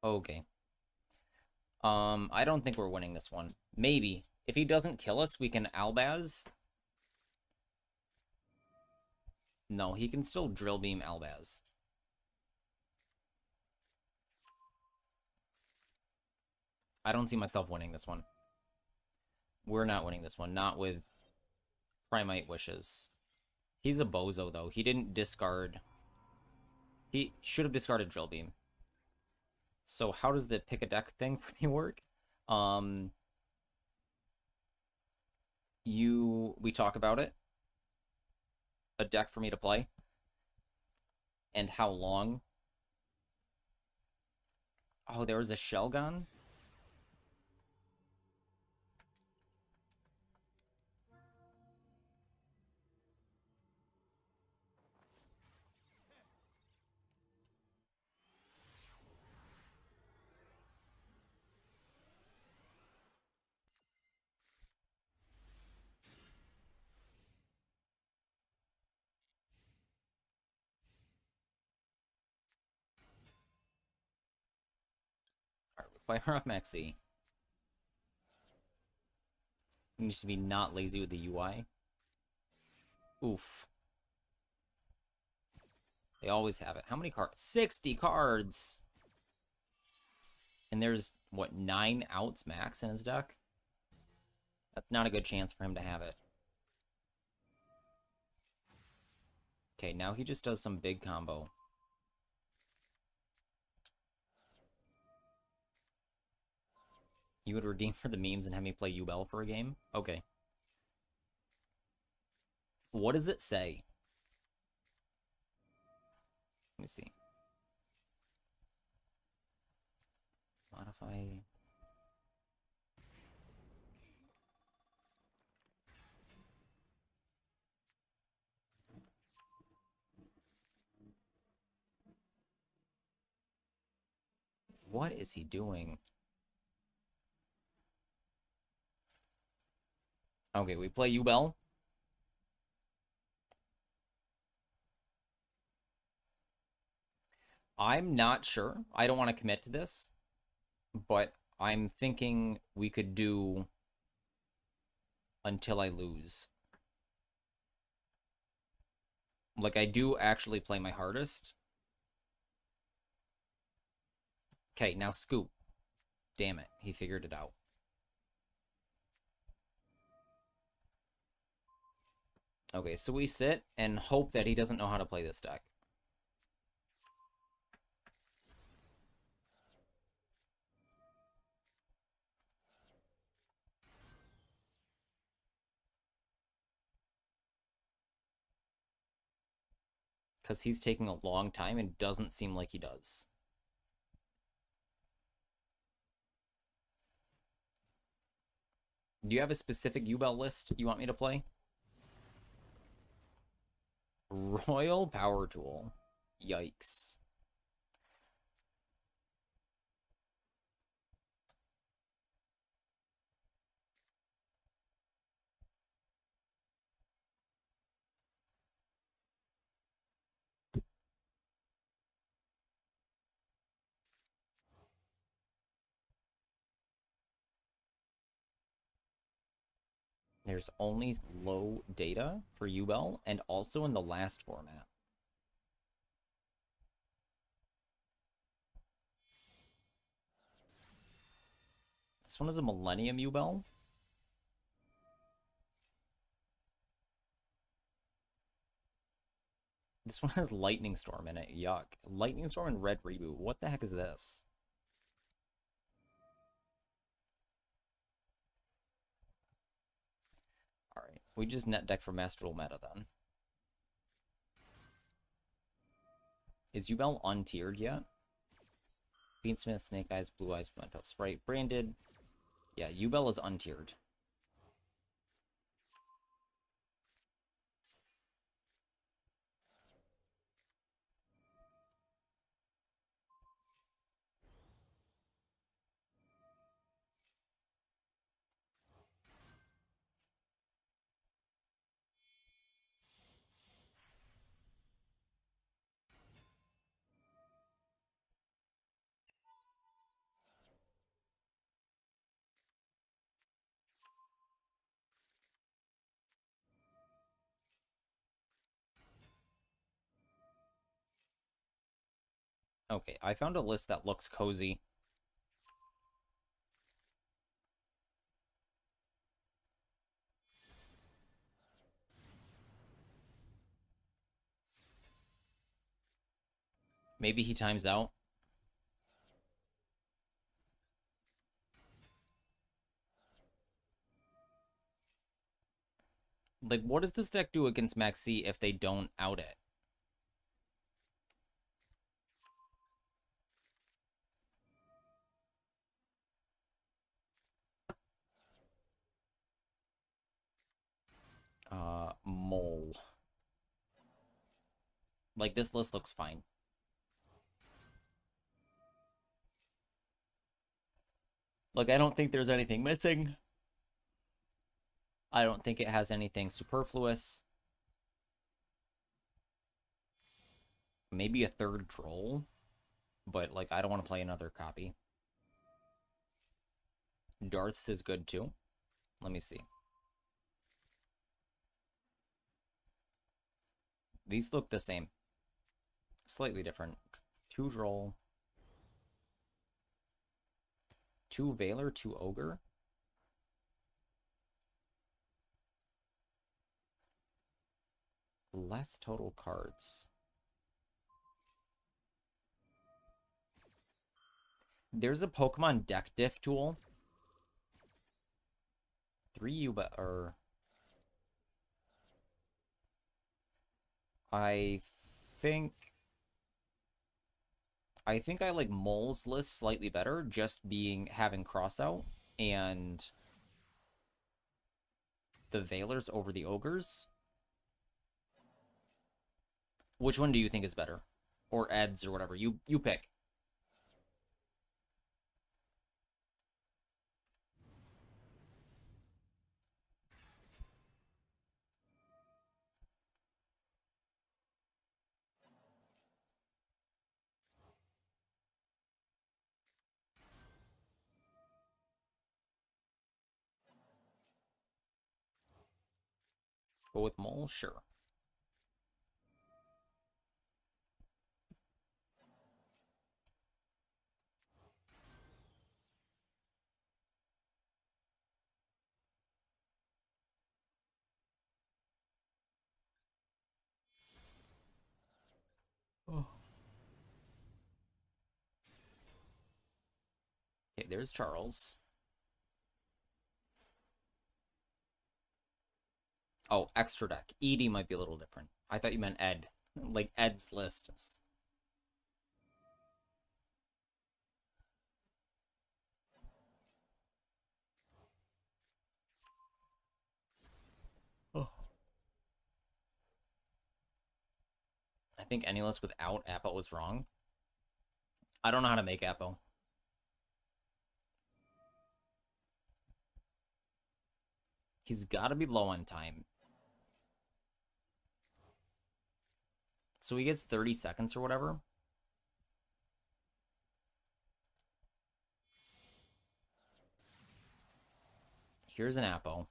Okay. I don't think we're winning this one. Maybe. If he doesn't kill us, we can Albaz. No, he can still Drill Beam Albaz. I don't see myself winning this one. We're not winning this one. Not with Primite Wishes. He's a bozo, though. He didn't discard. He should have discarded Drill Beam. So how does the pick a deck thing for me work? We talk about it. A deck for me to play. And how long. Oh, there was a Shelgon? Alright, fire off Maxi. He needs to be not lazy with the UI. Oof. They always have it. How many cards? 60 cards! And there's, what, 9 outs max in his deck? That's not a good chance for him to have it. Okay, now he just does some big combo. You would redeem for the memes and have me play Belle for a game? Okay. What does it say? Let me see. Modify. What is he doing? Okay, we play Belle. I'm not sure. I don't want to commit to this, but I'm thinking we could do until I lose. Like, I do actually play my hardest. Okay, now Scoop. Damn it, he figured it out. Okay, so we sit and hope that he doesn't know how to play this deck. Because he's taking a long time and doesn't seem like he does. Do you have a specific Ubel list you want me to play? Royal Power Tool. Yikes. There's only low data for Ubel and also in the last format. This one is a Millennium Ubel. This one has Lightning Storm in it. Yuck. Lightning Storm and Red Reboot. What the heck is this? Alright. We just net deck for Master Duel meta then. Is Ubel untiered yet? Beansmith, Snake Eyes, Blue Eyes, Pimento Sprite, Braindead. Yeah, Ubel is untiered. Okay, I found a list that looks cozy. Maybe he times out. Like, what does this deck do against Maxi if they don't out it? Mole. Like, this list looks fine. Like, I don't think there's anything missing. I don't think it has anything superfluous. Maybe a third troll, but, like, I don't want to play another copy. Darth's is good, too. Let me see. These look the same. Slightly different. 2 troll. 2 Veiler, 2 Ogre. Less total cards. There's a Pokemon deck diff tool. 3 Uba or I think I like Mole's list slightly better, just having crossout and the Veilers over the Ogres. Which one do you think is better? Or Eds or whatever. You pick. Go with Mole? Sure. there's Charles. Oh, extra deck. Edie might be a little different. I thought you meant Ed. Like Ed's list. Oh. I think any list without Apple was wrong. I don't know how to make Apple. He's got to be low on time. So he gets 30 seconds or whatever. Here's an Apple.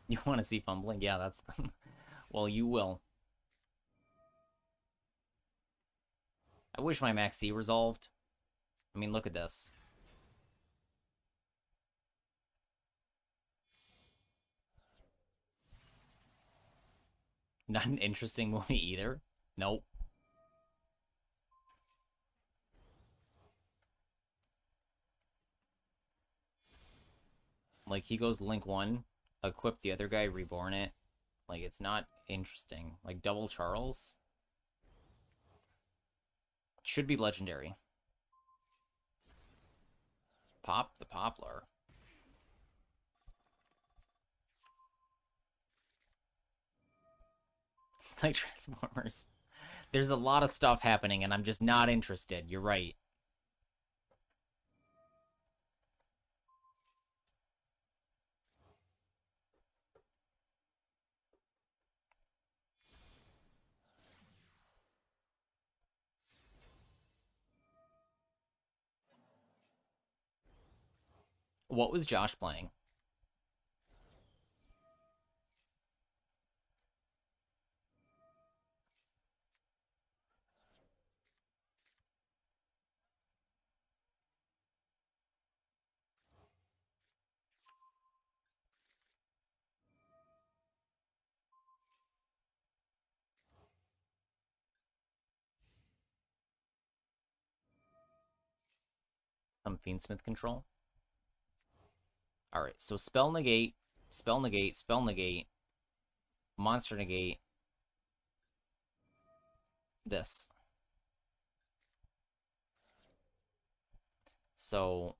You want to see fumbling? Yeah, that's... Well, you will. I wish my Max C resolved. I mean, look at this. Not an interesting movie either. Nope. Like, he goes Link 1, equip the other guy, reborn it. Like, it's not interesting. Like, double Charles should be legendary. Pop the Poplar. It's like Transformers. There's a lot of stuff happening, and I'm just not interested. You're right. What was Josh playing? Some Fiendsmith control? Alright, so spell negate, spell negate, spell negate, monster negate, this. So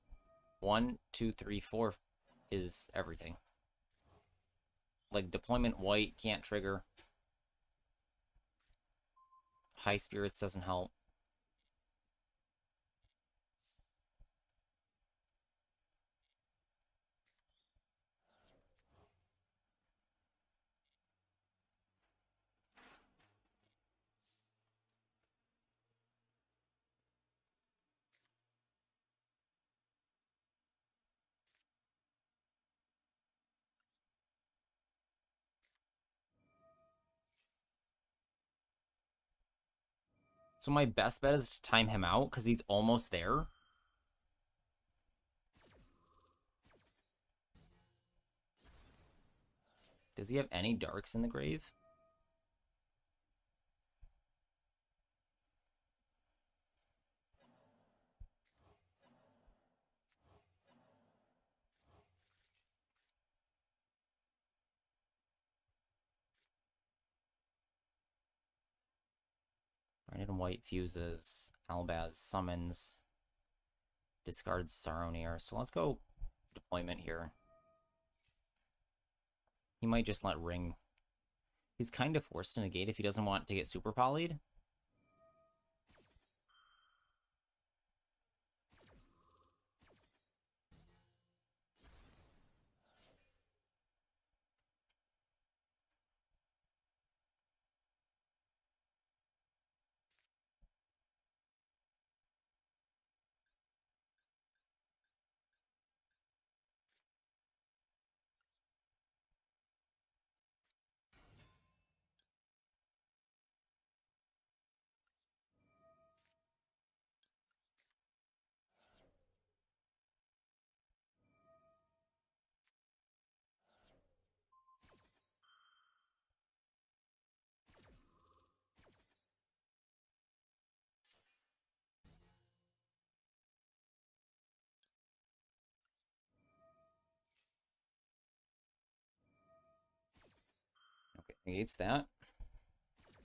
1, 2, 3, 4 is everything. Like deployment white can't trigger. High spirits doesn't help. So my best bet is to time him out because he's almost there. Does he have any darks in the grave? Braindead and white fuses. Albaz summons. Discards Saronir. So let's go deployment here. He might just let ring. He's kind of forced to negate if he doesn't want to get super polyed. Negates that.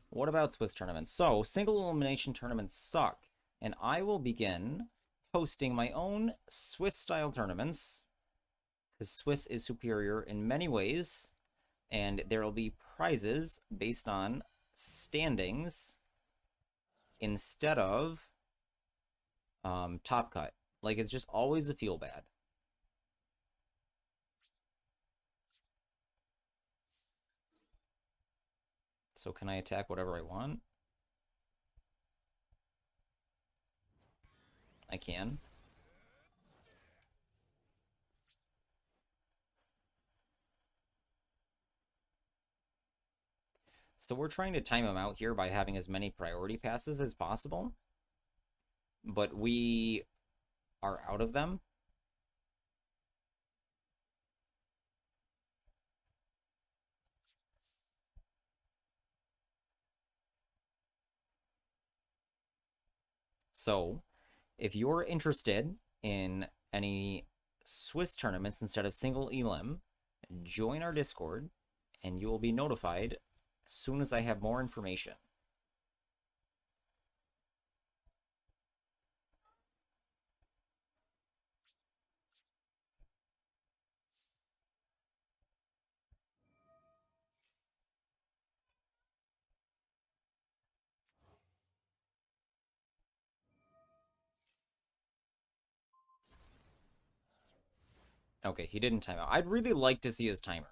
What about Swiss tournaments? So, single elimination tournaments suck, and I will begin hosting my own Swiss-style tournaments, because Swiss is superior in many ways, and there will be prizes based on standings instead of top cut. Like, it's just always a feel bad. So can I attack whatever I want? I can. So we're trying to time him out here by having as many priority passes as possible. But we are out of them. So if you're interested in any Swiss tournaments instead of single elim, join our Discord and you will be notified as soon as I have more information. Okay, he didn't time out. I'd really like to see his timer.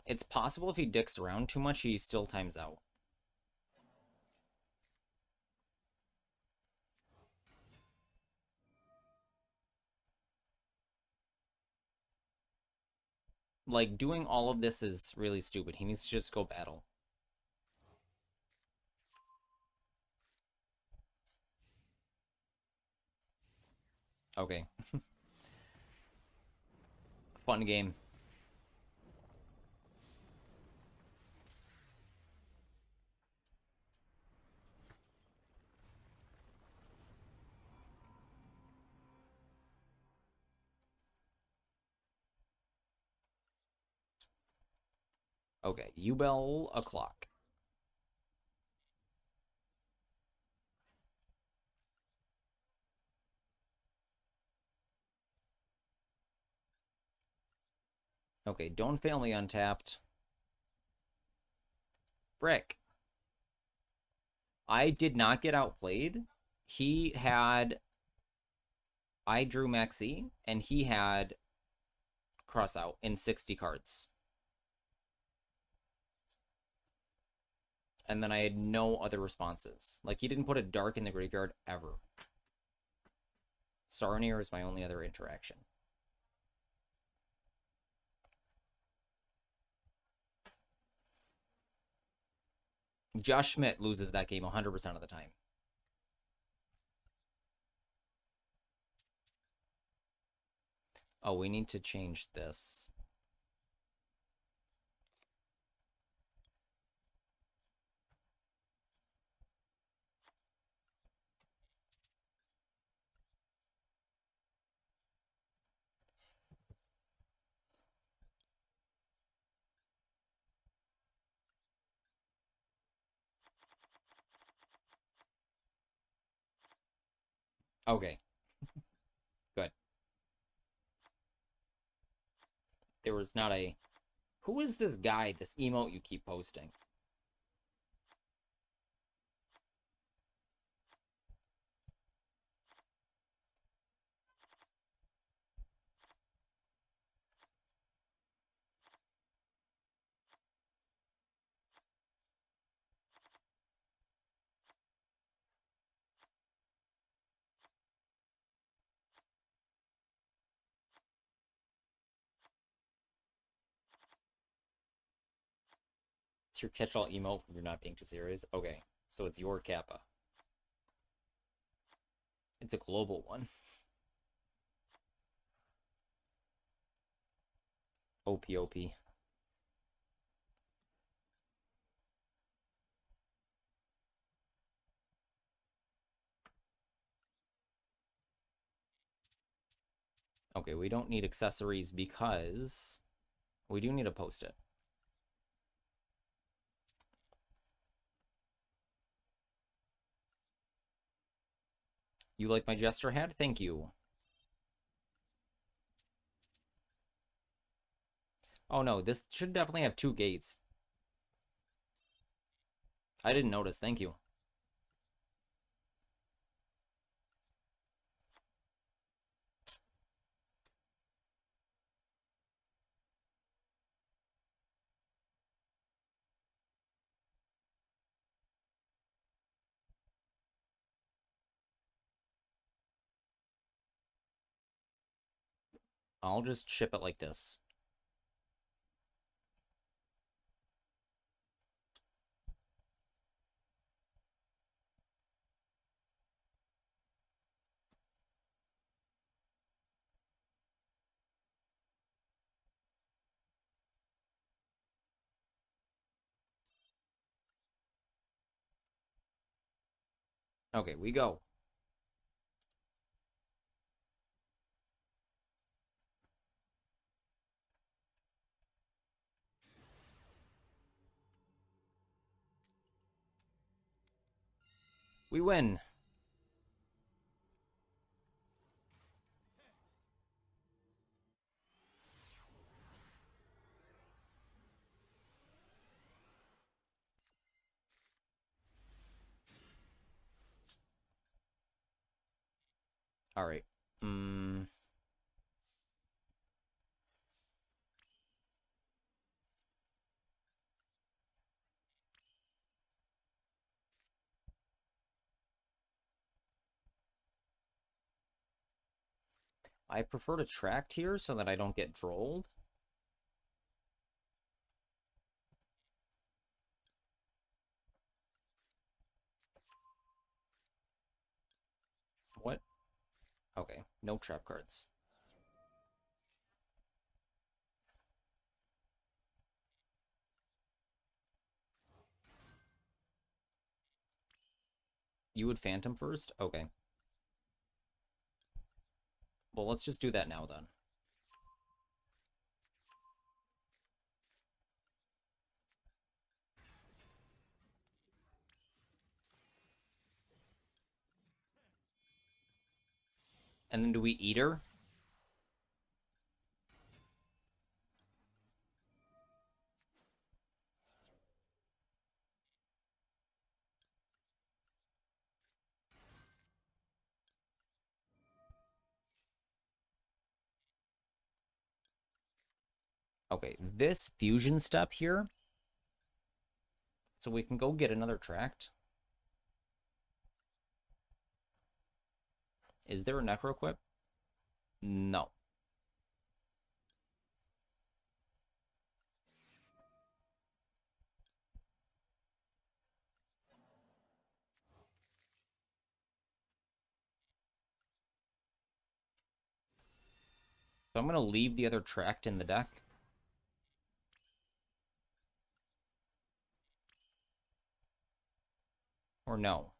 It's possible if he dicks around too much, he still times out. Like, doing all of this is really stupid. He needs to just go battle. Okay. Fun game. Okay, Belle o'clock. Okay, don't fail me untapped. Brick. I did not get outplayed. He had... I drew Maxi, and he had cross out in 60 cards. And then I had no other responses. Like, he didn't put a dark in the graveyard ever. Sarnier is my only other interaction. Josh Schmidt loses that game 100% of the time. Oh, we need to change this. Okay. Good. There was not a... Who is this guy, this emote you keep posting? It's your catch-all emote when you're not being too serious. Okay, so it's your Kappa. It's a global one. OP. Okay, we don't need accessories because we do need to post it. You like my jester hat? Thank you. Oh no, this should definitely have 2 gates. I didn't notice, thank you. I'll just ship it like this. Okay, we go. We win. All right. I prefer to tract here so that I don't get drolled. What? Okay, no trap cards. You would Phantom first? Okay. Well, let's just do that now then. And then do we eat her? Okay, this fusion step here. So we can go get another tract. Is there a necroequip? No. So I'm going to leave the other tract in the deck. Or no.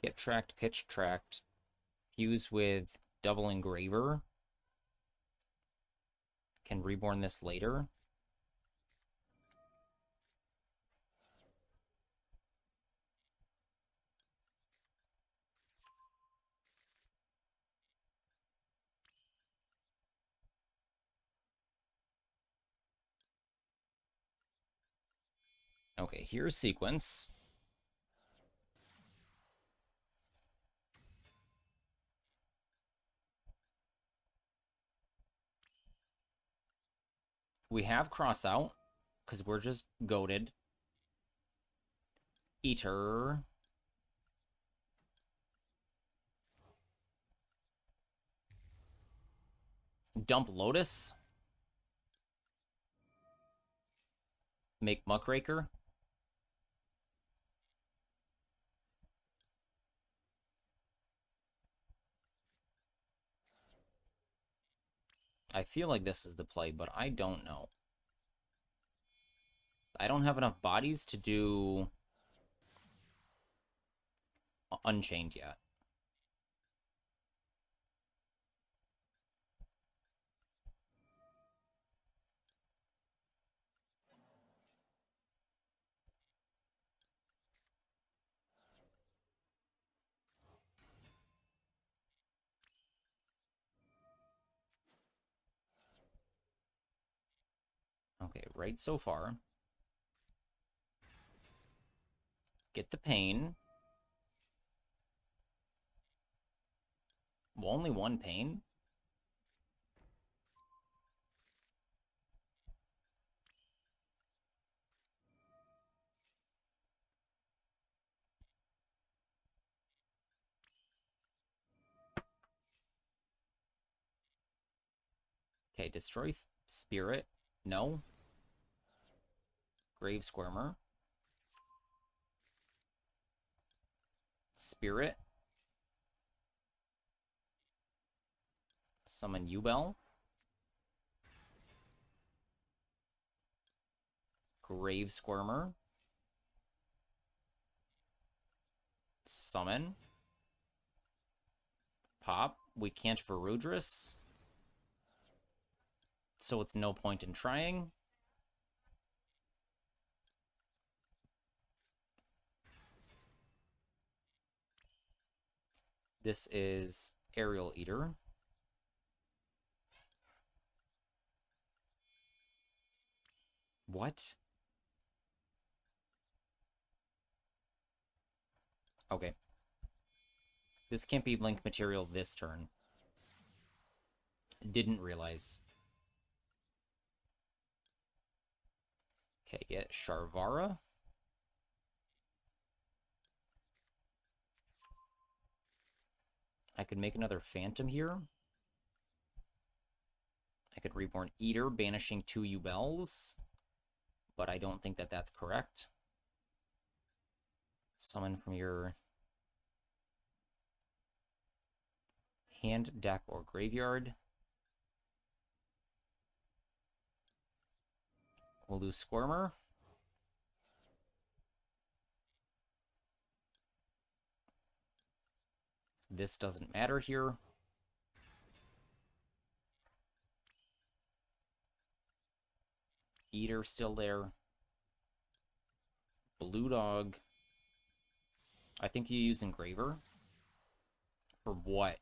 Get tract, pitch tract. Fuse with double engraver. Can reborn this later. Okay, here's sequence. We have cross out because we're just goaded. Eater. Dump Lotus. Make Muckraker. I feel like this is the play, but I don't know. I don't have enough bodies to do Unchained yet. right so far. Get the pain. Well, only one pain? Okay, destroy spirit. No. Grave Squirmer. Spirit. Summon Belle. Grave Squirmer. Summon. Pop. We can't Varudris. So it's no point in trying. This is Aerial Eater. What? Okay. This can't be link material this turn. Didn't realize. Okay, get Sharvara. I could make another Phantom here. I could Reborn Eater, banishing 2 Belles, but I don't think that that's correct. Summon from your hand, deck, or graveyard. We'll do Squirmer. This doesn't matter here. Eater still there. Blue Dog. I think you use Engraver. For what?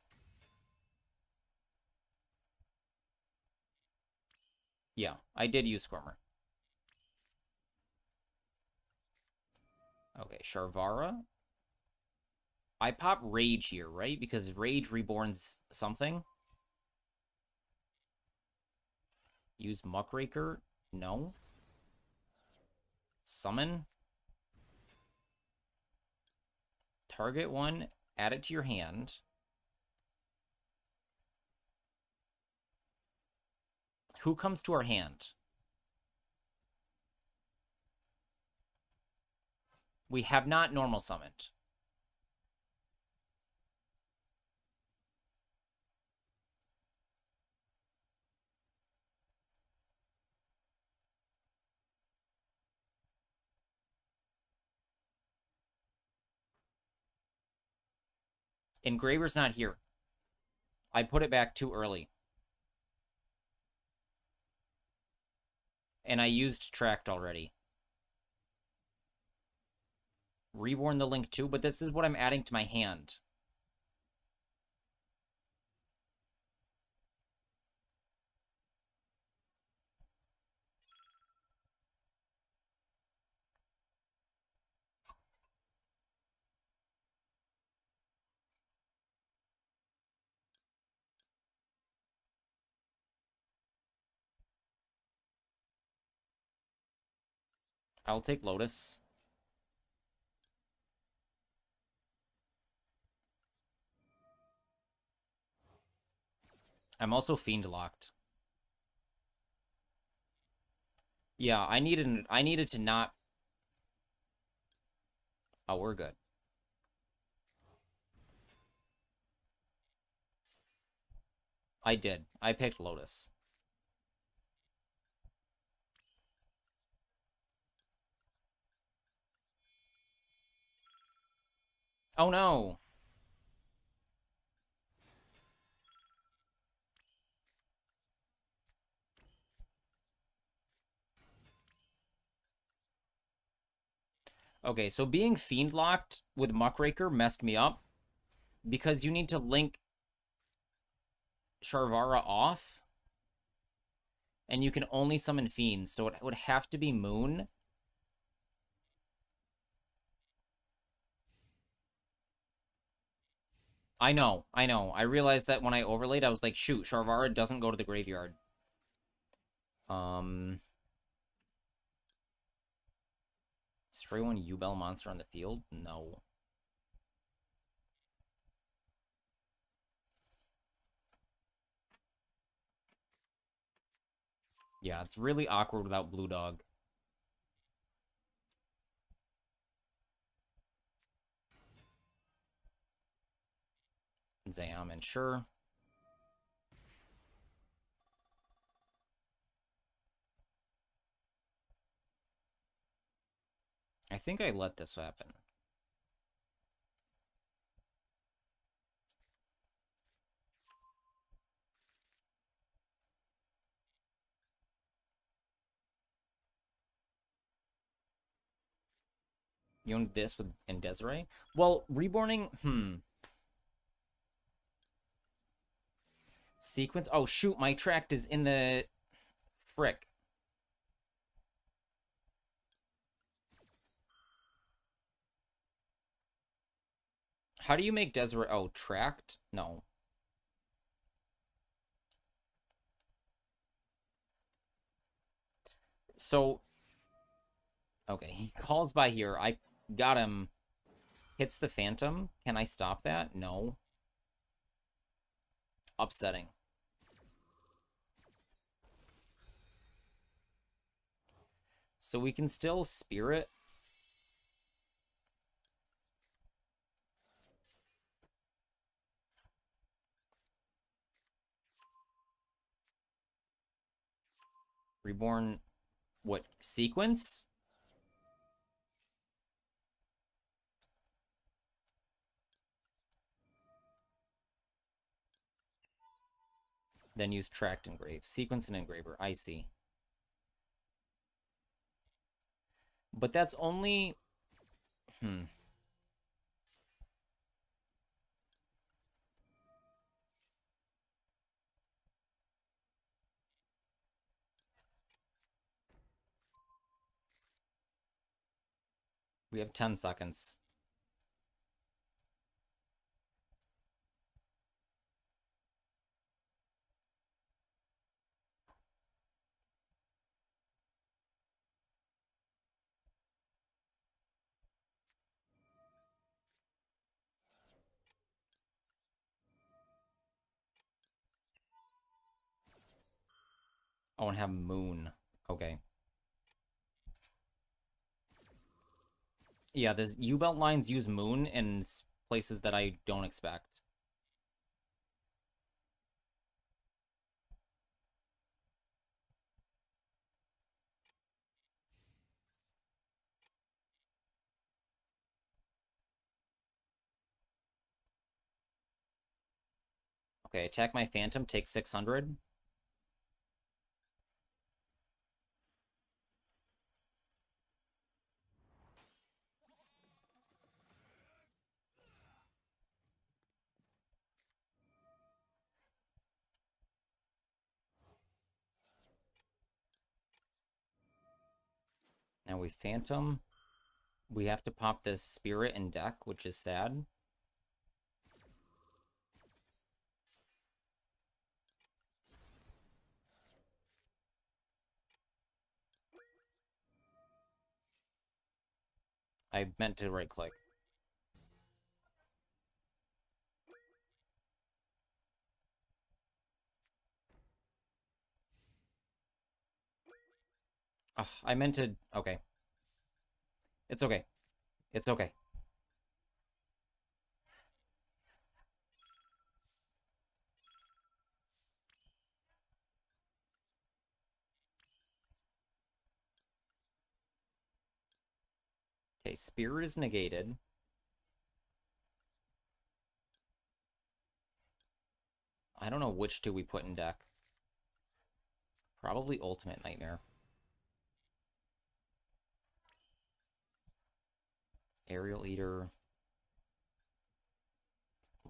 Yeah, I did use Squirmer. Okay, Sharvara. I pop Rage here, right? Because Rage reborns something. Use Muckraker. No. Summon. Target one, add it to your hand. Who comes to our hand? We have not normal summoned. Engraver's not here. I put it back too early. And I used Tracked already. Reborn the link too, but this is what I'm adding to my hand. I'll take Lotus. I'm also Fiend locked. Yeah, I needed to not. Oh, we're good. I did. I picked Lotus. Oh no. Okay, so being Fiend locked with Muckraker messed me up because you need to link Sharvara off. And you can only summon fiends, so it would have to be Moon. I know. I realized that when I overlaid, I was like, shoot, Sharvara doesn't go to the graveyard. Stray one U-Bell monster on the field? No. Yeah, it's really awkward without Blue Dog. Zayaman, sure. I think I let this happen. You own this with in Desiree? Well, reborning, Sequence. Oh shoot, my tract is in the frick. How do you make Desiree? Oh, tract? No. So, okay, he calls by here. I got him. Hits the Phantom. Can I stop that? No. Upsetting. So we can still Spirit. Reborn. What? Sequence? Then use Tract Engrave. Sequence and Engraver. I see. But that's only... We have 10 seconds. Oh, and have Moon. Okay. Yeah, the U-Belt lines use Moon in places that I don't expect. Okay, attack my Phantom, take 600. Now we Phantom. We have to pop this Spirit in deck, which is sad. I meant to right-click. Ugh, I meant to... Okay. It's okay. It's okay. Okay, Spirit is negated. I don't know which two we put in deck. Probably Ultimate Nightmare. Aerial Eater.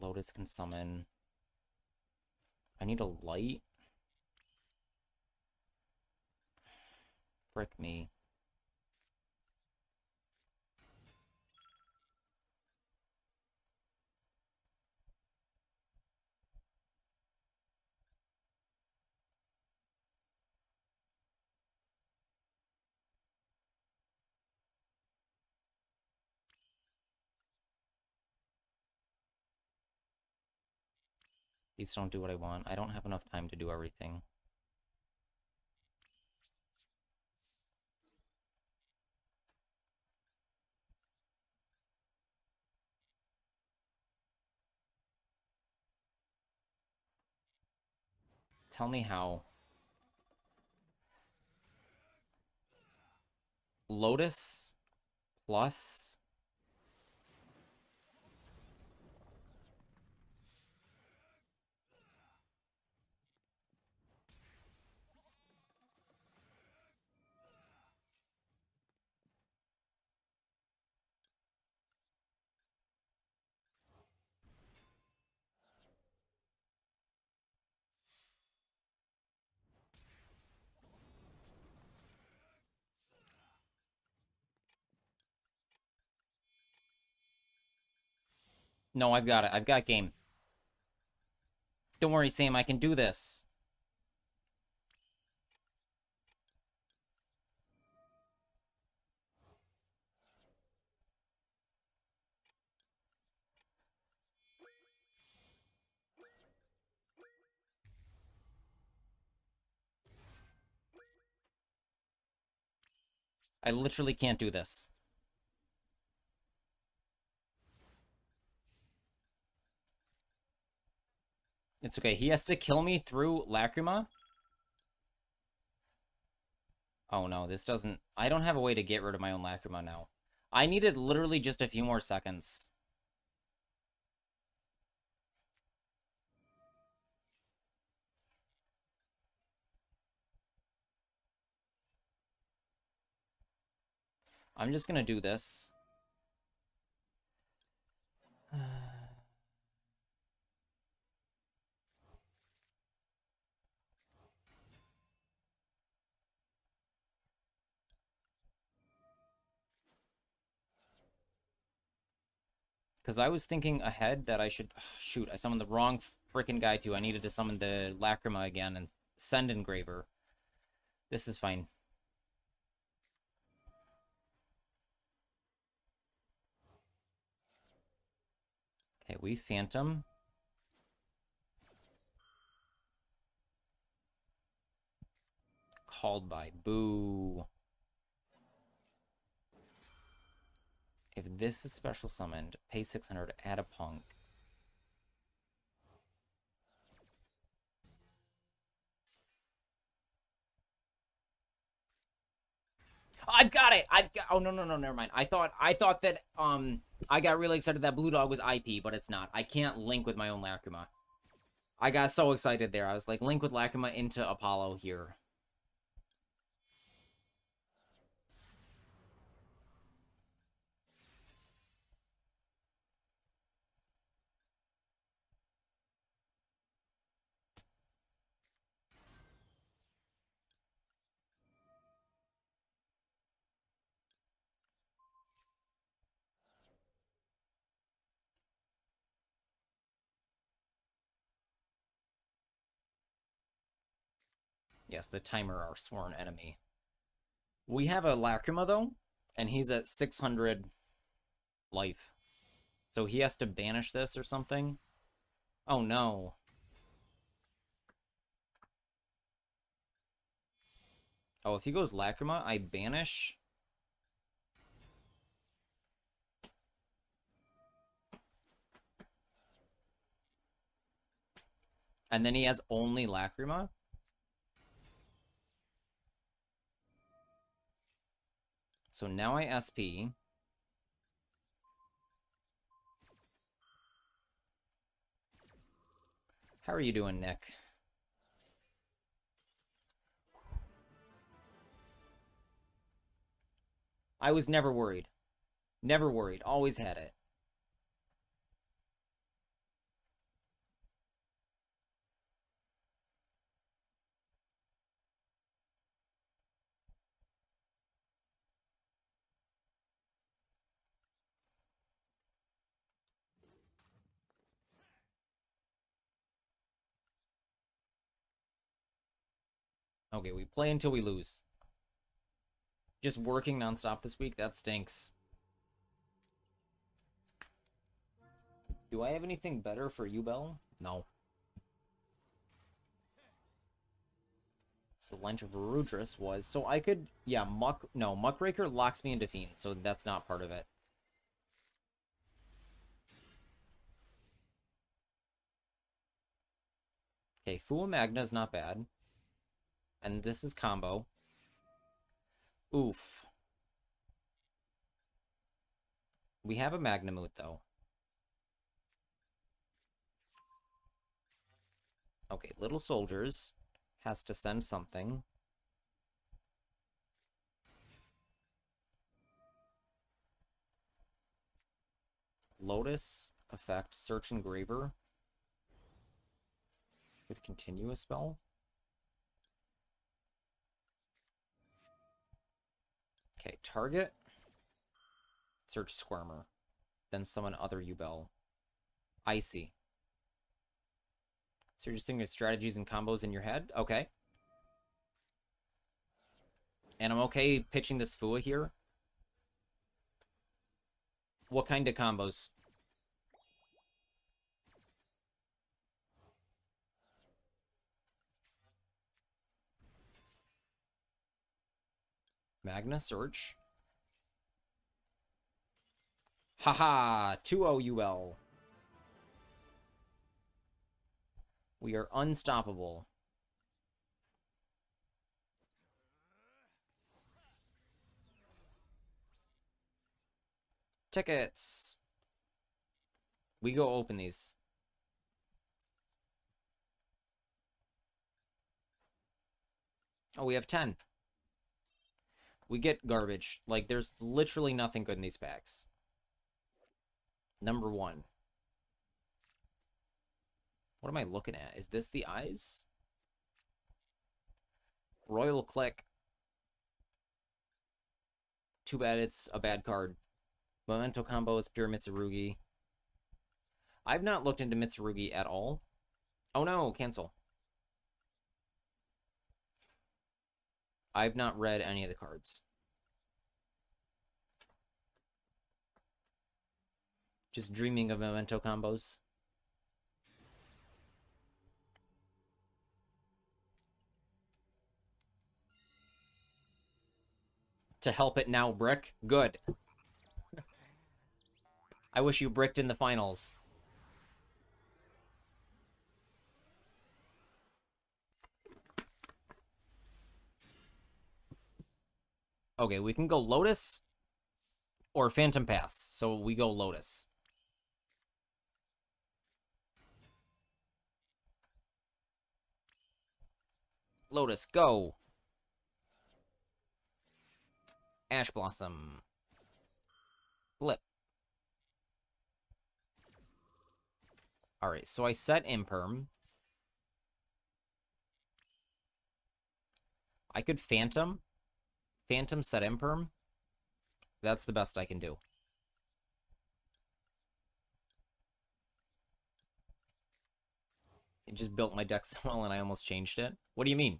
Lotus can summon. I need a light. Frick me. Please don't do what I want. I don't have enough time to do everything. Tell me how. Lotus plus... No, I've got it. I've got game. Don't worry, Sam. I can do this. I literally can't do this. It's okay. He has to kill me through Lacrima? Oh no, this doesn't... I don't have a way to get rid of my own Lacrima now. I needed literally just a few more seconds. I'm just gonna do this. Because I was thinking ahead that I should... Shoot, I summoned the wrong freaking guy too. I needed to summon the Lacrima again and send Engraver. This is fine. Okay, we Phantom. Called by. Boo. If this is special summoned, pay 600, add a punk. I've got it. I've got... Oh, no, never mind. I thought that I got really excited that Blue Dog was IP, but it's not. I can't link with my own Lacrima. I got so excited there. I was like, link with Lacrima into Apollo here. Yes, the Timer, our sworn enemy. We have a Lacrima, though, and he's at 600 life. So he has to banish this or something. Oh, no. Oh, if he goes Lacrima, I banish. And then he has only Lacrima. So now I SP. How are you doing, Nick? I was never worried. Never worried. Always had it. Okay, we play until we lose. Just working nonstop this week, that stinks. Do I have anything better for you, Belle? No. So Lent of Rudris was... So I could... Yeah, Muckraker locks me into Fiend, so that's not part of it. Okay, Fua Magna is not bad. And this is combo. Oof. We have a Magnemute, though. Okay, Little Soldiers has to send something. Lotus effect, Search Engraver with continuous spell. Okay, target, search Squirmer, then summon other Ubel. Icy. So you're just thinking of strategies and combos in your head? Okay. And I'm okay pitching this Fua here. What kind of combos? Magna Search. Haha! 2-0 UL. We are unstoppable. Tickets! We go open these. Oh, we have 10. We get garbage. Like, there's literally nothing good in these packs. Number 1. What am I looking at? Is this the eyes? Royal Click. Too bad it's a bad card. Memento combo is pure Mitsurugi. I've not looked into Mitsurugi at all. Oh no, cancel. I've not read any of the cards. Just dreaming of Memento combos. To help it now, Brick. Good. I wish you bricked in the finals. Okay, we can go Lotus or Phantom Pass. So we go Lotus. Lotus, go. Ash Blossom. Flip. Alright, so I set Imperm. I could Phantom. Phantom set Imperm. That's the best I can do. It just built my deck so well and I almost changed it. What do you mean?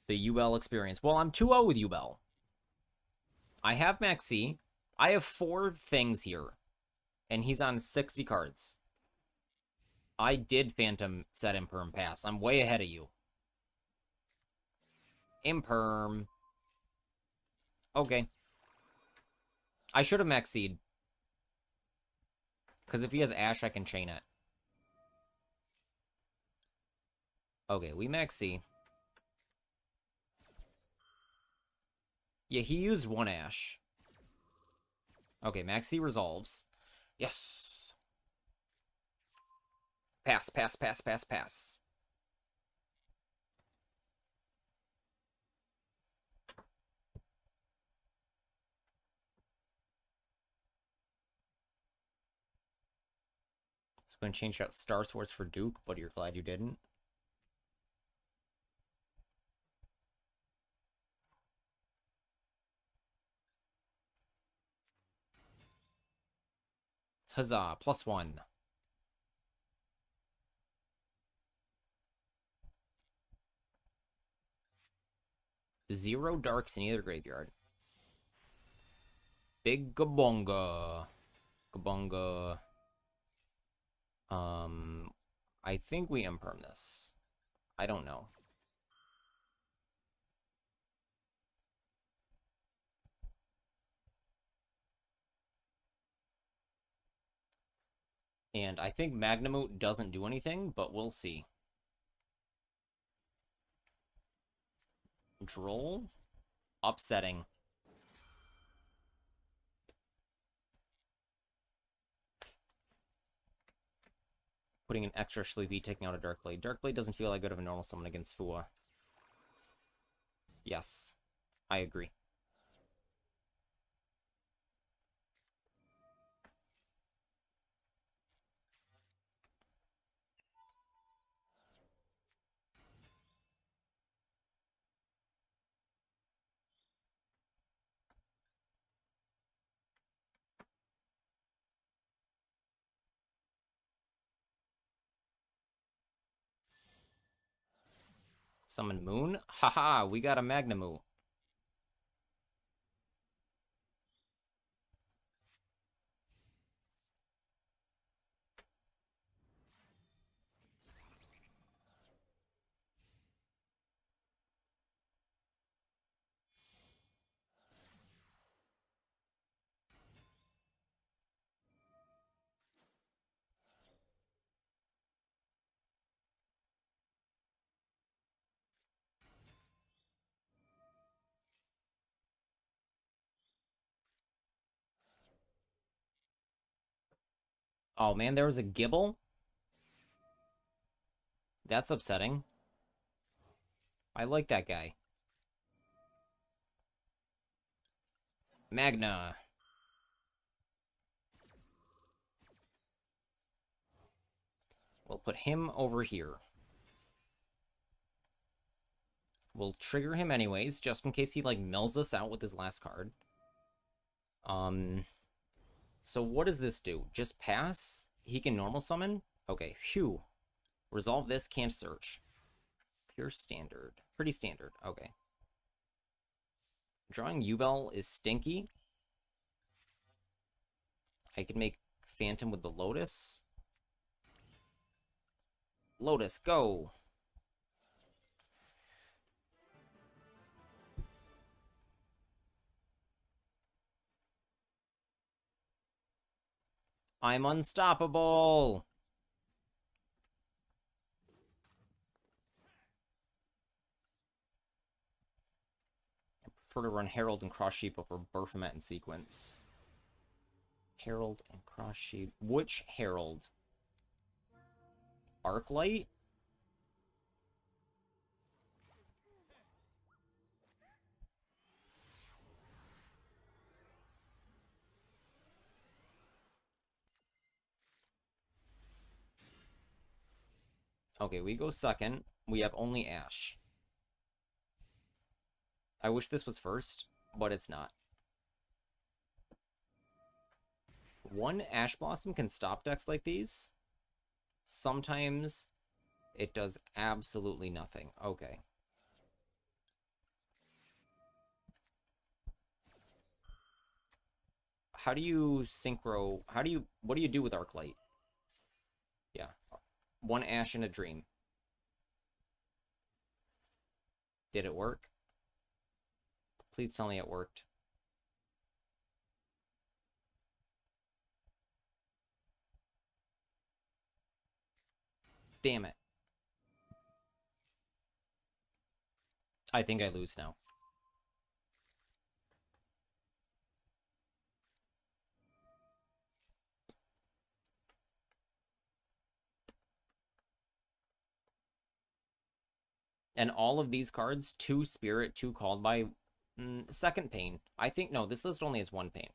The UL experience. Well, I'm 2-0 with UL. I have Maxi. I have 4 things here. And he's on 60 cards. I did Phantom set Imperm pass. I'm way ahead of you. Imperm. Okay. I should have Maxi'd. Because if he has Ash, I can chain it. Okay, we Maxi. Yeah, he used 1 Ash. Okay, Maxi resolves. Yes! Pass, pass, pass, pass, pass. So I'm going to change out Star Swords for Duke, but you're glad you didn't. Huzzah, +1. 0 darks in either graveyard. Big Gabonga. Gabonga. I think we imperm this. I don't know. And I think Magnamoot doesn't do anything, but we'll see. Droll. Upsetting. Putting an extra Sleepy, taking out a Darkblade. Darkblade doesn't feel that good of a normal summon against Fua. Yes, I agree. Summon Moon? Haha, we got a Magnamoo. Oh man, there was a Gibble? That's upsetting. I like that guy. Magna. We'll put him over here. We'll trigger him anyways, just in case he, like, mills us out with his last card. So what does this do? Just pass? He can normal summon? Okay, phew. Resolve this, can't search. Pure standard. Pretty standard, okay. Drawing Yubel is stinky. I could make Phantom with the Lotus. Lotus, go! I'm unstoppable! I prefer to run Herald and Cross Sheep over Baphomet in sequence. Herald and Cross Sheep. Which Herald? Arclight? Okay, we go second. We have only Ash. I wish this was first, but it's not. One Ash Blossom can stop decks like these. Sometimes it does absolutely nothing. Okay. How do you synchro? What do you do with Arclight? Yeah. One Ash in a Dream. Did it work? Please tell me it worked. Damn it. I think I lose now. And all of these cards, 2 Spirit, 2 Called by, second Pain. I think, no, this list only has 1 Pain.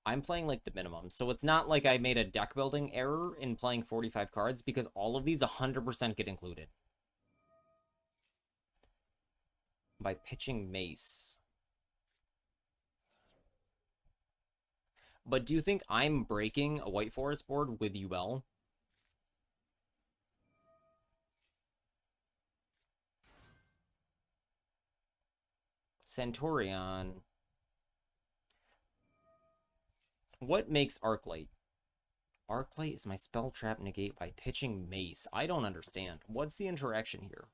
I'm playing, like, the minimum. So it's not like I made a deck building error in playing 45 cards, because all of these 100% get included. By pitching Mace. But do you think I'm breaking a White Forest board with Yubel? Centurion. What makes Arclight? Arclight is my spell trap negate by pitching mace. I don't understand. What's the interaction here?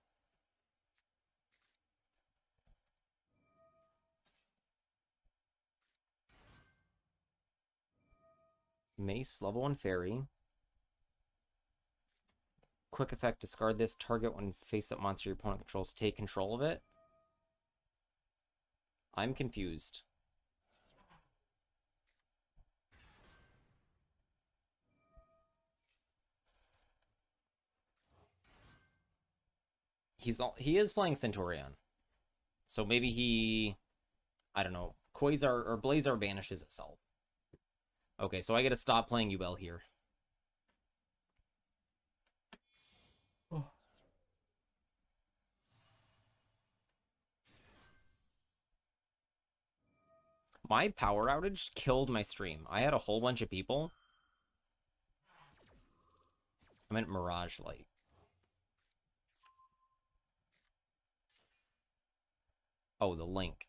Mace, level 1 fairy. Quick effect, discard this. Target when face-up monster your opponent controls. Take control of it. I'm confused. He is playing Centurion. So maybe he, I don't know, Quasar or Blazar banishes itself. Okay, so I gotta stop playing Belle here. My power outage killed my stream. I had a whole bunch of people. I meant Mirage Light. Oh, the link.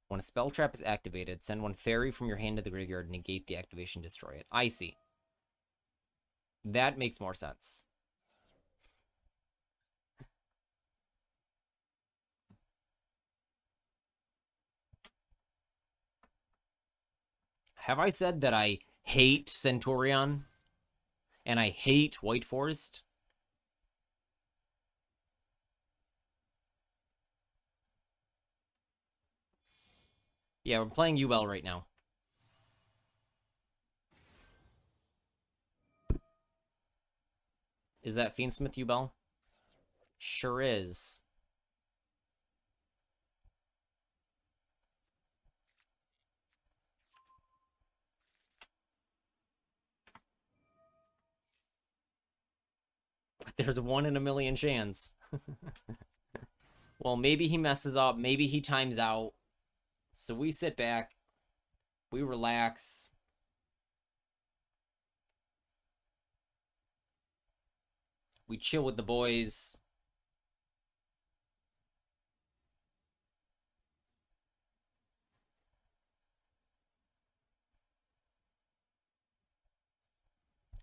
When a spell trap is activated, send one fairy from your hand to the graveyard, negate the activation, destroy it. I see. That makes more sense. Have I said that I hate Centurion? And I hate White Forest? Yeah, we're playing Belle right now. Is that Fiendsmith Belle? Sure is. But there's a 1 in a million chance. Well, maybe he messes up. Maybe he times out. So we sit back. We relax. We chill with the boys.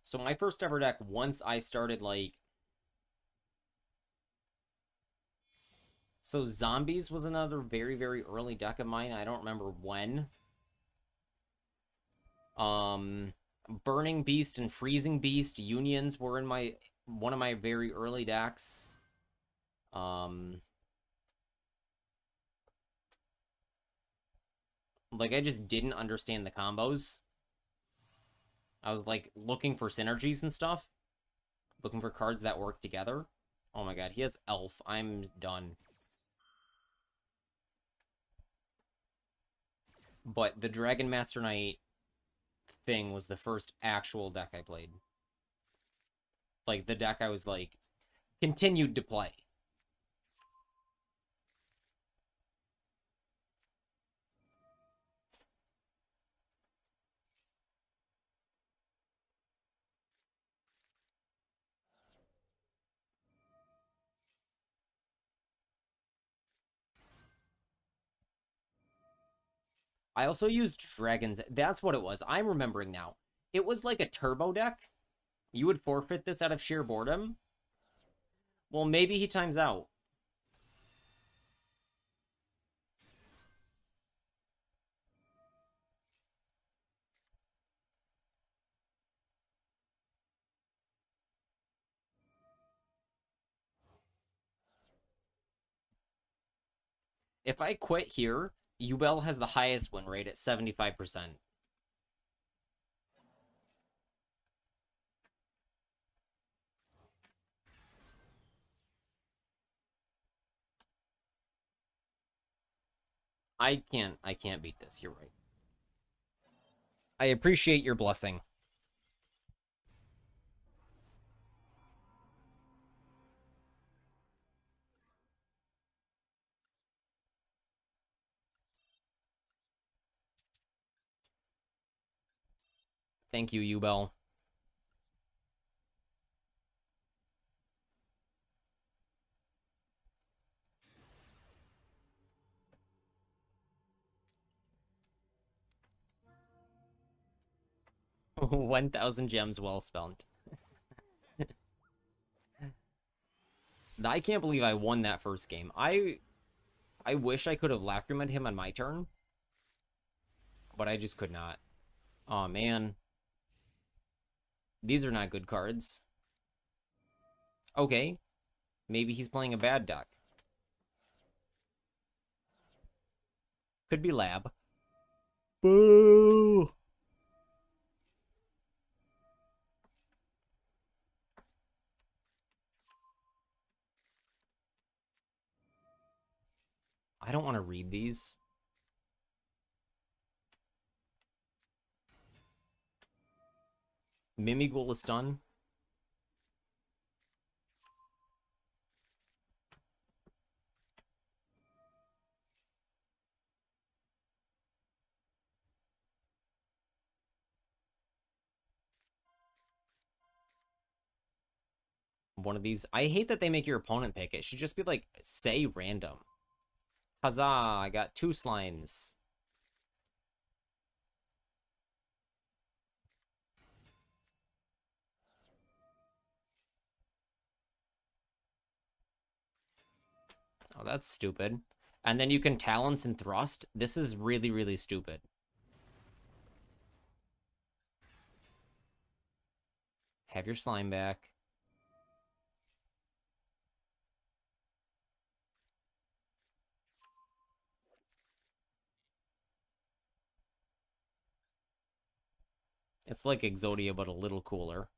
So my first ever deck, once I started, like... So Zombies was another very, very early deck of mine. I don't remember when. Burning Beast and Freezing Beast Unions were in one of my very early decks. Like, I just didn't understand the combos. I was, like, looking for synergies and stuff. Looking for cards that work together. Oh my god, he has Elf. I'm done. But the Dragon Master Knight thing was the first actual deck I played. Like, the deck I was, like, continued to play. I also used Dragons. That's what it was. I'm remembering now. It was like a turbo deck. You would forfeit this out of sheer boredom. Well, maybe he times out. If I quit here, Belle has the highest win rate at 75%. I can't beat this. You're right. I appreciate your blessing. Thank you, Belle. 1,000 gems well spent. I can't believe I won that first game. I wish I could have lacrimed him on my turn, but I just could not. Oh man. These are not good cards. Okay. Maybe he's playing a bad deck. Could be lab. Boo! I don't want to read these. Mimigul is stun. One of these. I hate that they make your opponent pick. It should just be like, say random. Huzzah, I got 2 slimes. Oh, that's stupid. And then you can talents and thrust. This is really, really stupid. Have your slime back. It's like Exodia, but a little cooler.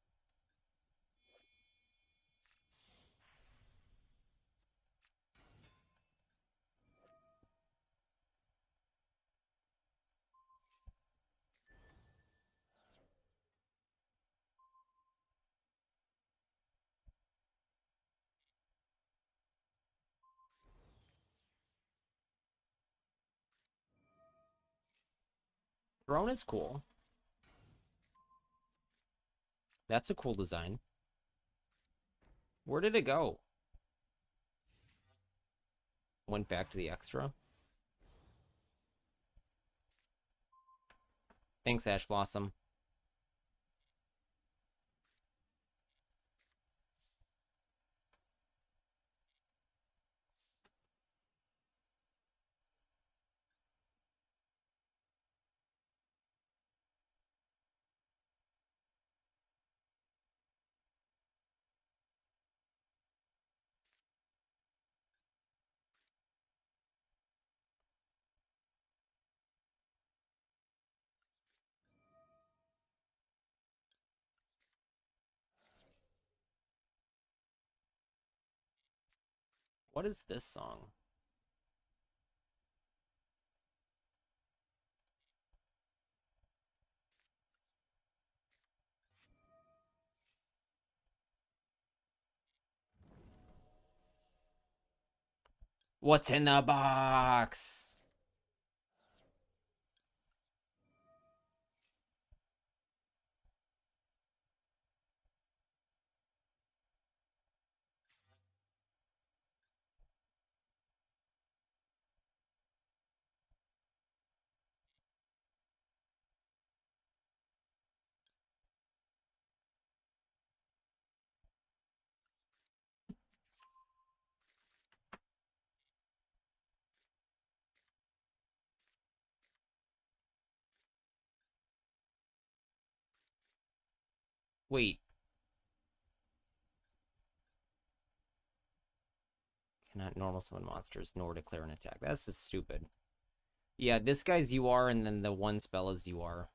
Throne is cool. That's a cool design. Where did it go? Went back to the extra. Thanks, Ash Blossom. What is this song? What's in the box? Wait. Cannot normal summon monsters nor declare an attack. That's just stupid. Yeah, this guy's UR and then the one spell is UR.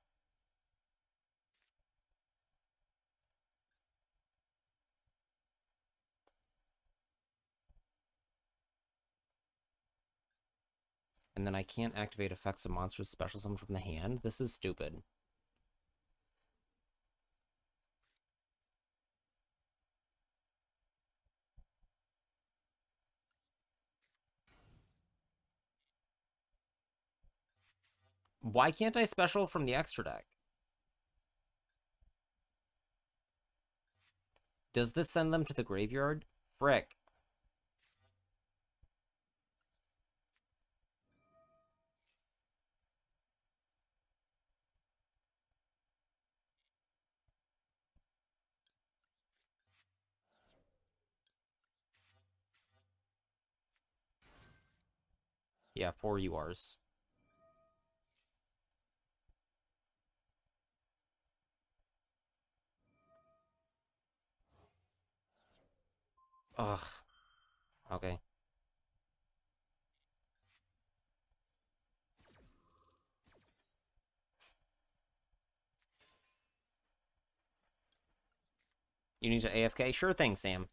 And then I can't activate effects of monsters special summon from the hand. This is stupid. Why can't I special from the extra deck? Does this send them to the graveyard? Frick. Yeah, 4 URs. Ugh. Okay. You need to AFK? Sure thing, Sam.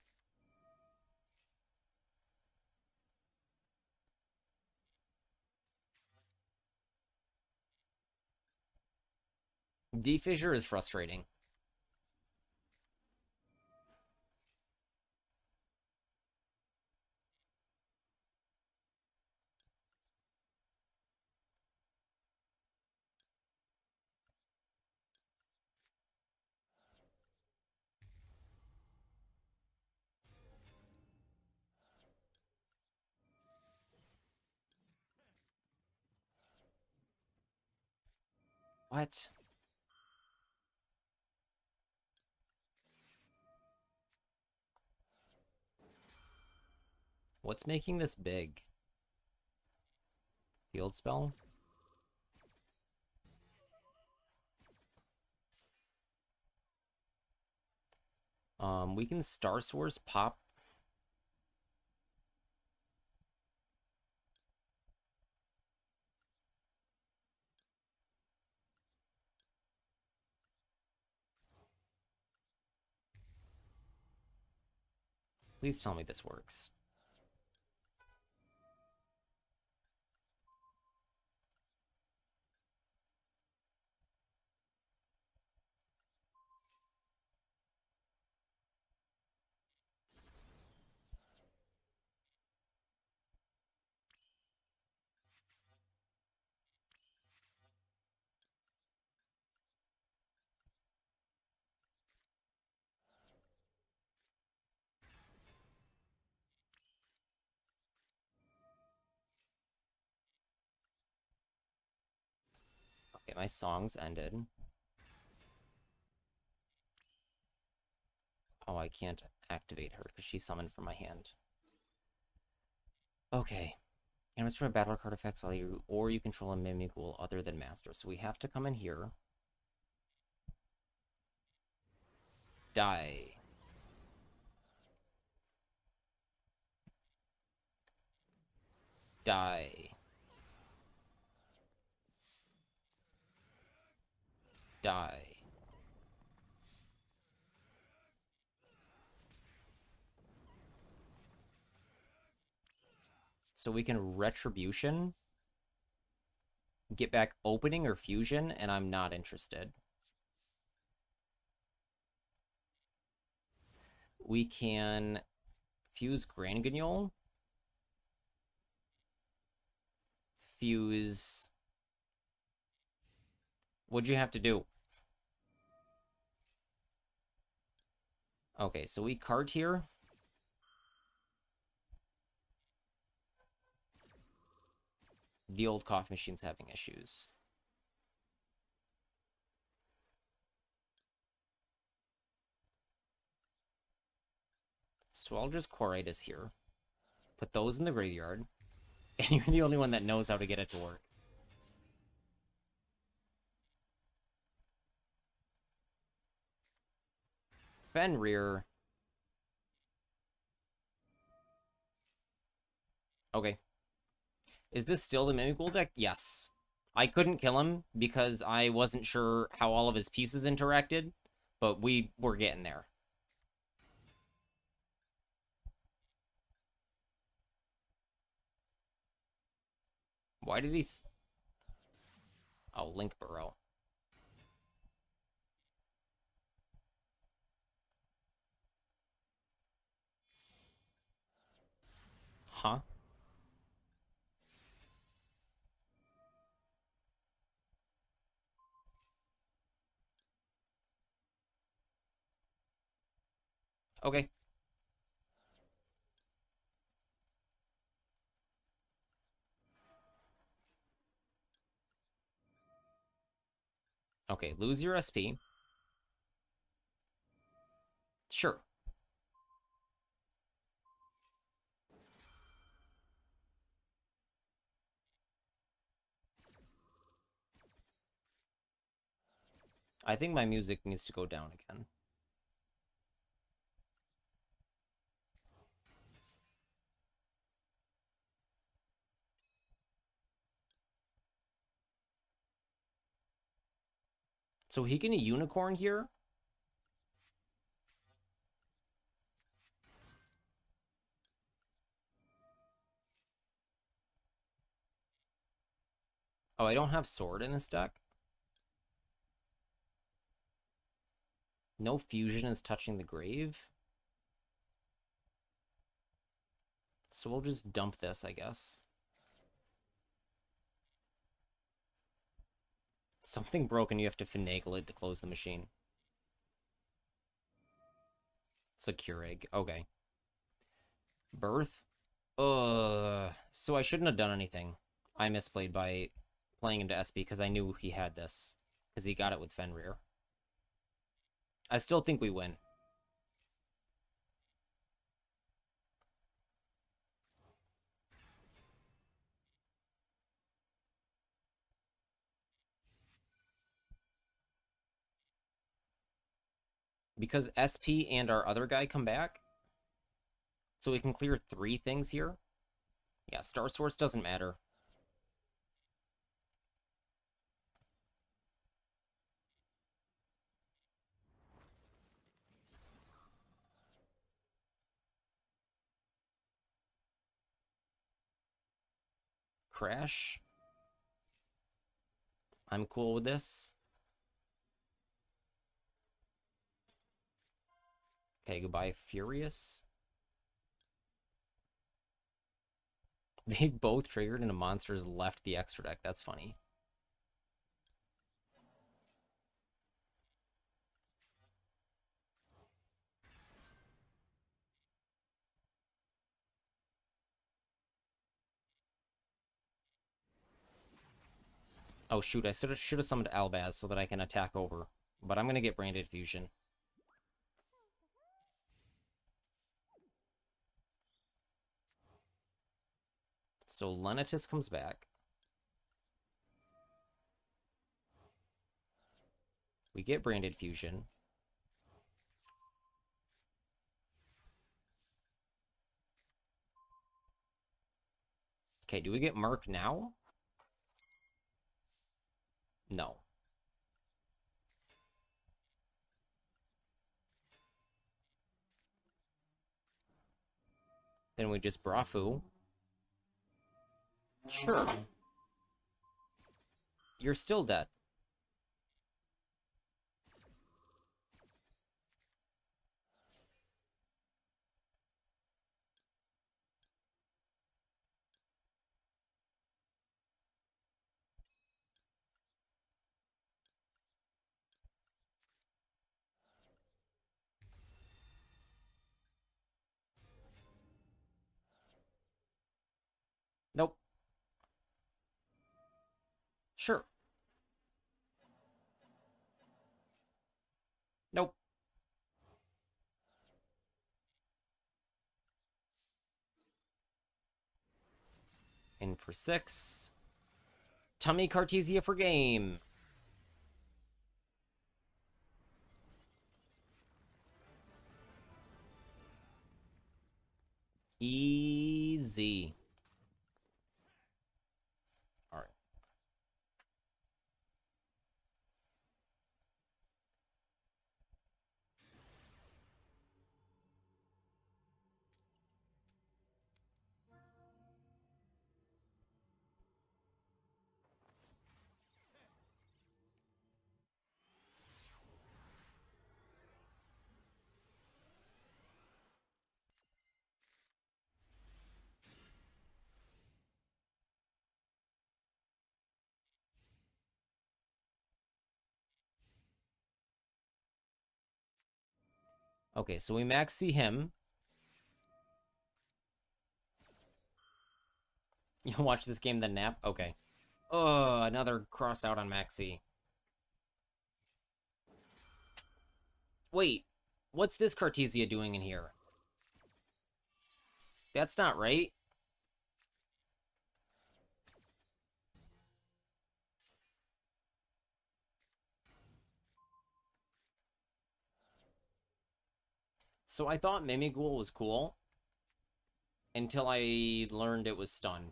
Defissure is frustrating. What? What's making this big? Field spell? We can Star Source pop. Please tell me this works. Okay, my song's ended. Oh, I can't activate her because she's summoned from my hand. Okay. And destroy battle card effects while you control a Mimighoul other than Master. So we have to come in here. Die. Die. Die. So we can Retribution, get back Opening or Fusion, and I'm not interested. We can fuse Granguignol, fuse... What'd you have to do? Okay, so we cart here. The old coffee machine's having issues. So I'll just Quoritus here. Put those in the graveyard. And you're the only one that knows how to get it to work. Fenrir. Okay. Is this still the Mimighoul deck? Yes. I couldn't kill him because I wasn't sure how all of his pieces interacted, but we were getting there. Why did he... Oh, Link Burrow. Huh? Okay. Okay, lose your SP. Sure. I think my music needs to go down again. So he can a unicorn here? Oh, I don't have sword in this deck? No fusion is touching the grave? So we'll just dump this, I guess. Something broken, you have to finagle it to close the machine. It's a Keurig. Okay. Birth? So I shouldn't have done anything. I misplayed by playing into SB because I knew he had this. Because he got it with Fenrir. I still think we win. Because SP and our other guy come back. So we can clear 3 things here. Yeah, Star Source doesn't matter. Crash. I'm cool with this. Okay, goodbye, Furious. They both triggered and a monster's left the extra deck. That's funny. Oh, shoot. I should have summoned Albaz so that I can attack over. But I'm going to get Braindead Fusion. So Lenatus comes back. We get Braindead Fusion. Okay, do we get Mark now? No. Then we just Brafu. Sure. You're still dead. Nope. Sure. Nope. In for 6. Tummy Cartesia for game. Easy. All right. Okay, so we maxi him. You watch this game, then nap? Okay. Oh, another cross out on maxi. Wait, what's this Cartesia doing in here? That's not right. So I thought Mimighoul was cool until I learned it was stun.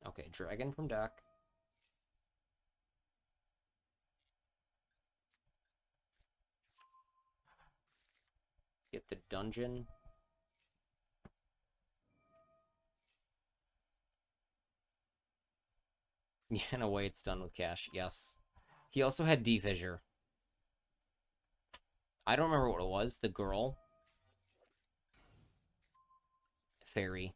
Okay, dragon from deck. Get the dungeon. Yeah, in a way, it's done with cash. Yes. He also had D-Fissure. I don't remember what it was. The girl. Fairy.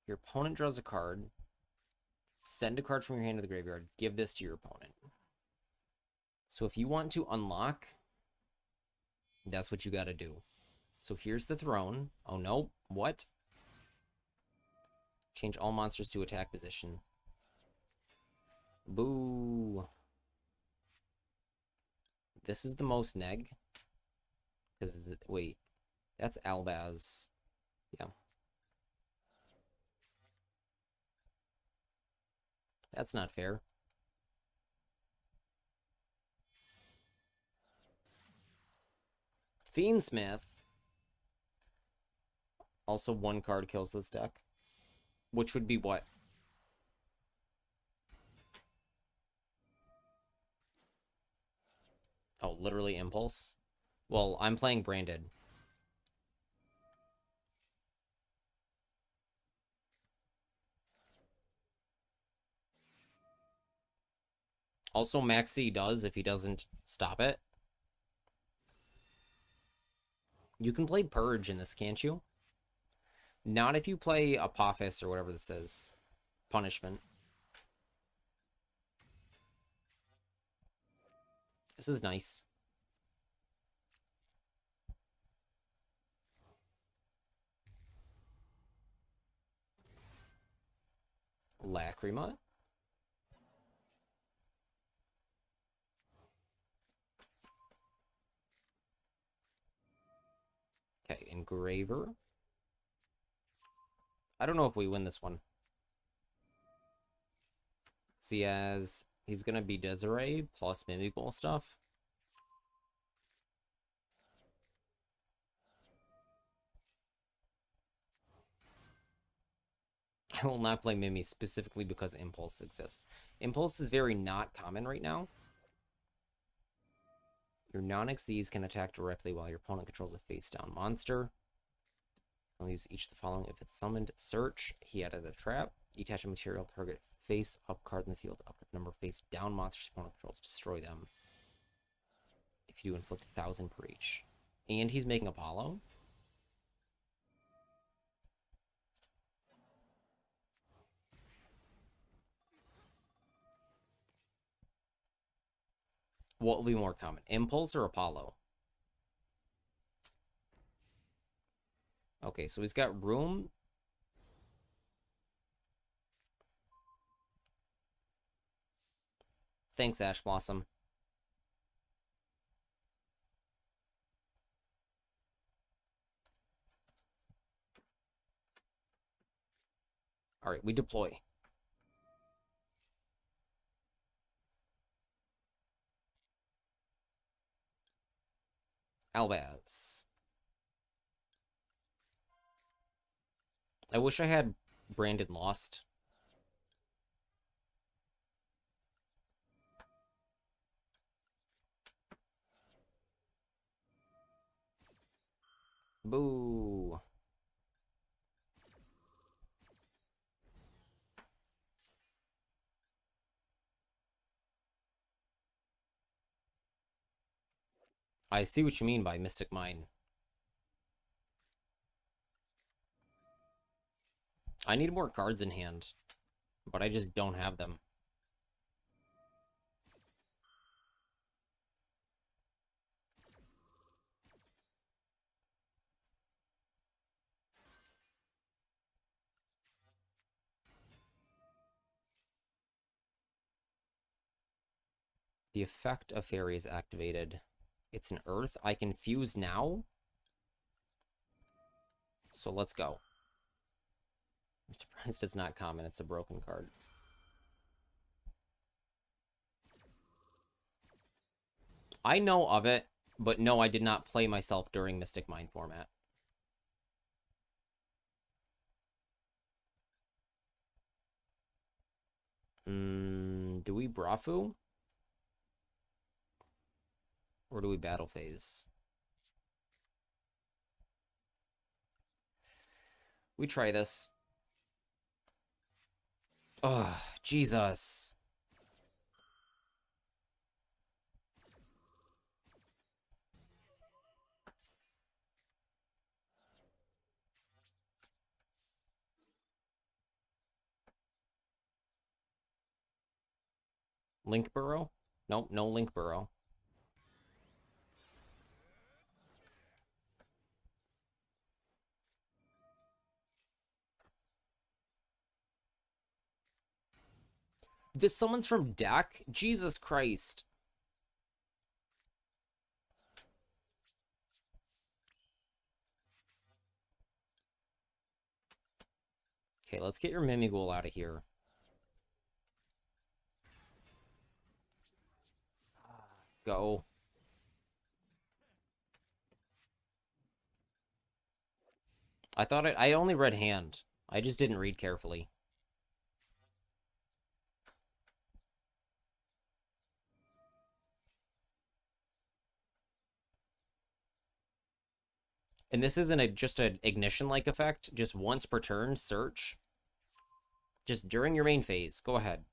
Your opponent draws a card. Send a card from your hand to the graveyard. Give this to your opponent. So if you want to unlock, that's what you got to do. So here's the throne. Oh, no. What? Change all monsters to attack position. Boo. This is the most neg. Because, wait. That's Albaz. Yeah. That's not fair. Fiendsmith. Also, one card kills this deck. Which would be what? Oh, literally Impulse? Well, I'm playing Braindead. Also, Maxi does if he doesn't stop it. You can play Purge in this, can't you? Not if you play Apophis or whatever this is. Punishment. This is nice. Lacrima. Okay, Engraver. I don't know if we win this one. See, as he's gonna be Desiree plus Mimighoul stuff. I will not play Mimi specifically because Impulse exists. Impulse is very not common right now. Your non-Xyz can attack directly while your opponent controls a face-down monster. I'll use each of the following if it's summoned. Search. He added a trap. You attach a material target face-up card in the field up to the number of face-down monsters opponent controls. Destroy them. If you do, inflict 1,000 per each. And he's making Apollo. What will be more common, Impulse or Apollo? Okay, so he's got room. Thanks, Ash Blossom. All right, we deploy. Albaz. I wish I had Branded Lost. Boo. I see what you mean by Mystic Mine. I need more cards in hand, but I just don't have them. The effect of fairy is activated. It's an earth. I can fuse now. So let's go. I'm surprised it's not common. It's a broken card. I know of it, but no, I did not play myself during Mystic Mind format. Do we Brafu? Or do we Battle Phase? We try this. Ugh, Jesus. Link Burrow? Nope, no Link Burrow. This someone's from deck? Jesus Christ. Okay, let's get your Mimighoul out of here. Go. I thought I only read hand. I just didn't read carefully. And this isn't just an ignition-like effect. Just once per turn, search. Just during your main phase. Go ahead.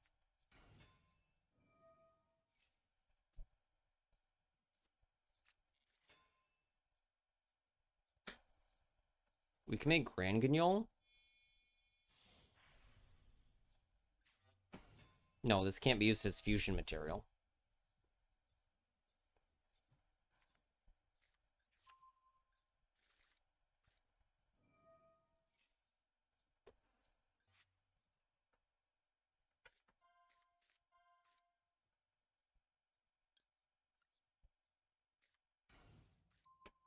We can make Grand Guignol. No, this can't be used as fusion material.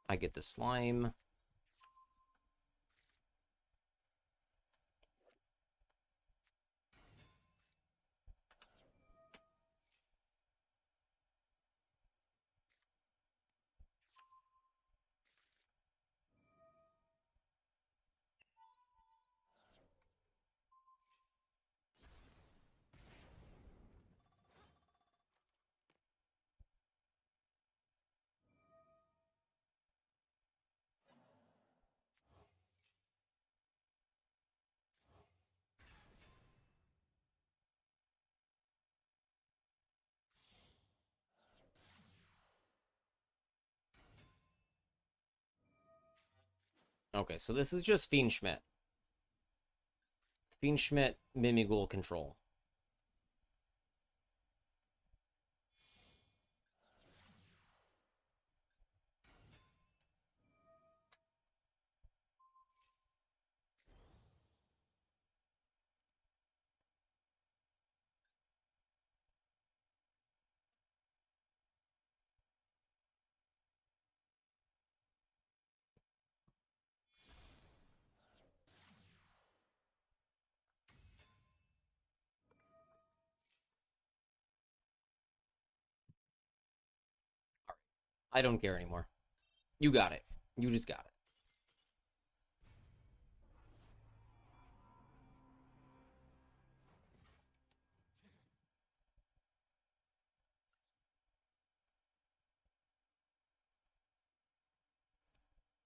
I get the slime. Okay, so this is just Fiend Schmidt. Fiend Schmidt, Mimighoul control. I don't care anymore. You got it. You just got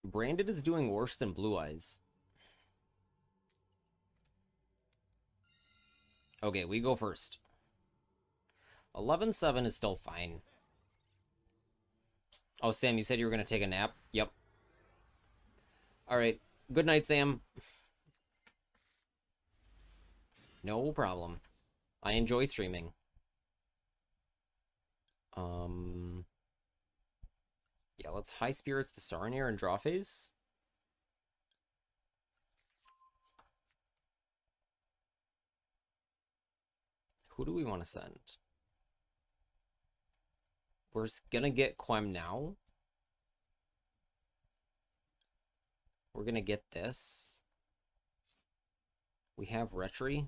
it. Braindead is doing worse than Blue Eyes. Okay, we go first. 11-7 is still fine. Oh, Sam, you said you were going to take a nap? Yep. All right. Good night, Sam. No problem. I enjoy streaming. Yeah, let's High Spirits to Saronir and draw phase. Who do we want to send? We're gonna get Quem now. We're gonna get this. We have Retry.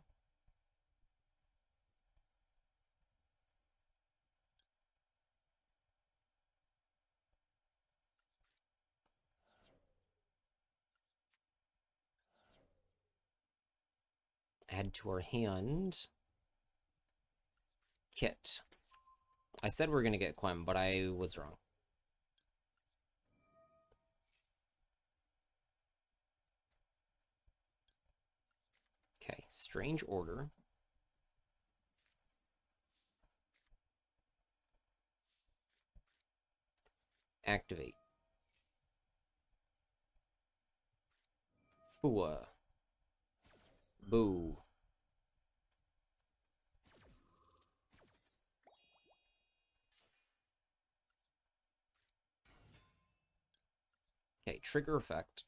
Add to our hand. Kit. I said we're gonna get Quem, but I was wrong. Okay, Strange Order. Activate. Fua. Boo. Okay, trigger effect.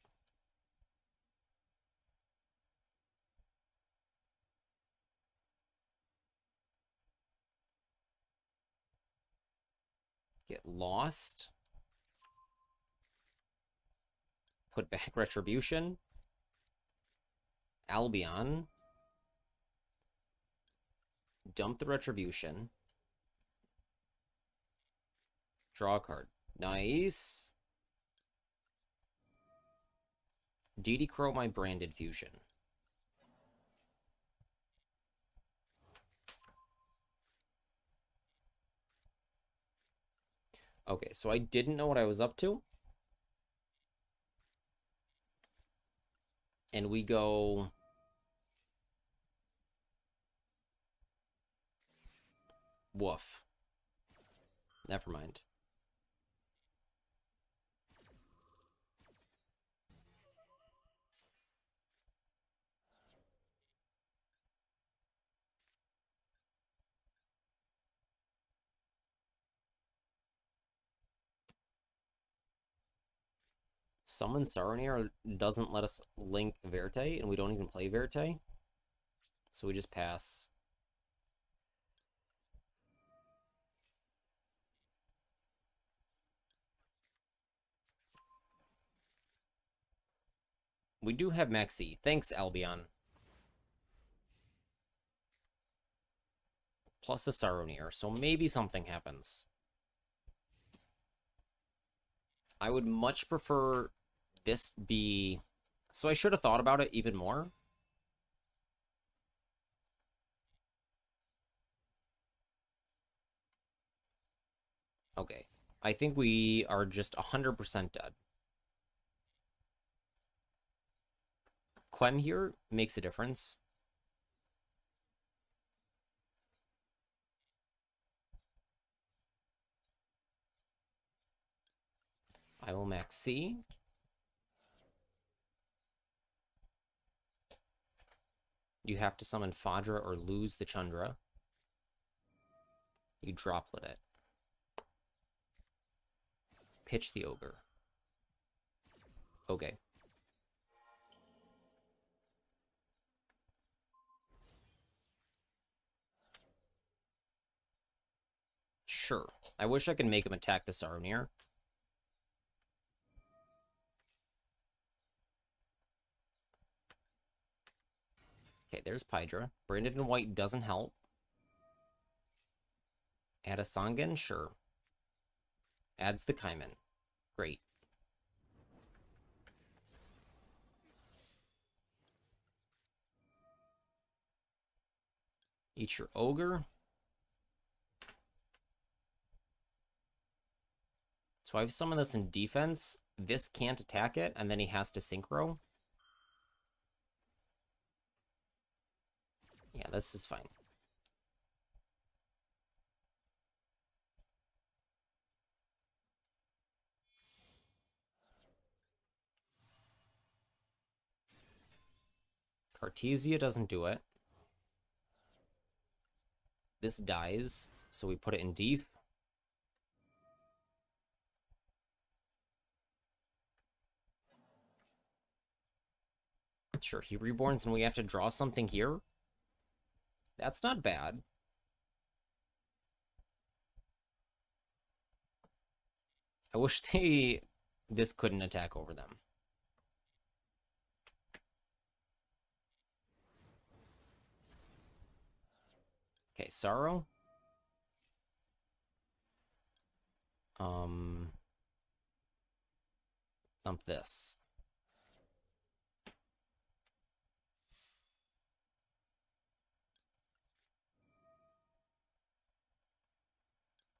Get lost. Put back Retribution. Albion. Dump the Retribution. Draw a card. Nice. DD Crow my Branded Fusion. Okay, so I didn't know what I was up to. And we go... Woof. Never mind. Summon Saronir doesn't let us link Verte, and we don't even play Verte. So we just pass. We do have Maxi. Thanks, Albion. Plus a Saronir, so maybe something happens. I would much prefer this be... So I should have thought about it even more. Okay. I think we are just 100% dead. Quem here makes a difference. I will max C. You have to summon Fadra or lose the Chandra. You droplet it. Pitch the Ogre. Okay. Sure. I wish I could make him attack the Saronir. Okay, there's Pydra. Braindead in white doesn't help. Add a Sangan? Sure. Adds the Kaiman. Great. Eat your Ogre. So I've summoned this in defense. This can't attack it, and then he has to synchro. Yeah, this is fine. Cartesia doesn't do it. This dies, so we put it in def. Sure, he reborns and we have to draw something here. That's not bad. I wish this couldn't attack over them. Okay, Sorrow. Dump this.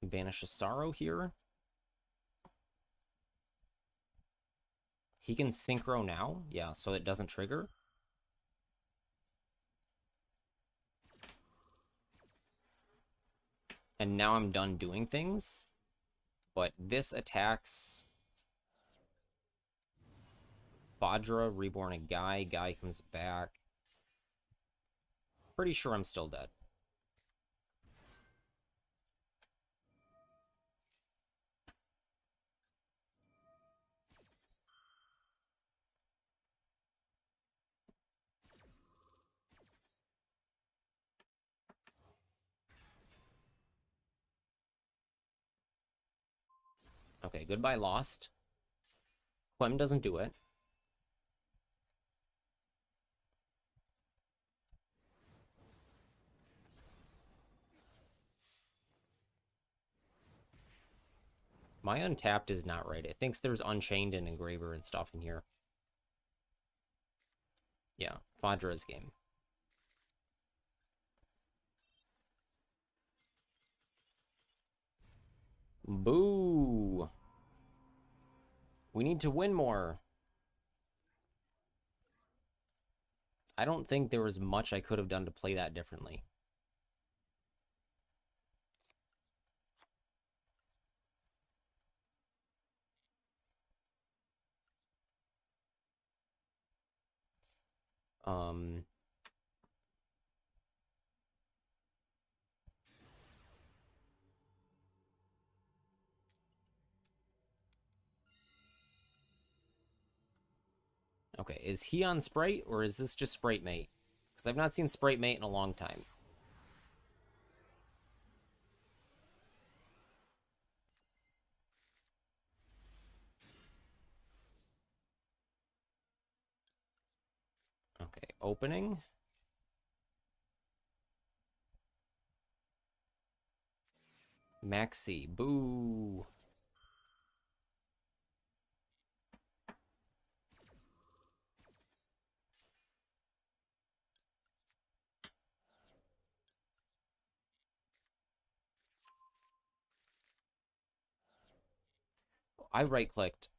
Banish a Sorrow here. He can Synchro now. Yeah, so it doesn't trigger. And now I'm done doing things. But this attacks Fadra, Reborn a Guy. Guy comes back. Pretty sure I'm still dead. Okay, goodbye, Lost. Quem doesn't do it. My Untapped is not right. It thinks there's Unchained and Engraver and stuff in here. Yeah, Fadra's game. Boo! We need to win more. I don't think there was much I could have done to play that differently. Okay, is he on Sprite, or is this just Sprite Mate? Because I've not seen Sprite Mate in a long time. Okay, opening. Maxi, boo. I right-clicked.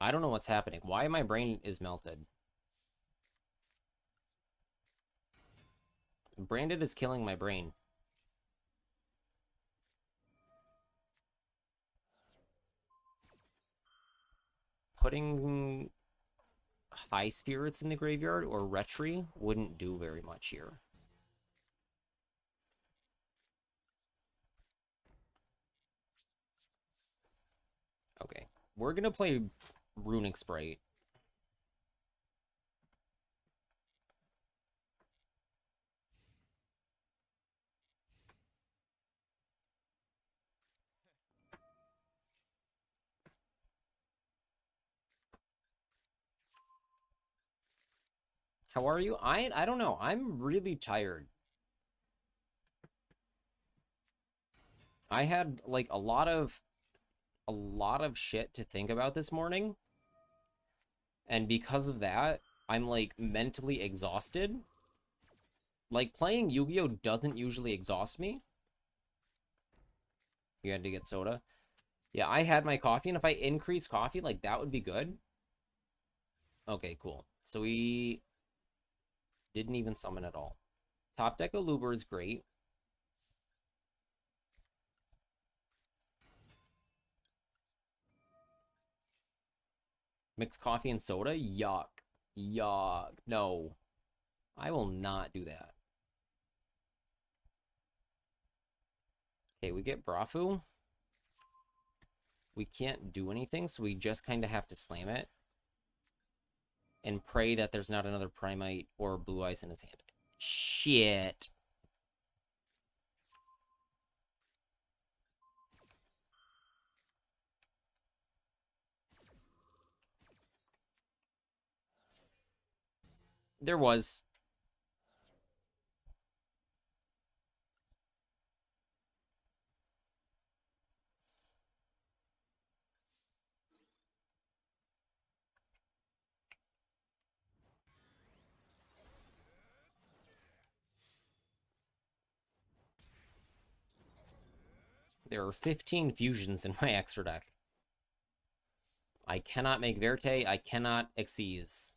I don't know what's happening. Why my brain is melted? Braindead is killing my brain. Putting high spirits in the graveyard or retry wouldn't do very much here. Okay, we're gonna play Runic Sprite. How are you? I don't know. I'm really tired. I had like a lot of shit to think about this morning, and because of that, I'm like mentally exhausted. Like playing Yu-Gi-Oh doesn't usually exhaust me. You had to get soda. Yeah, I had my coffee, and if I increase coffee, like that would be good. Okay, cool. So we didn't even summon at all. Top deck Aluber is great. Mixed coffee and soda? Yuck. Yuck. No. I will not do that. Okay, we get Brafu. We can't do anything, so we just kind of have to slam it. And pray that there's not another Primite or Blue Eyes in his hand. Shit. There was. There are 15 fusions in my extra deck. I cannot make Verte. I cannot Xyz.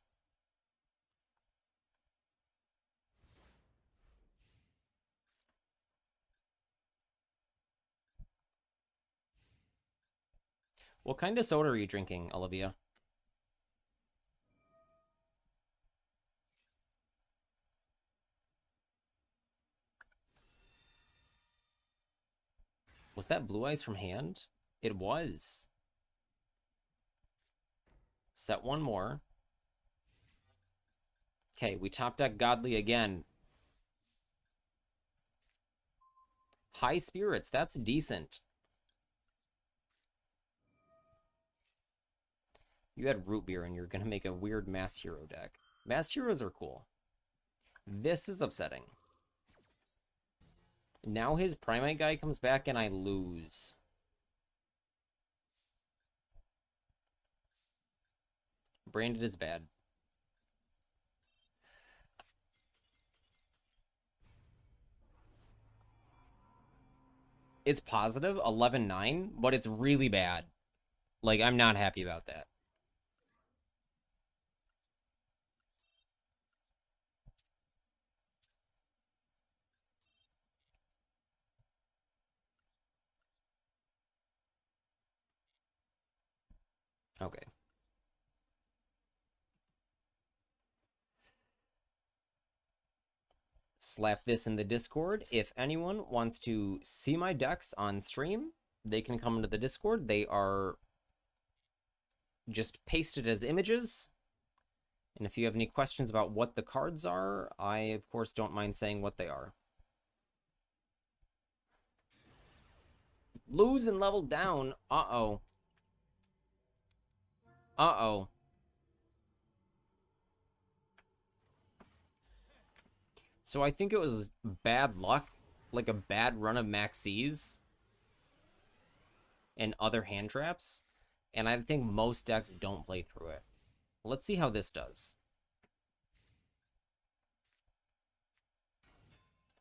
What kind of soda are you drinking, Olivia? Was that Blue Eyes from hand? It was. Set one more. Okay, we top deck Godly again. High Spirits, that's decent. You had Root Beer and you're going to make a weird Mass Hero deck. Mass Heroes are cool. This is upsetting. Now his Primate guy comes back and I lose. Braindead is bad. It's positive, 11-9, but it's really bad. Like, I'm not happy about that. Okay. Slap this in the Discord. If anyone wants to see my decks on stream, they can come into the Discord. They are just pasted as images. And if you have any questions about what the cards are, I, of course, don't mind saying what they are. Lose and level down. Uh-oh. Uh-oh. So I think it was bad luck, like a bad run of Maxis and other hand traps, and I think most decks don't play through it. Let's see how this does.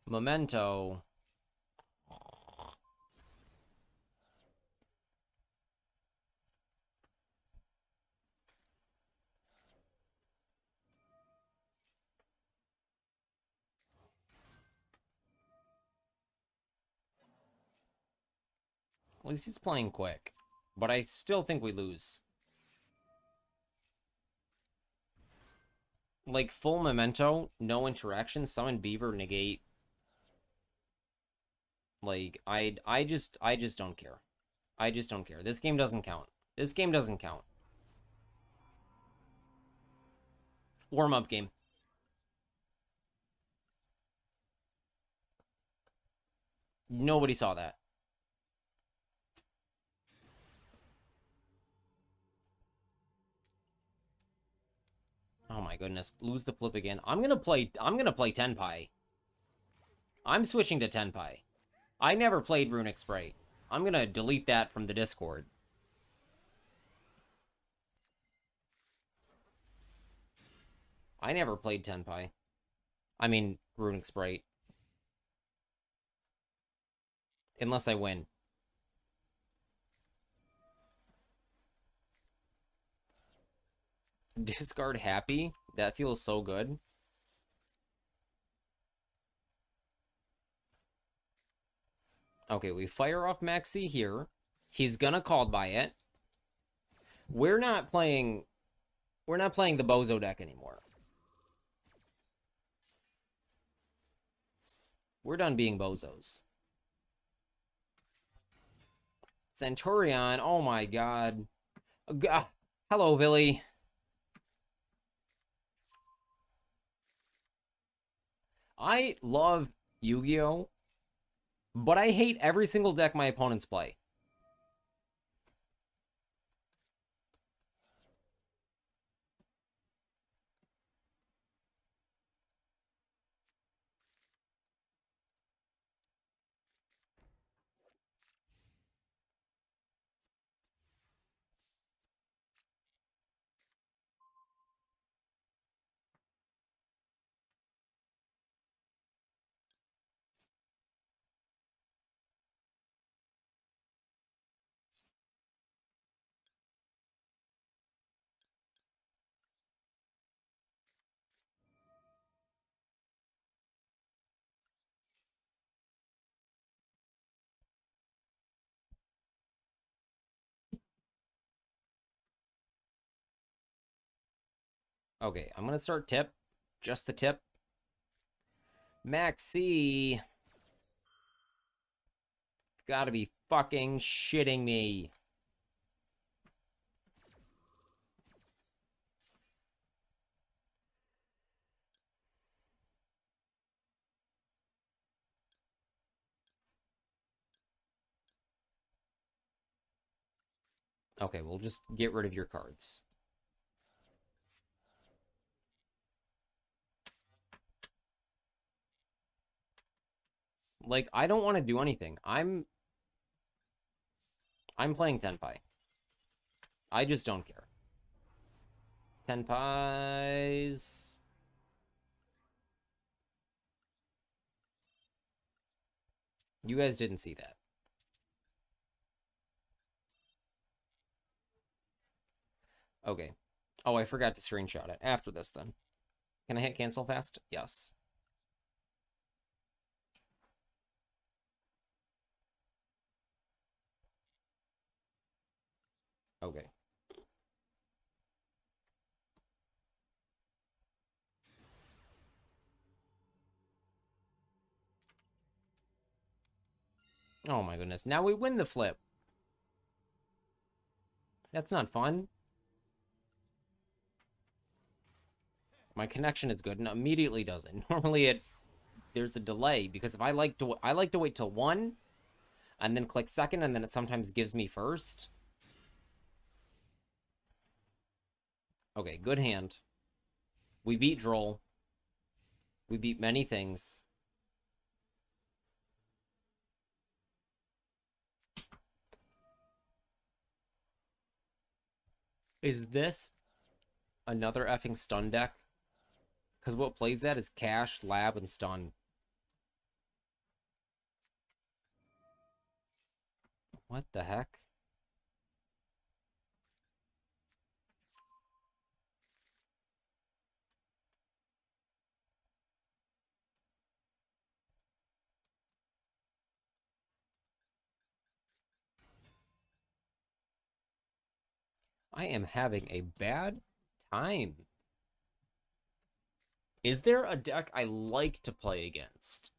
Memento. At least he's playing quick, but I still think we lose. Like, full Memento, no interaction, summon Beaver, negate. Like, I just don't care. I just don't care. This game doesn't count. This game doesn't count. Warm-up game. Nobody saw that. Oh my goodness. Lose the flip again. I'm gonna play Tenpai. I'm switching to Tenpai. I never played Runic Sprite. I'm gonna delete that from the Discord. I never played Tenpai. I mean, Runic Sprite. Unless I win. Discard Happy? That feels so good. Okay, we fire off Maxi here. He's gonna called by it. We're not playing the Bozo deck anymore. We're done being Bozos. Centurion, oh my god. Hello, Billy. I love Yu-Gi-Oh! But I hate every single deck my opponents play. Okay, I'm gonna start tip. Just the tip. Maxi. Gotta be fucking shitting me. Okay, we'll just get rid of your cards. Like, I don't want to do anything. I'm playing Tenpai. I just don't care. Tenpais. You guys didn't see that. Okay. Oh, I forgot to screenshot it. After this, then. Can I hit cancel fast? Yes. Okay. Oh my goodness. Now we win the flip. That's not fun. My connection is good and immediately does it. Normally there's a delay because if I like to wait till 1 and then click second and then it sometimes gives me first. Okay, good hand. We beat Droll. We beat many things. Is this another effing stun deck? Because what plays that is Cash, Lab, and Stun. What the heck? I am having a bad time. Is there a deck I like to play against?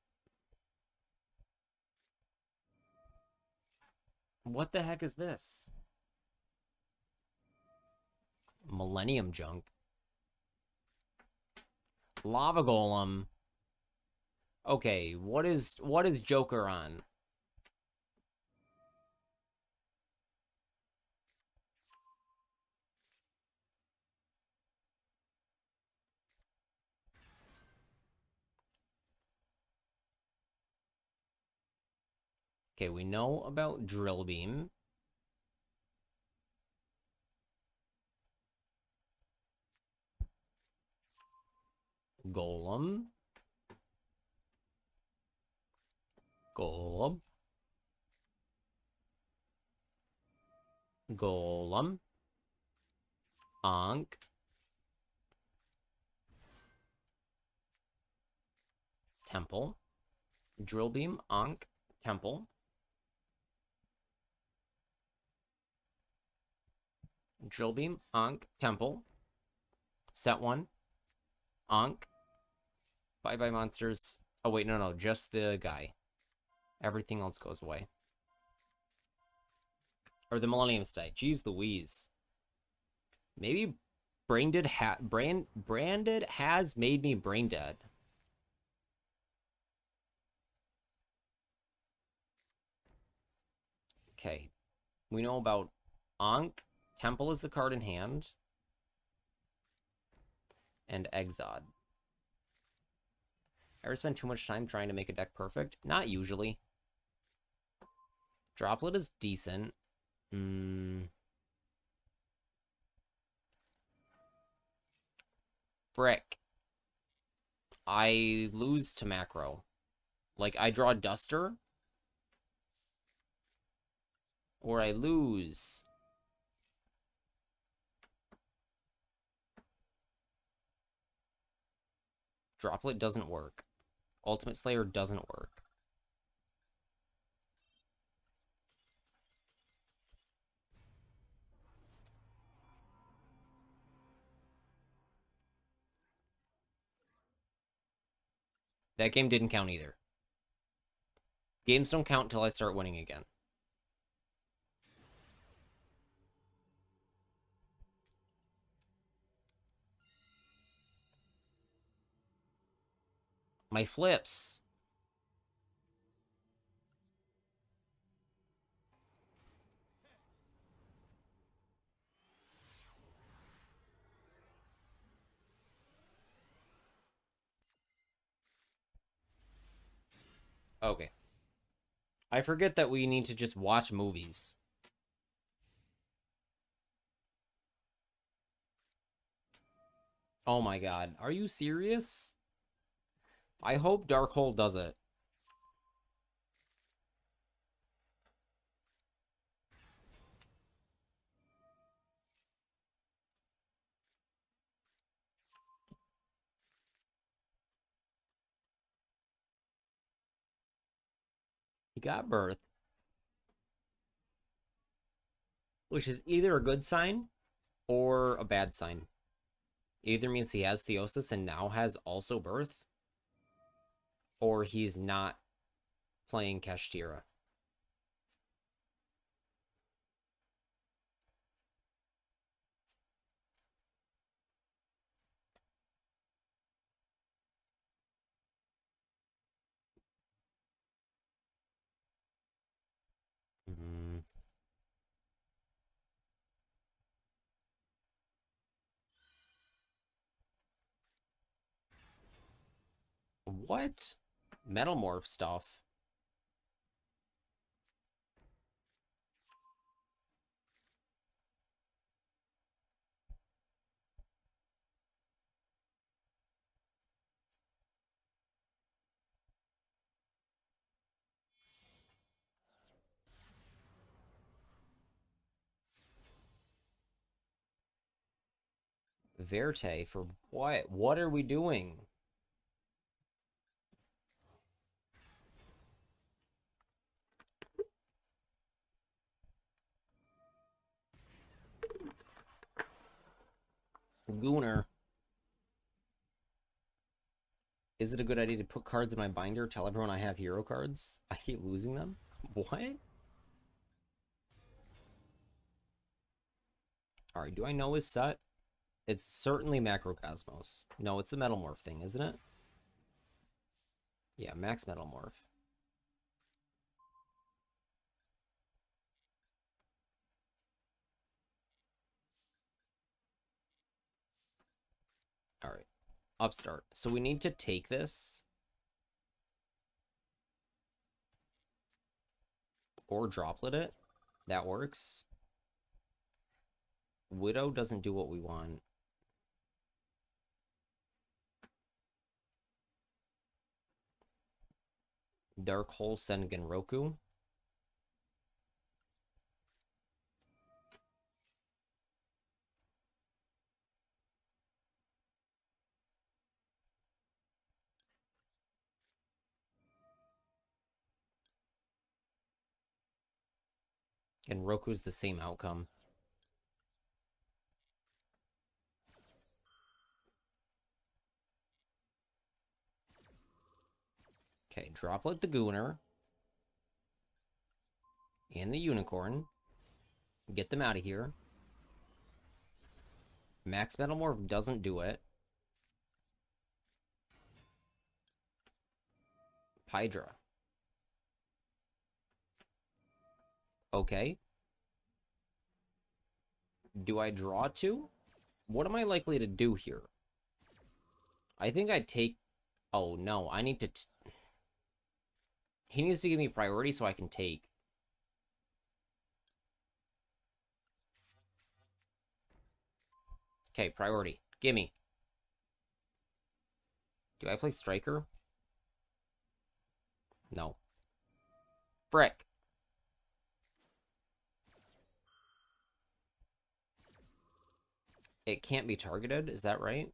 What the heck is this? Millennium Junk. Lava Golem. Okay, what is Joker on? Okay, we know about Drill Beam. Golem. Golem. Golem. Ankh. Temple. Drill Beam. Ankh. Temple. Drill Beam. Ankh. Temple. Set 1. Ankh. Bye-bye monsters. Oh, wait, no, just the guy. Everything else goes away. Or the Millennium Stite. Jeez Louise. Maybe Braindead has made me brain dead. Okay. We know about Ankh. Temple is the card in hand. And Exod. Ever spend too much time trying to make a deck perfect? Not usually. Droplet is decent. Frick. I lose to macro. Like, I draw Duster. Or I lose. Droplet doesn't work. Ultimate Slayer doesn't work. That game didn't count either. Games don't count until I start winning again. My flips. Okay. I forget that we need to just watch movies. Oh my god. Are you serious? I hope Darkhold does it. He got birth, which is either a good sign or a bad sign. Either means he has theosis and now has also birth, or he's not playing Kashtira. Mm. What? Metalmorph stuff? Verte for what? What are we doing? Gooner. Is it a good idea to put cards in my binder? Tell everyone I have hero cards? I keep losing them? What? Alright, do I know his set? It's certainly Macrocosmos. No, it's the Metalmorph thing, isn't it? Yeah, Max Metalmorph. Alright. Upstart. So we need to take this. Or droplet it. That works. Widow doesn't do what we want. Dark Hole send Genroku. Genroku's the same outcome. Okay, droplet the Gooner. And the Unicorn. Get them out of here. Max Metalmorph doesn't do it. Hydra. Okay. Do I draw two? What am I likely to do here? I think I take... Oh, no. I need to... He needs to give me priority so I can take. Okay, priority. Gimme. Do I play Striker? No. Frick. It can't be targeted, is that right?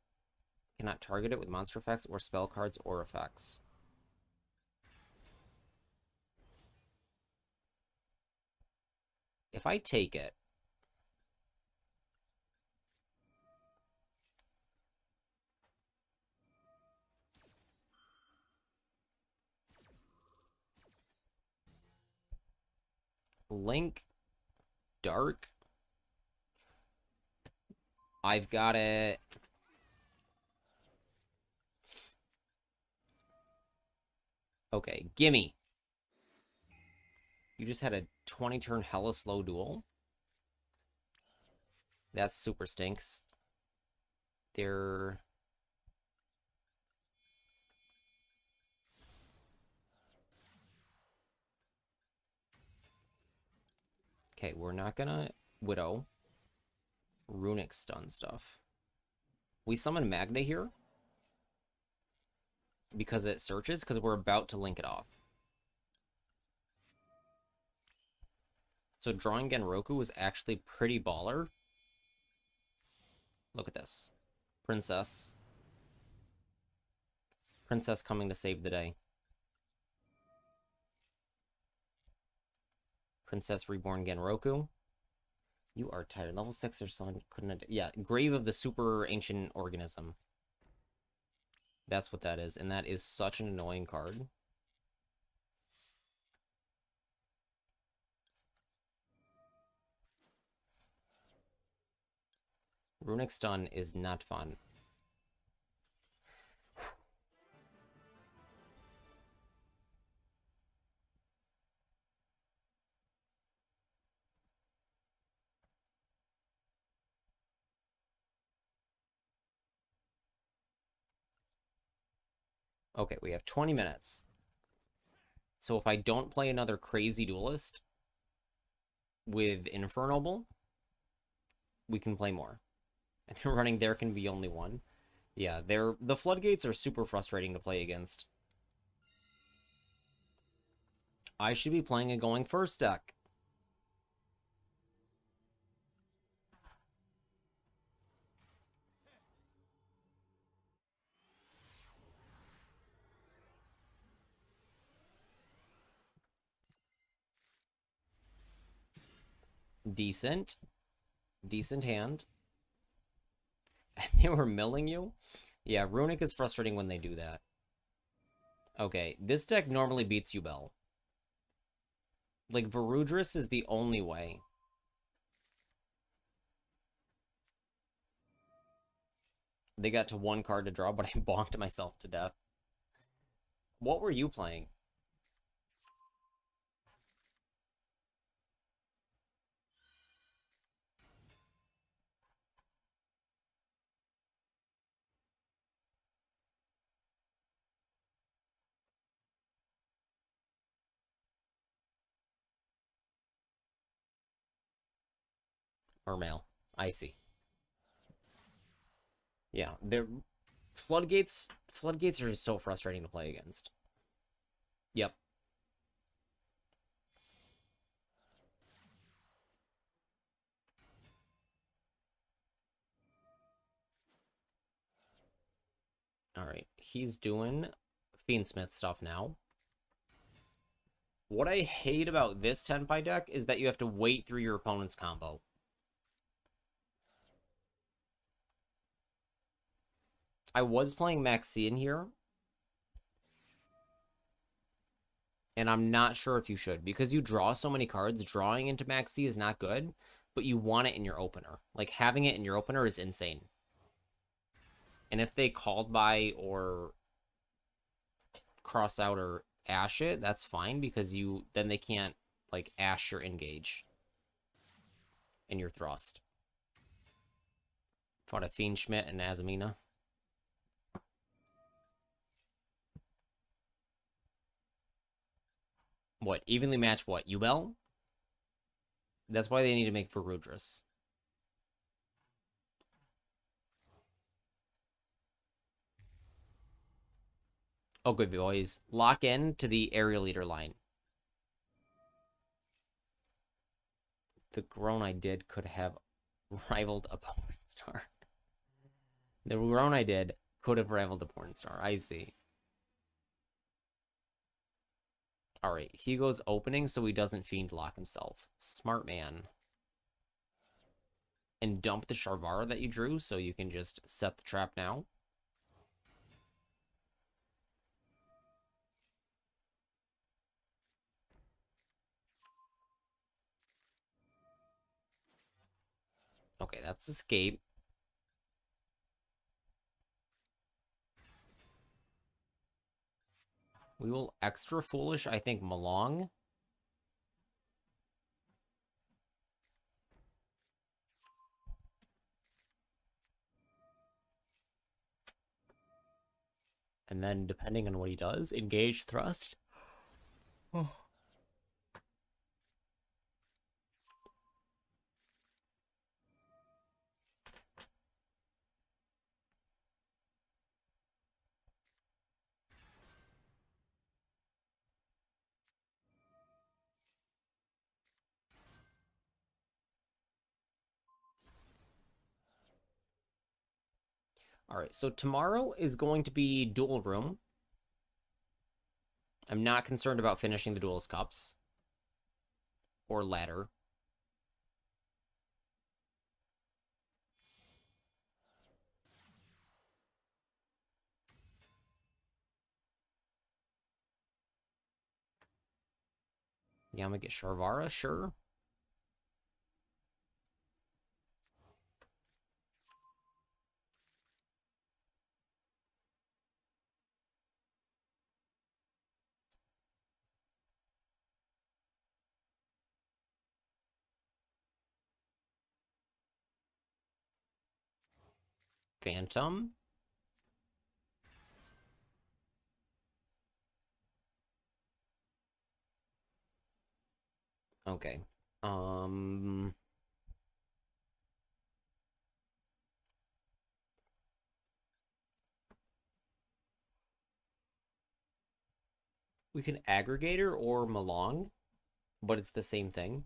Cannot target it with monster effects or spell cards or effects. If I take it... Link, Dark. I've got it. Okay, gimme. You just had a 20-turn hella slow duel. That super stinks. They're... Okay, we're not gonna Widow. Runic stun stuff. We summon Magna here. Because it searches, because we're about to link it off. So drawing Genroku is actually pretty baller. Look at this. Princess. Princess coming to save the day. Princess Reborn Genroku. You are tired. Level 6 or so. Couldn't. Yeah, Grave of the Super Ancient Organism. That's what that is. And that is such an annoying card. Runic Stun is not fun. Okay, we have 20 minutes. So if I don't play another crazy duelist with Infernal, we can play more. And running there can be only one. Yeah, the floodgates are super frustrating to play against. I should be playing a going first deck. Decent. Decent hand. And they were milling you? Yeah, Runic is frustrating when they do that. Okay, this deck normally beats you, Belle. Like, Varudris is the only way. They got to one card to draw, but I bonked myself to death. What were you playing? Or mail. I see. Yeah, they're... Floodgates are just so frustrating to play against. Yep. Alright, he's doing Fiendsmith stuff now. What I hate about this Tenpai deck is that you have to wait through your opponent's combo. I was playing Maxian here, and I'm not sure if you should, because you draw so many cards. Drawing into Maxi is not good, but you want it in your opener. Like, having it in your opener is insane. And if they called by or cross out or ash it, that's fine, because then they can't, like, ash your engage in your thrust. Fought a Fiend Schmidt and Azamina. What? Evenly match what? Ubel? That's why they need to make Varudris. Oh, good boys. Lock in to the area leader line. The groan I did could have rivaled a porn star. The groan I did could have rivaled a porn star. I see. Alright, he goes opening so he doesn't fiend lock himself. Smart man. And dump the Sharvara that you drew so you can just set the trap now. Okay, that's escape. We will extra foolish, I think, Malong. And then, depending on what he does, engage thrust. Oh. All right, so tomorrow is going to be Duel Room. I'm not concerned about finishing the Duelist Cups or ladder. Yeah, I'm gonna get Sharvara, sure. Phantom. Okay. We can Aggregator or Malong, but it's the same thing.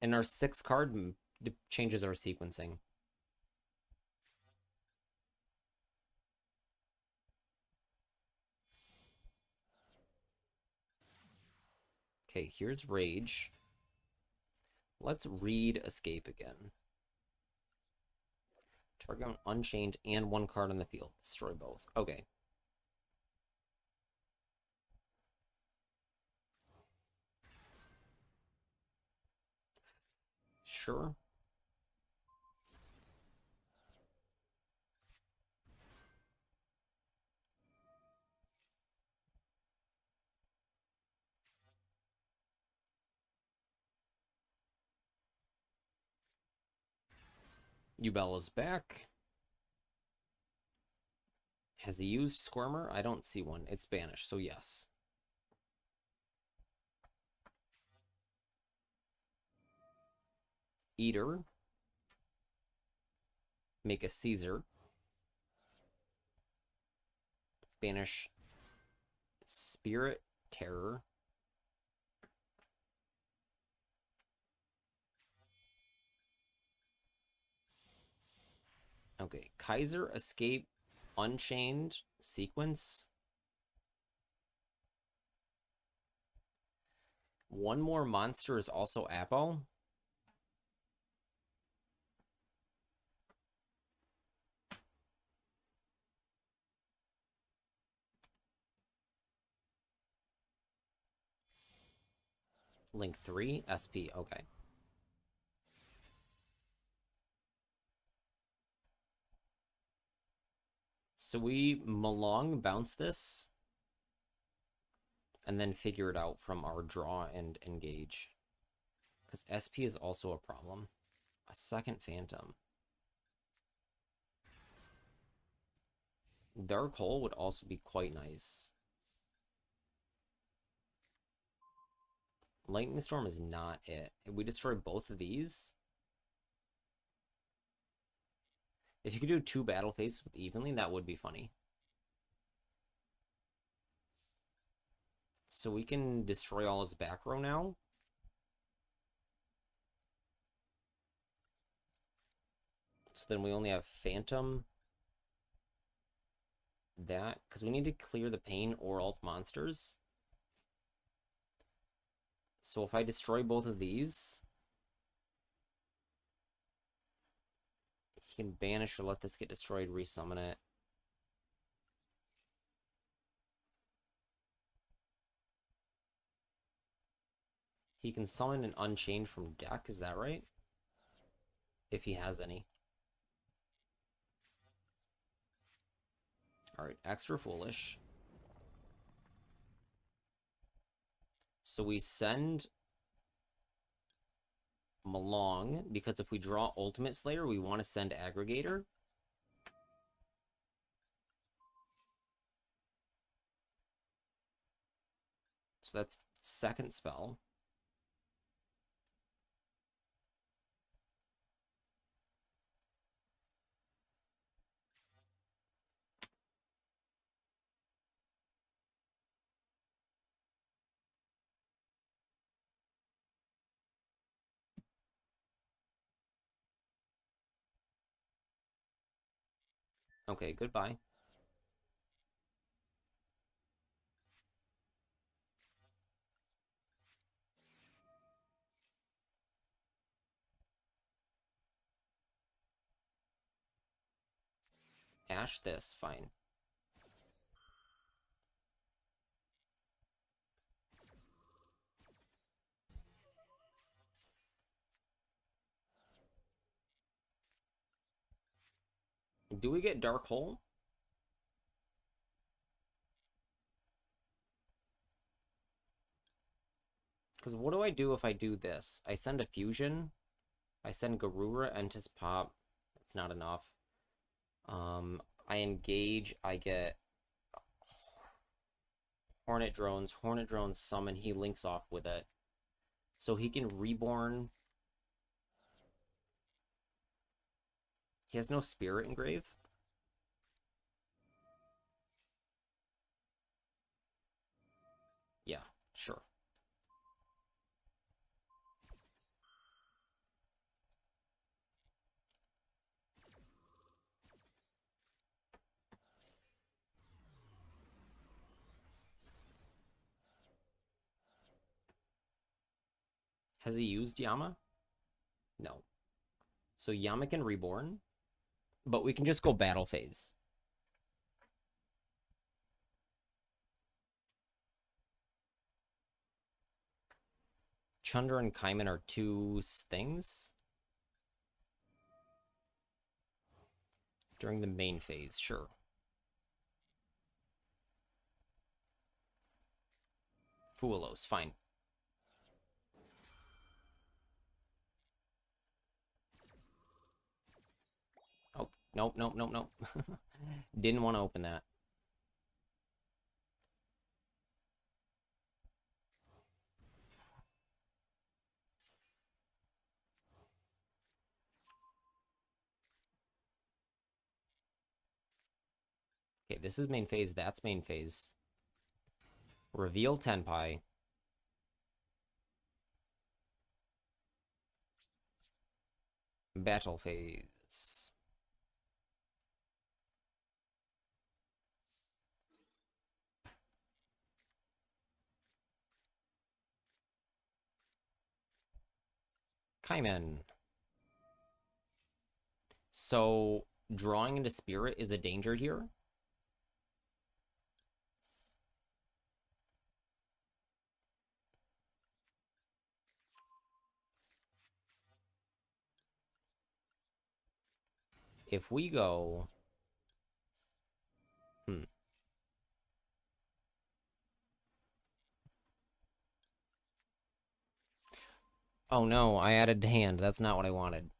And our 6 card changes our sequencing. Okay, here's Rage. Let's read Escape again. Target Unchained and 1 card on the field. Destroy both. Okay. Sure. Ubella's back. Has he used Squirmer? I don't see one. It's banished, so yes. Eater. Make a Caesar. Banish Spirit Terror. Okay, Kaiser, Escape, Unchained, Sequence. One more monster is also Apo. Link 3, SP, okay. So we Malong bounce this and then figure it out from our draw and engage. Because SP is also a problem. A second Phantom. Dark Hole would also be quite nice. Lightning Storm is not it. If we destroy both of these, if you could do 2 battle phases with evenly, that would be funny. So we can destroy all his back row now. So then we only have Phantom. That, because we need to clear the pain or alt monsters. So if I destroy both of these, he can banish or let this get destroyed, resummon it. He can summon an Unchained from deck, is that right? If he has any. Alright, extra foolish. So we send him along, because if we draw Ultimate Slayer, we want to send Aggregator. So that's second spell. Okay, goodbye. Ash this, fine. Do we get Dark Hole? Because what do I do if I do this? I send a Fusion. I send Garura, Entis Pop. It's not enough. I engage. I get Hornet Drones. Hornet Drones summon. He links off with it. So he can Reborn. He has no Spirit Engrave. Yeah, sure. Has he used Yama? No. So Yama can Reborn, but we can just go Battle Phase. Chunder and Kaiman are two things. During the main phase, sure. Fuelos, fine. Oh, nope, nope, nope, nope. Didn't want to open that. Okay, this is main phase, that's main phase. Reveal Tenpai. Battle phase. Kaiman. So, drawing into Spirit is a danger here. If we go... Oh no, I added hand. That's not what I wanted.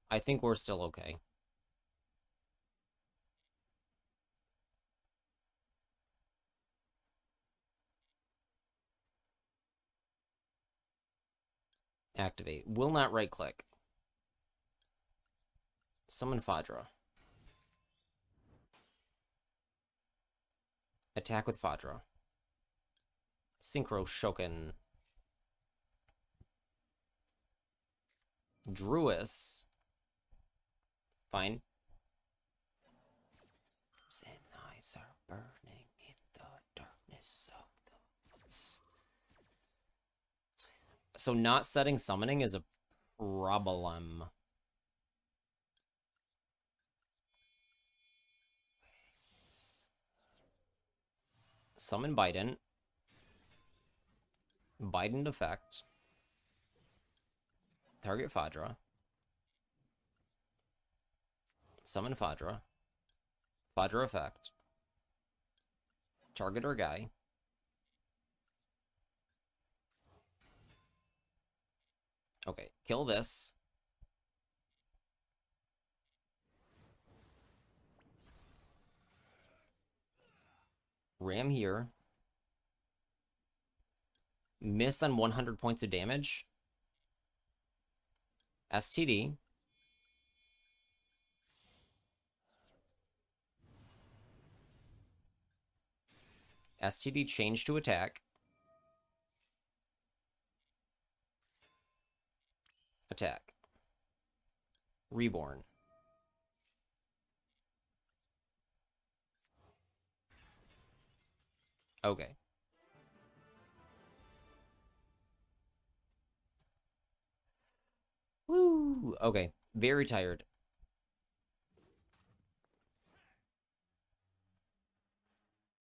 I think we're still okay. Activate. Will not right click. Summon Fadra. Attack with Fadra. Synchro Shoken. Druis. Fine. And eyes are burning in the darkness of the woods. So not setting summoning is a problem. Summon Biden. Biden effect. Target Fadra. Summon Fadra. Fadra effect. Target our guy. Okay, kill this. Ram here. Miss on 100 points of damage. STD. STD change to attack. Attack. Reborn. Okay. Woo. Okay. Very tired.